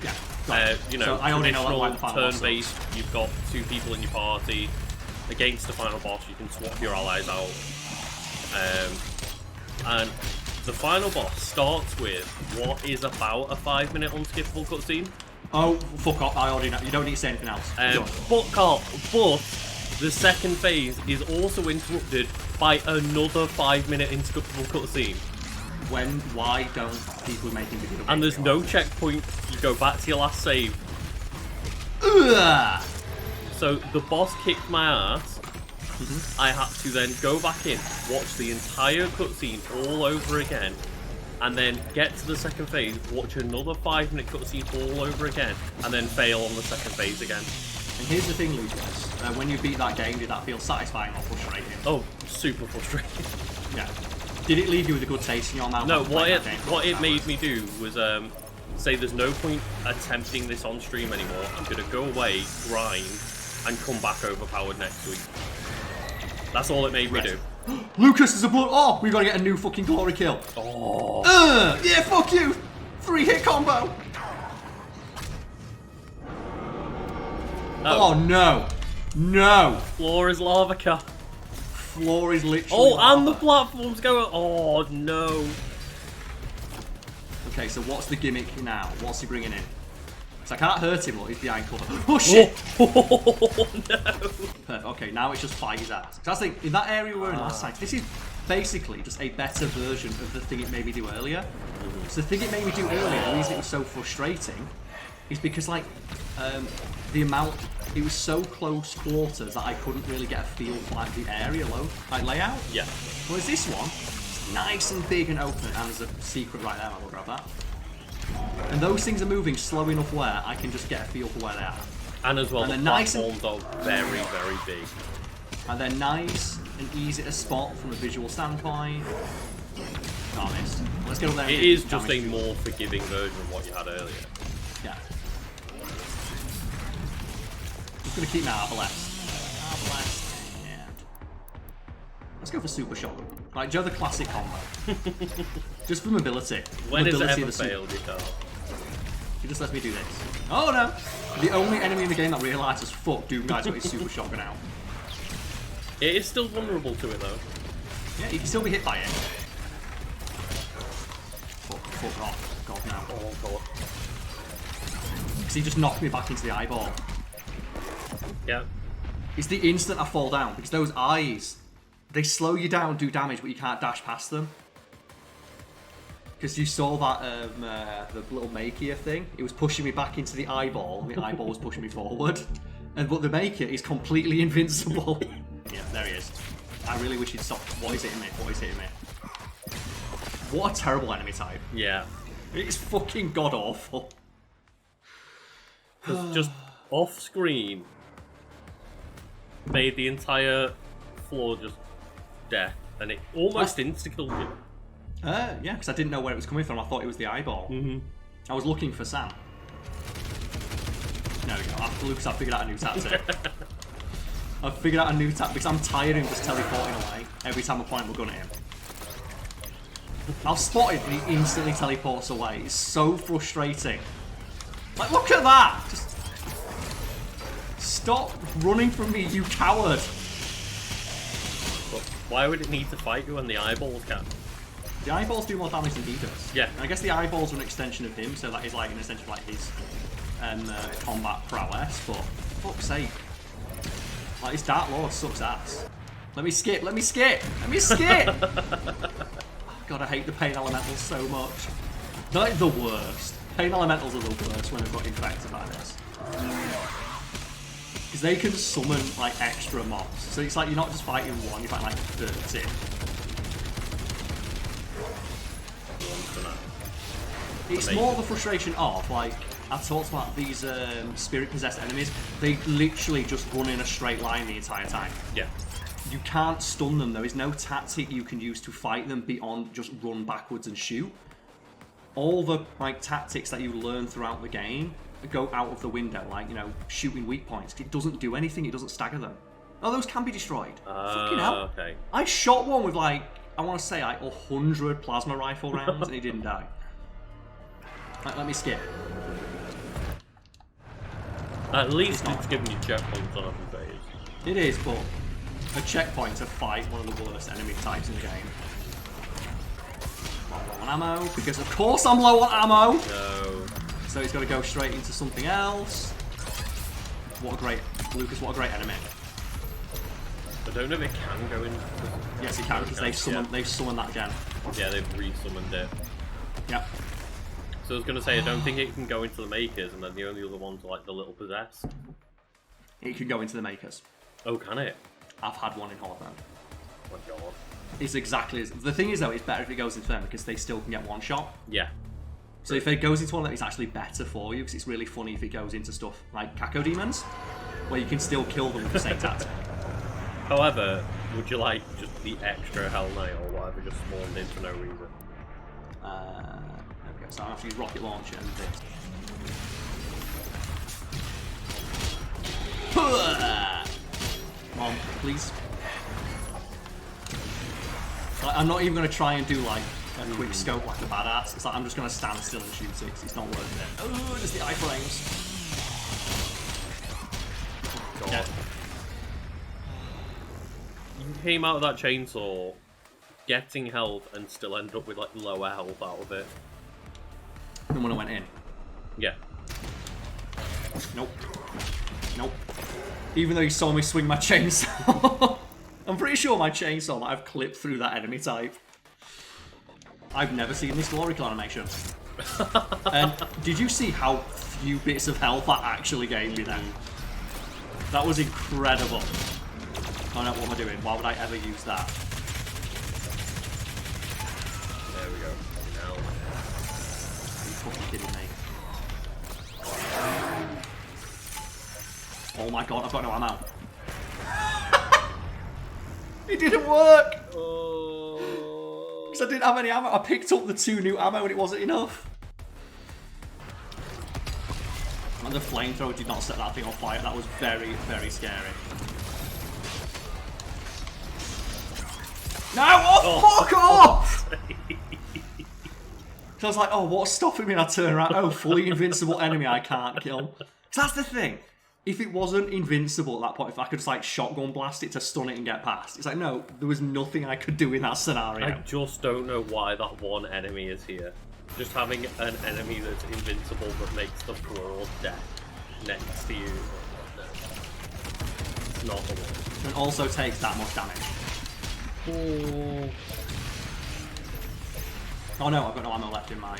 Yeah. You know, so I only know traditional the final turn-based, you've got 2 people in your party. Against the final boss, you can swap your allies out. And the final boss starts with what is about a 5-minute unskippable cutscene. Oh, fuck off. I already know. You don't need to say anything else. But, Carl, the second phase is also interrupted by another 5-minute unskippable cutscene. Why don't people making video games? And there's no checkpoint. You go back to your last save. Ugh. So the boss kicked my ass. I had to then go back in, watch the entire cutscene all over again, and then get to the second phase, watch another 5-minute cutscene all over again, and then fail on the second phase again. And here's the thing, Lucas. When you beat that game, did that feel satisfying or frustrating? Oh, super frustrating. Yeah. Did it leave you with a good taste in your mouth? No, what it made me do was say there's no point attempting this on stream anymore. I'm going to go away, grind, and come back overpowered next week. That's all it made me do. Lucas is a blood. Oh, we've got to get a new fucking glory kill. Oh. Yeah, fuck you. 3-hit combo. Oh no. No. Floor is lava car. Floor is literally Oh, lava. and the platform's going. Oh no. Okay, so what's the gimmick now? What's he bringing in? So I can't hurt him, look, he's behind cover. Oh shit! Oh no! Perfect. Okay, now it's just fight his ass. So I think in that area we were in last time, this is basically just a better version of the thing it made me do earlier. So the thing it made me do earlier, the reason it was so frustrating, is because like the amount, it was so close quarters that I couldn't really get a feel for like the area layout. Yeah. Whereas this one, it's nice and big and open, and there's a secret right there. I will grab that. And those things are moving slow enough where I can just get a feel for where they are. And as well, and the platforms are very, very big. And they're nice and easy to spot from a visual standpoint. Oh, I missed. Let's get up there. It is just a more forgiving version of what you had earlier. Yeah. Just gonna keep my Arbalest. Yeah. Let's go for Super Shotgun. Like, Joe, the classic combo. Just for mobility. When has it mobility ever failed, you can't? He just lets me do this. Oh no! The only enemy in the game that realises, fuck, Doom Guy's got his Super Shotgun out. It is still vulnerable to it though. Yeah, he can still be hit by it. Fuck off. God, no. Oh god. Because he just knocked me back into the eyeball. Yeah. It's the instant I fall down, because those eyes, they slow you down, do damage, but you can't dash past them. Because you saw that the little Makia thing, it was pushing me back into the eyeball, and the eyeball was pushing me forward. But the Makia is completely invincible. Yeah, there he is. I really wish he'd stop. What is hitting me? What is hitting me? What a terrible enemy type. Yeah. It's fucking god awful. Just off screen made the entire floor just death, and it almost insta-killed you. Yeah, because I didn't know where it was coming from. I thought it was the eyeball. I was looking for Sam. There we go. After Lucas, I figured out a new tactic. I've figured out a new tactic because I'm tired of him just teleporting away every time I point my gun at him. I'll spot it and he instantly teleports away. It's so frustrating. Like, look at that! Just stop running from me, you coward! But why would it need to fight you when the eyeballs can? The eyeballs do more damage than he does. Yeah. And I guess the eyeballs are an extension of him, so that is like an extension of like his combat prowess, but fuck's sake. Like, his Dark Lord sucks ass. Let me skip, let me skip, let me skip! God, I hate the Pain Elementals so much. They're like the worst. Pain Elementals are the worst when they've got infected by this. Because they can summon like extra mobs. So it's like you're not just fighting one, you're fighting like 30. It's more the frustration of, like, I talked about these spirit-possessed enemies, they literally just run in a straight line the entire time. Yeah. You can't stun them, there is no tactic you can use to fight them beyond just run backwards and shoot. All the like tactics that you learn throughout the game go out of the window, like, you know, shooting weak points. It doesn't do anything, it doesn't stagger them. Oh, those can be destroyed. Fucking hell. Okay. I shot one with like, I want to say like 100 plasma rifle rounds and he didn't die. Right, let me skip. At least it's giving you checkpoints on every phase. It is, but a checkpoint to fight one of the worst enemy types in the game. on ammo, because of course I'm low on ammo. No. So he's got to go straight into something else. What a great... Lucas, what a great enemy. I don't know if it can go in. Yes, he can, because they've summoned that again. Yeah, they've re-summoned it. Yep. So I was going to say, I don't think it can go into the makers, and then the only other ones are like the little possessed. It can go into the makers. Oh, can it? I've had one in Horde Mode. Oh my god. It's exactly as... The thing is, though, it's better if it goes into them, because they still can get one shot. Yeah. So if it goes into one of them, it's actually better for you, because it's really funny if it goes into stuff like Caco Demons, where you can still kill them with the same tactic. However, would you like just the extra Hell Knight or whatever just spawned in for no reason? There we go. So I have to use rocket launcher and this. Come on, please. Like, I'm not even going to try and do like a quick scope like a badass. It's like I'm just going to stand still and shoot it. It's not worth it. Oh, just the iframes. God. Yeah. You came out of that chainsaw getting health and still end up with like lower health out of it. And when I went in. Yeah. Nope. Nope. Even though you saw me swing my chainsaw. I'm pretty sure my chainsaw might have clipped through that enemy type. I've never seen this glory kill animation. And did you see how few bits of health that actually gave me then? That was incredible. Oh no, what am I doing? Why would I ever use that? There we go. Now. Are you fucking kidding me? Oh my god, I've got no ammo. It didn't work! Because I didn't have any ammo. I picked up the 2 new ammo and it wasn't enough. And the flamethrower did not set that thing on fire. That was very, very scary. No! Oh, fuck off! So I was like, oh, what's stopping me? And I turn around. Oh, fully invincible enemy I can't kill. Because that's the thing. If it wasn't invincible at that point, if I could just like shotgun blast it to stun it and get past, it's like, no, there was nothing I could do in that scenario. I just don't know why that one enemy is here. Just having an enemy that's invincible that makes the floor death next to you. It's not the one. And also takes that much damage. Oh no, I've got no ammo left in my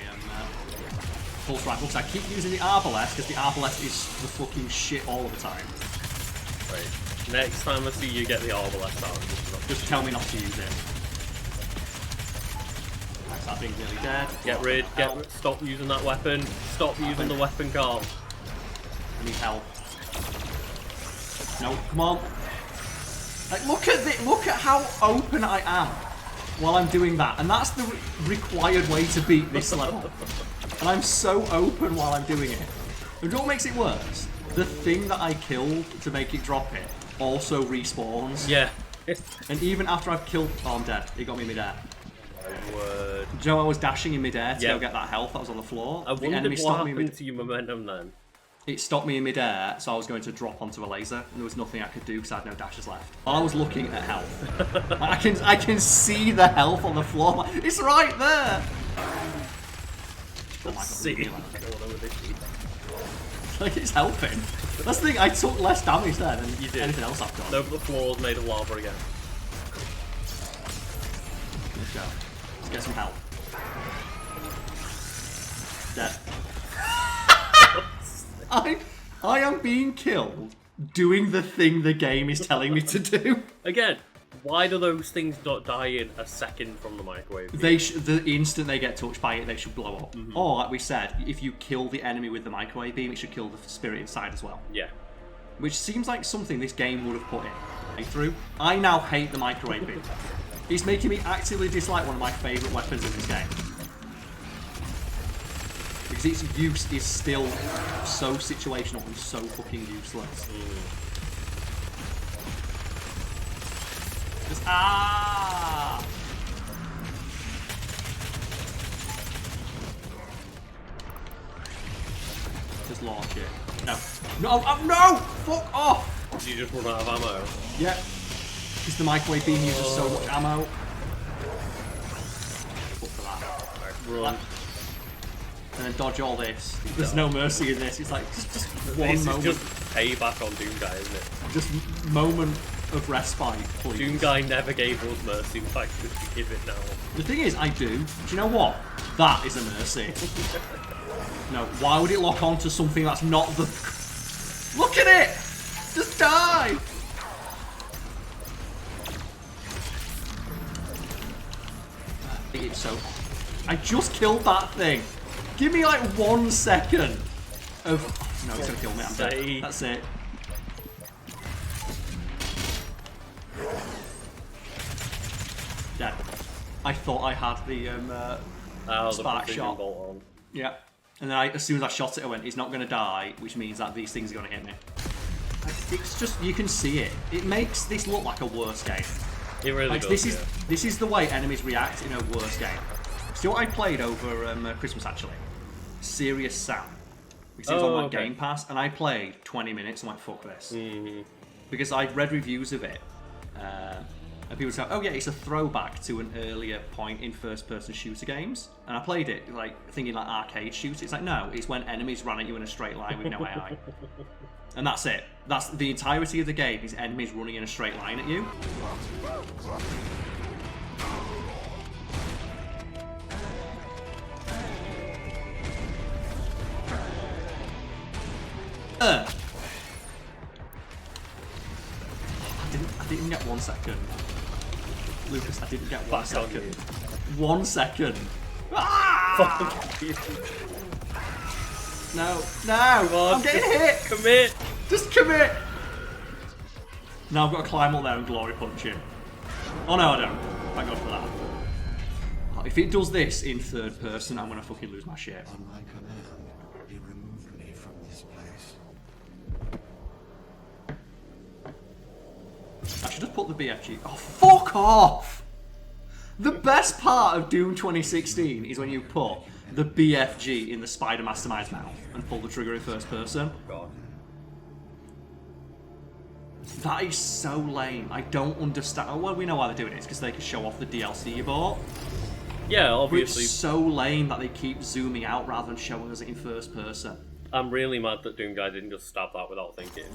pulse rifle, because I keep using the arbalest, because the arbalest is the fucking shit all the time. Right. Next time I see you get the arbalest out, just tell me not to use it. That's that thing really dead. Get rid, stop using that weapon. Stop using the weapon, Karl. I need help. No, come on. Like, look at how open I am while I'm doing that, and that's the required way to beat this level. And I'm so open while I'm doing it. And what makes it worse? The thing that I killed to make it drop it also respawns. Yeah. And even after I've killed... Oh, I'm dead. It got me midair. My word. Do you know I was dashing in midair to go get that health that was on the floor? I wondered what happened to your momentum then. It stopped me in midair, so I was going to drop onto a laser, and there was nothing I could do because I had no dashes left. While I was looking at health, I can see the health on the floor. It's right there. Oh my god! Like it's helping. That's the thing. I took less damage there than you did. Anything else I've done. No, but the floor's made of lava again. Let's go. Let's get some help. Dead. I am being killed doing the thing the game is telling me to do. Again, why do those things not die in a second from the microwave? The instant they get touched by it, they should blow up. Or, like we said, if you kill the enemy with the microwave beam, it should kill the spirit inside as well. Yeah. Which seems like something this game would have put in. Through. I now hate the microwave beam. It's making me actively dislike one of my favourite weapons in this game. Because its use is still so situational and so fucking useless. Just, Just launch it. No. No! No! Fuck off! Did you just run out of ammo? Yeah. Because the microwave beam uses so much ammo. Run. And then dodge all this. There's no mercy in this. It's like just one This moment. is just payback on Doomguy, isn't it? Just moment of respite, please. Doomguy never gave us mercy. Why should we give it now? The thing is, I do. Do you know what? That is a mercy. No, why would it lock onto something that's not the... Look at it! Just die! It's so... I just killed that thing. Give me like 1 second of... Oh, no, it's gonna kill me. I'm dead. That's it. Dead. I thought I had the spark shot. Bolt on. Yeah. And then as soon as I shot it, I went, he's not going to die, which means that these things are going to hit me. It's just, you can see it. It makes this look like a worse game. It really does, This is the way enemies react in a worse game. See what I played over Christmas, actually? Serious Sam. Because it was on Game Pass, and I played 20 minutes, and I'm like, fuck this. Because I read reviews of it, and people say, oh yeah, it's a throwback to an earlier point in first-person shooter games. And I played it, like, thinking like arcade shooter. It's like, no, it's when enemies run at you in a straight line with no AI. And that's it. That's the entirety of the game, is enemies running in a straight line at you. I didn't get 1 second. Lucas, I didn't get 1 second. 1 second. Ah! No, no! I'm getting hit! Commit! Just commit! Now I've got to climb up there and glory punch him. Oh no, I don't. Thank God for that. Oh, if it does this in third person, I'm gonna fucking lose my shit. On my command, he removed me from this place. I should have put the BFG. Oh, fuck off! The best part of Doom 2016 is when you put the BFG in the Spider Mastermind's mouth and pull the trigger in first person. God. That is so lame. I don't understand. Oh, well, we know why they're doing it. It's because they can show off the DLC you bought. Yeah, obviously. But it's so lame that they keep zooming out rather than showing us it in first person. I'm really mad that Doomguy didn't just stab that without thinking.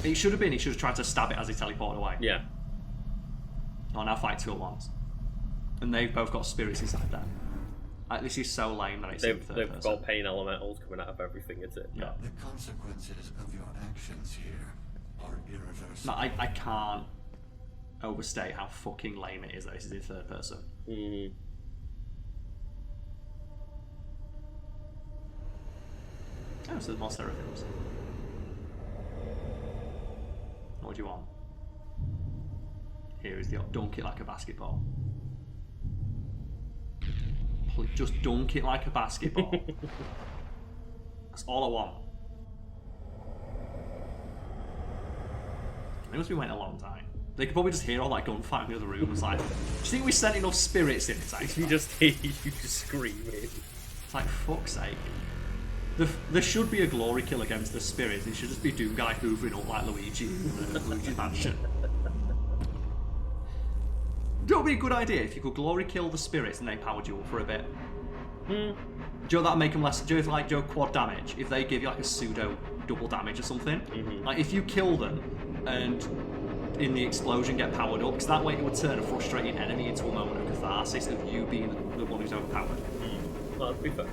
It should have been. He should have tried to stab it as he teleported away. Yeah. Oh, now fight two at once. And they've both got spirits inside them. Like, this is so lame that it's in third They've person. got pain elementals coming out of everything, is it? Yeah. The consequences of your actions here are irreversible. No, I can't overstate how fucking lame it is that this is in third person. Mm. Oh, so there's more seraphims. What do you want? Here is the dunk it like a basketball. Please, just dunk it like a basketball. That's all I want. They must be waiting a long time. They could probably just hear all that gunfire in the other room. It's like, do you think we sent enough spirits in? It's like, You just hear you screaming. it's like, fuck's sake. There should be a glory kill against the spirits. It should just be Doomguy hoovering up like Luigi in Luigi's Mansion. It would be a good idea if you could glory kill the spirits and they powered you up for a bit. Do you know that'd make them less? Do you know, like, quad damage? If they give you like a pseudo double damage or something, like if you kill them and in the explosion get powered up, because that way it would turn a frustrating enemy into a moment of catharsis of you being the one who's overpowered. That'd be fair.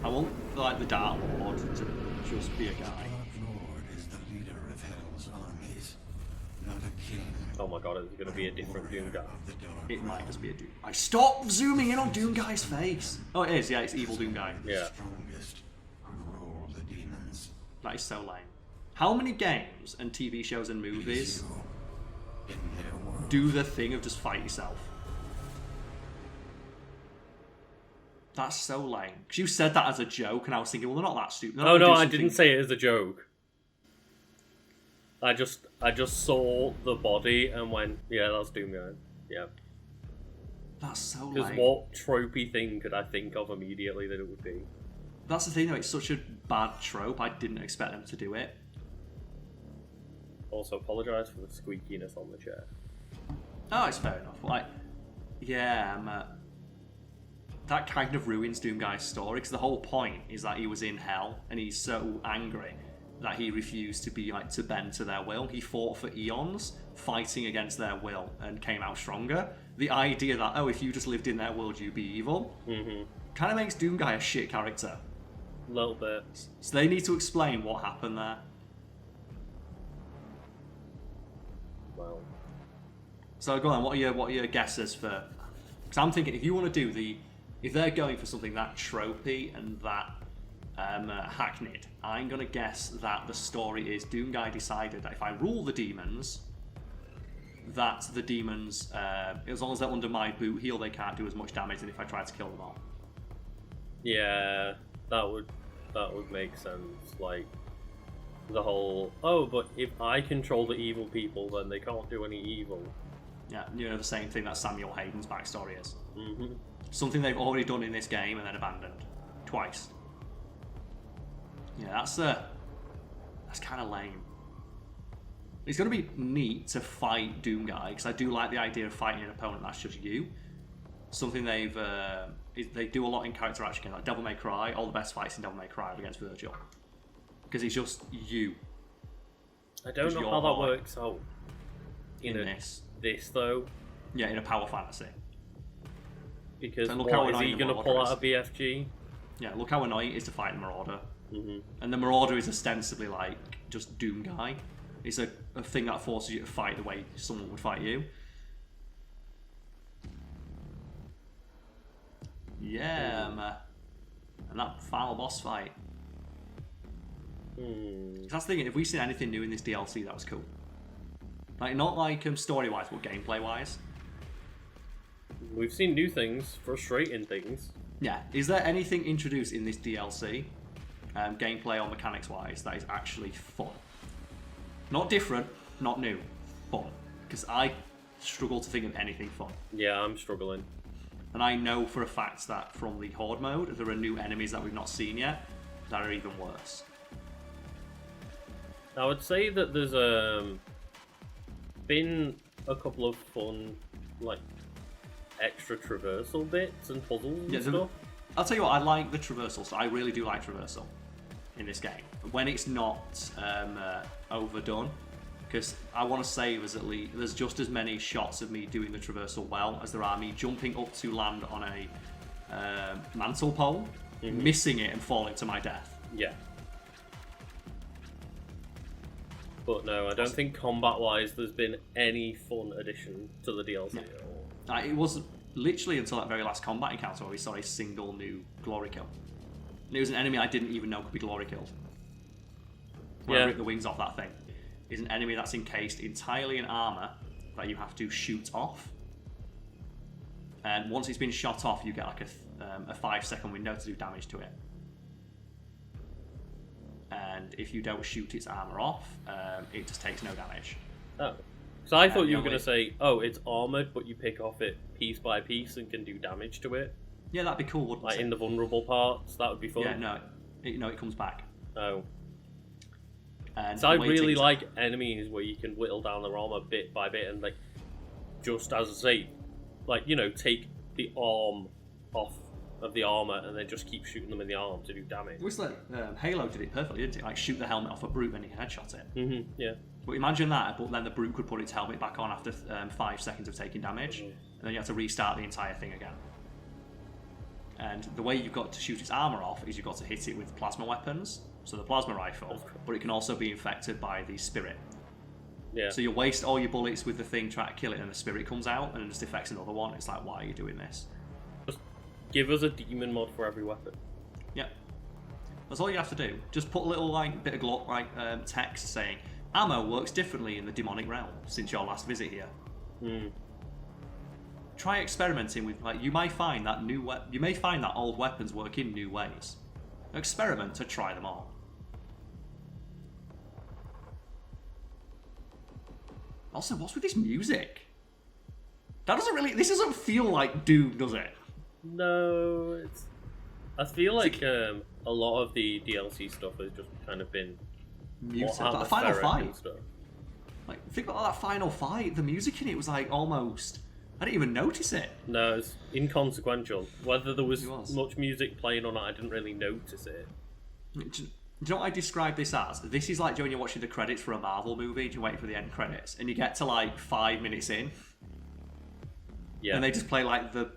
I want like the Dark Lord to just be a guy. Lord is the leader of Hell's armies, not a king. Oh my god, it's going to be a different Doomguy. It might just be a Doom. I stop zooming in on Doomguy's face. Oh, it is. Yeah, it's evil Doomguy. Yeah. Strongest who rule the demons. That is so lame. How many games and TV shows and movies In their world. do the thing of just fight yourself? That's so lame. Because you said that as a joke, and I was thinking, well, they're not that stupid. Oh no, I didn't say it as a joke. I just saw the body and went, yeah, that's Doomguy. Yeah. That's so Because lame. what tropey thing could I think of immediately that it would be? That's the thing, though. It's such a bad trope. I didn't expect them to do it. Also, apologise for the squeakiness on the chair. Oh, it's fair enough. Like, yeah, that kind of ruins Doomguy's story, because the whole point is that he was in hell and he's so angry that he refused to be like to bend to their will. He fought for eons, fighting against their will, and came out stronger. The idea that, oh, if you just lived in their world, you'd be evil, kind of makes Doomguy a shit character. A little bit. So they need to explain what happened there. Well. So go on, what are your guesses for? Because I'm thinking if you want to do if they're going for something that tropey and that hackneyed, I'm gonna guess that the story is Doomguy decided that if I rule the demons, that the demons, as long as they're under my boot heel, they can't do as much damage than if I tried to kill them all. Yeah, that would make sense. Like the whole, oh, but if I control the evil people, then they can't do any evil. Yeah, you know, the same thing that Samuel Hayden's backstory is. Something they've already done in this game and then abandoned twice. Yeah, that's kind of lame. It's going to be neat to fight Doomguy, because I do like the idea of fighting an opponent that's just you. Something they do a lot in character action games, like Devil May Cry. All the best fights in Devil May Cry are against Virgil, because he's just you. I don't know how that works out in this though. Yeah, in a power fantasy. Because is he going to pull out a BFG? Yeah, look how annoying it is to fight a Marauder. And the Marauder is ostensibly like just Doomguy. It's a thing that forces you to fight the way someone would fight you. Yeah, and that final boss fight. That's the thing, if we've seen anything new in this DLC, that was cool. Like, not like story-wise, but gameplay-wise. We've seen new things, frustrating things. Yeah, is there anything introduced in this DLC, gameplay or mechanics-wise, that is actually fun? Not different, not new, fun. Because I struggle to think of anything fun. Yeah, I'm struggling. And I know for a fact that from the Horde mode, there are new enemies that we've not seen yet that are even worse. I would say that there's been a couple of fun, like, extra traversal bits and puzzles and stuff. I'll tell you what, I like the traversal, so I really do like traversal in this game. When it's not overdone, because I want to say there's just as many shots of me doing the traversal well as there are me jumping up to land on a mantle pole, missing it and falling to my death. Yeah. But no, I don't think combat-wise there's been any fun addition to the DLC at all. It was literally until that very last combat encounter where we saw a single new glory kill. And it was an enemy I didn't even know could be glory killed. When I ripped the wings off that thing. Is an enemy that's encased entirely in armor that you have to shoot off. And once it's been shot off, you get like a 5-second window to do damage to it. And if you don't shoot its armor off, it just takes no damage. Oh. So I thought you were going to say, oh, it's armored, but you pick off it piece by piece and can do damage to it. Yeah, that'd be cool, wouldn't it? Like in the vulnerable parts, that would be fun. Yeah, no, it comes back. Oh. And so I really like enemies where you can whittle down their armor bit by bit and, like, just as I say, like, you know, take the arm off of the armor and then just keep shooting them in the arm to do damage. It was like Halo did it perfectly, didn't it? Like, shoot the helmet off a brute, then you can headshot it. Yeah. But imagine that, but then the brute could put its helmet back on after 5 seconds of taking damage, and then you have to restart the entire thing again. And the way you've got to shoot its armor off is you've got to hit it with plasma weapons, so the plasma rifle, but it can also be infected by the spirit. Yeah. So you waste all your bullets with the thing trying to kill it, and the spirit comes out and it just affects another one. It's like, why are you doing this? Just give us a demon mod for every weapon. Yep. That's all you have to do. Just put a little bit of text saying, ammo works differently in the demonic realm since your last visit here. Try experimenting with, like, you may find that old weapons work in new ways. Experiment to try them all. Also, what's with this music? This doesn't feel like Doom, does it? No, I feel like a lot of the DLC stuff has just kind of been muted. Like the final fight. Like, think about that final fight. The music in it was like almost I didn't even notice it. No, it's inconsequential. Whether there was much music playing or not, I didn't really notice it. Do you know what I describe this as? This is like when you're watching the credits for a Marvel movie and you're waiting for the end credits, and you get to like 5 minutes in, and they just play like the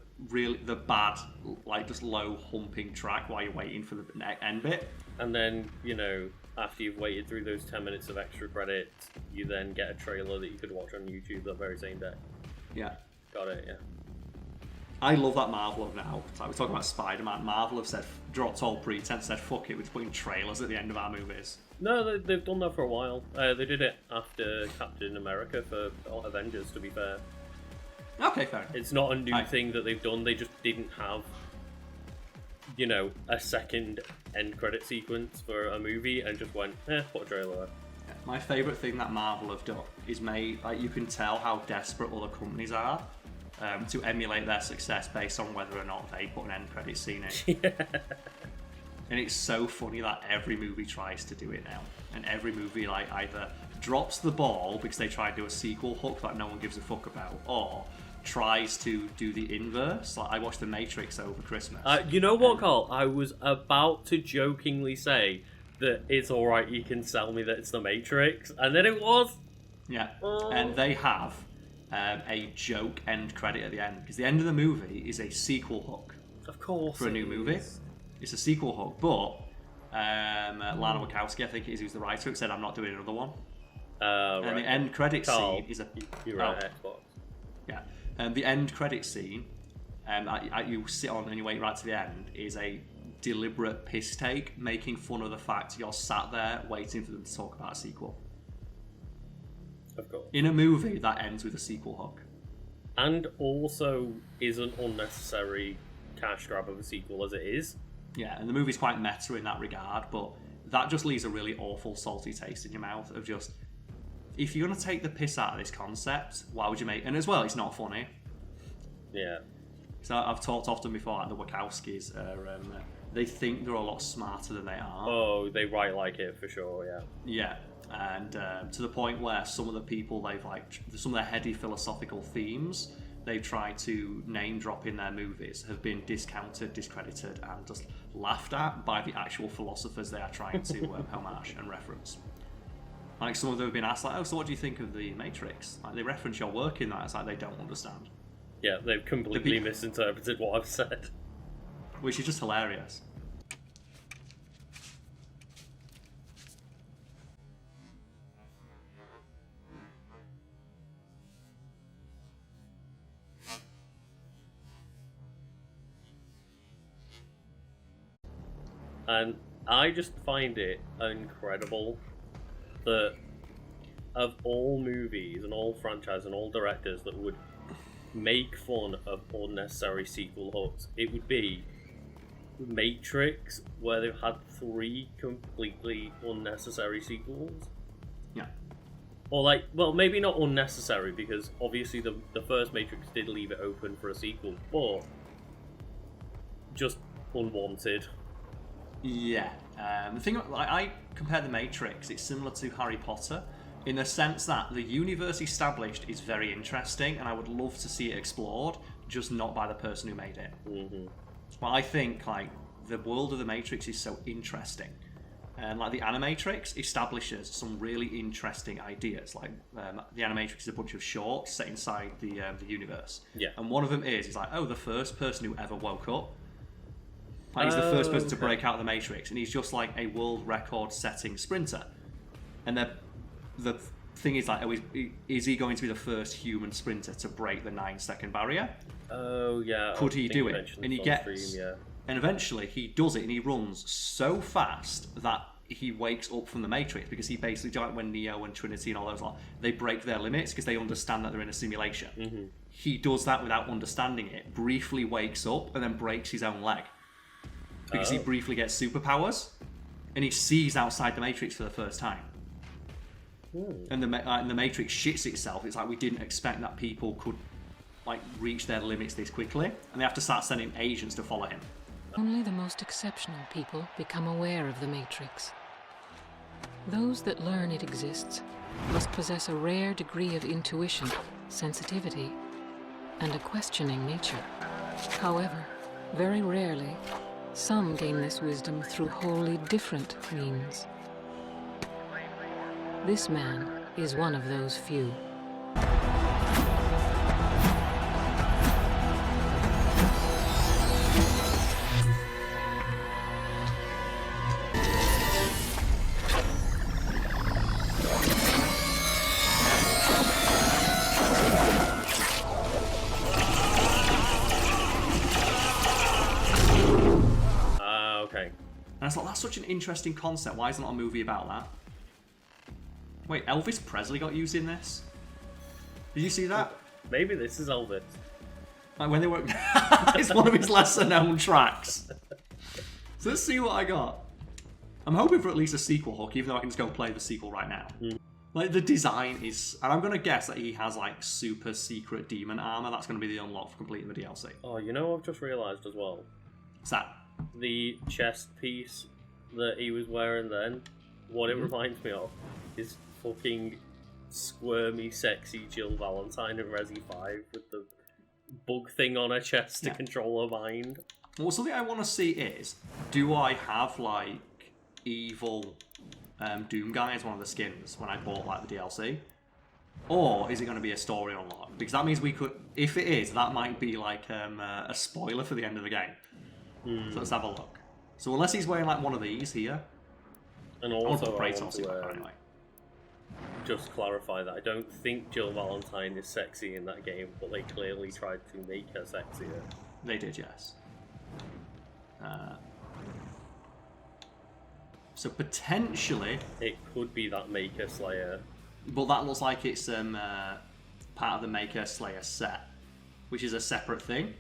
bad, like just low humping track while you're waiting for the end bit. And then, you know, after you've waited through those 10 minutes of extra credits, you then get a trailer that you could watch on YouTube that very same day. Yeah. Got it, yeah. I love that Marvel have now. Like we're talking about Spider-Man. Marvel have said, dropped all pretense, said, fuck it, we're just putting trailers at the end of our movies. No, they've done that for a while. They did it after Captain America for Avengers, to be fair. Okay, fair enough. It's not a new thing that they've done. They just didn't have, you know, a second end credit sequence for a movie and just went, put a trailer there. My favourite thing that Marvel have done is made, like, you can tell how desperate other companies are to emulate their success based on whether or not they put an end credit scene in. Yeah. And it's so funny that every movie tries to do it now. And every movie like either drops the ball because they try to do a sequel hook that no one gives a fuck about, or tries to do the inverse. Like I watched The Matrix over Christmas. You know what, Carl? I was about to jokingly say that it's alright, you can sell me that it's The Matrix, and then it was. Yeah, and they have a joke end credit at the end, because the end of the movie is a sequel hook. Of course. For a new movie. It's a sequel hook, but Lana Wachowski, I think it is, who's the writer, said, I'm not doing another one. Right. And the end credit scene is a... You're right, Xbox. Yeah. The end credit scene, you sit on and you wait right to the end, is a deliberate piss take, making fun of the fact you're sat there waiting for them to talk about a sequel. Of course. In a movie that ends with a sequel hook. And also is an unnecessary cash grab of a sequel as it is. Yeah, and the movie's quite meta in that regard, but that just leaves a really awful salty taste in your mouth of just, if you're going to take the piss out of this concept, why would you make... And as well, it's not funny. Yeah. So I've talked often before, like the Wachowskis, they think they're a lot smarter than they are. Oh, they write like it, for sure, yeah. Yeah, and to the point where some of the people they've like, some of their heady philosophical themes they've tried to name drop in their movies have been discounted, discredited, and just laughed at by the actual philosophers they are trying to homage and reference. Like some of them have been asked, like, oh, so what do you think of The Matrix? Like they reference your work in that. It's like they don't understand. Yeah, they've completely misinterpreted what I've said. Which is just hilarious. And I just find it incredible that of all movies and all franchises and all directors that would make fun of unnecessary sequel hooks, it would be Matrix, where they've had 3 completely unnecessary sequels. Yeah. Or like, well, maybe not unnecessary, because obviously the first Matrix did leave it open for a sequel, but just unwanted. Yeah. The thing, like, I compare The Matrix, it's similar to Harry Potter, in the sense that the universe established is very interesting, and I would love to see it explored, just not by the person who made it. Mm-hmm. Well, I think, like, the world of The Matrix is so interesting. And, like, the Animatrix establishes some really interesting ideas. Like, the Animatrix is a bunch of shorts set inside the universe. Yeah. And one of them is like, oh, the first person who ever woke up. Like, he's the first person to break out of the Matrix, and he's just like a world record-setting sprinter. And the thing is, like, oh, is he going to be the first human sprinter to break the 9-second barrier? Oh yeah. Could he do it? And he gets, and eventually he does it, and he runs so fast that he wakes up from the Matrix, because he basically, like when Neo and Trinity and all those, they break their limits because they understand that they're in a simulation. Mm-hmm. He does that without understanding it, briefly wakes up, and then breaks his own leg. Because he briefly gets superpowers, and he sees outside the Matrix for the first time. And the Matrix shits itself. It's like, we didn't expect that people could, like, reach their limits this quickly, and they have to start sending agents to follow him. Only the most exceptional people become aware of the Matrix. Those that learn it exists must possess a rare degree of intuition, sensitivity, and a questioning nature. However, very rarely, some gain this wisdom through wholly different means. This man is one of those few. Okay. And I thought, that's such an interesting concept. Why is there not a movie about that? Wait, Elvis Presley got used in this? Did you see that? Maybe this is Elvis. Like when they were... It's one of his lesser known tracks. So let's see what I got. I'm hoping for at least a sequel hook, even though I can just go play the sequel right now. Like, the design is... And I'm going to guess that he has, like, super secret demon armor. That's going to be the unlock for completing the DLC. Oh, you know what I've just realised as well? What's that? The chest piece that he was wearing then, what it reminds me of is fucking squirmy, sexy Jill Valentine in Resi 5 with the bug thing on her chest to control her mind. Well, something I want to see is, do I have, like, evil Doom Guy as one of the skins when I bought, like, the DLC? Or is it going to be a story unlock? Because that means we could... If it is, that might be, like, a spoiler for the end of the game. So let's have a look. So unless he's wearing like one of these here, and also anyway. Just clarify that I don't think Jill Valentine is sexy in that game, but they clearly tried to make her sexier. They did, yes. So potentially it could be that Maker Slayer. But that looks like it's part of the Maker Slayer set, which is a separate thing.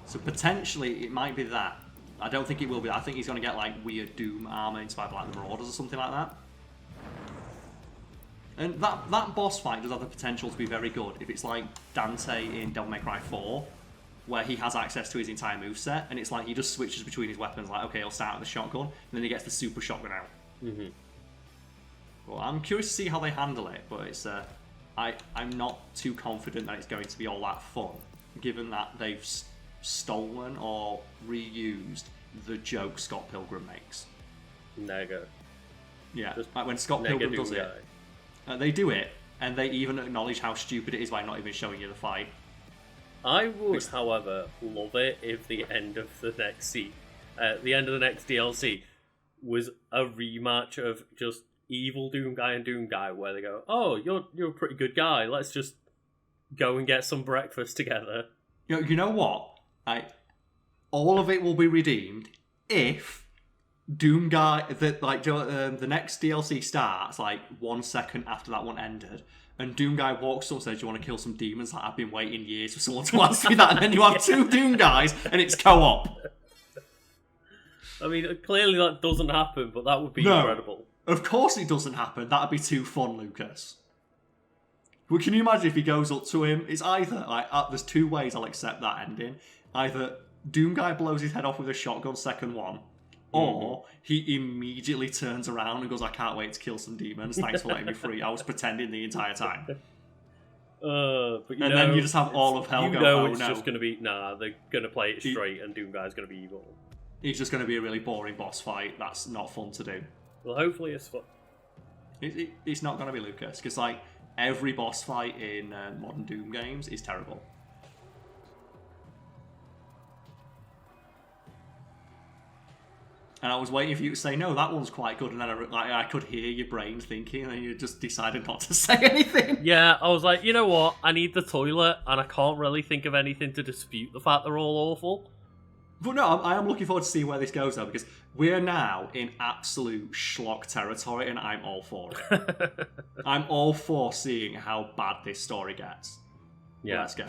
So potentially it might be that. I don't think it will be. I think he's going to get like weird Doom armor inspired by like the Marauders or something like that. And that boss fight does have the potential to be very good if it's like Dante in Devil May Cry 4, where he has access to his entire moveset, and it's like he just switches between his weapons. Like, okay, he'll start with the shotgun, and then he gets the super shotgun out. Well, I'm curious to see how they handle it, but it's I'm not too confident that it's going to be all that fun, given that they've stolen or reused the joke Scott Pilgrim makes. Nega. Yeah, like when Scott Pilgrim does it, they do it, and they even acknowledge how stupid it is by not even showing you the fight. I would, however, love it if the end of the next DLC was a rematch of just evil Doom Guy and Doom Guy, where they go, "Oh, you're a pretty good guy. Let's just go and get some breakfast together." You know what? All of it will be redeemed if Doom Guy, the next DLC starts like 1 second after that one ended, and Doom Guy walks up and says, "Do you want to kill some demons? Like, I've been waiting years for someone to ask me that," and then you have two Doom Guys, and it's co-op. I mean, clearly that doesn't happen, but that would be incredible. Of course it doesn't happen. That'd be too fun, Lucas. But can you imagine if he goes up to him? It's either, there's two ways I'll accept that ending. Either Doom Guy blows his head off with a shotgun, second one, or he immediately turns around and goes, "I can't wait to kill some demons. Thanks for letting me free. I was pretending the entire time." Then you just have all of hell go, it's just going to be, they're going to play it straight and Doom Guy's going to be evil. It's just going to be a really boring boss fight. That's not fun to do. Well, hopefully it's fun. It's not going to be, Lucas, because every boss fight in modern Doom games is terrible. And I was waiting for you to say, "No, that one's quite good," and then I could hear your brain thinking, and then you just decided not to say anything. Yeah, I was like, you know what? I need the toilet, and I can't really think of anything to dispute the fact they're all awful. But no, I am looking forward to see where this goes, though, because we're now in absolute schlock territory, and I'm all for it. I'm all for seeing how bad this story gets. Yeah. Let's go.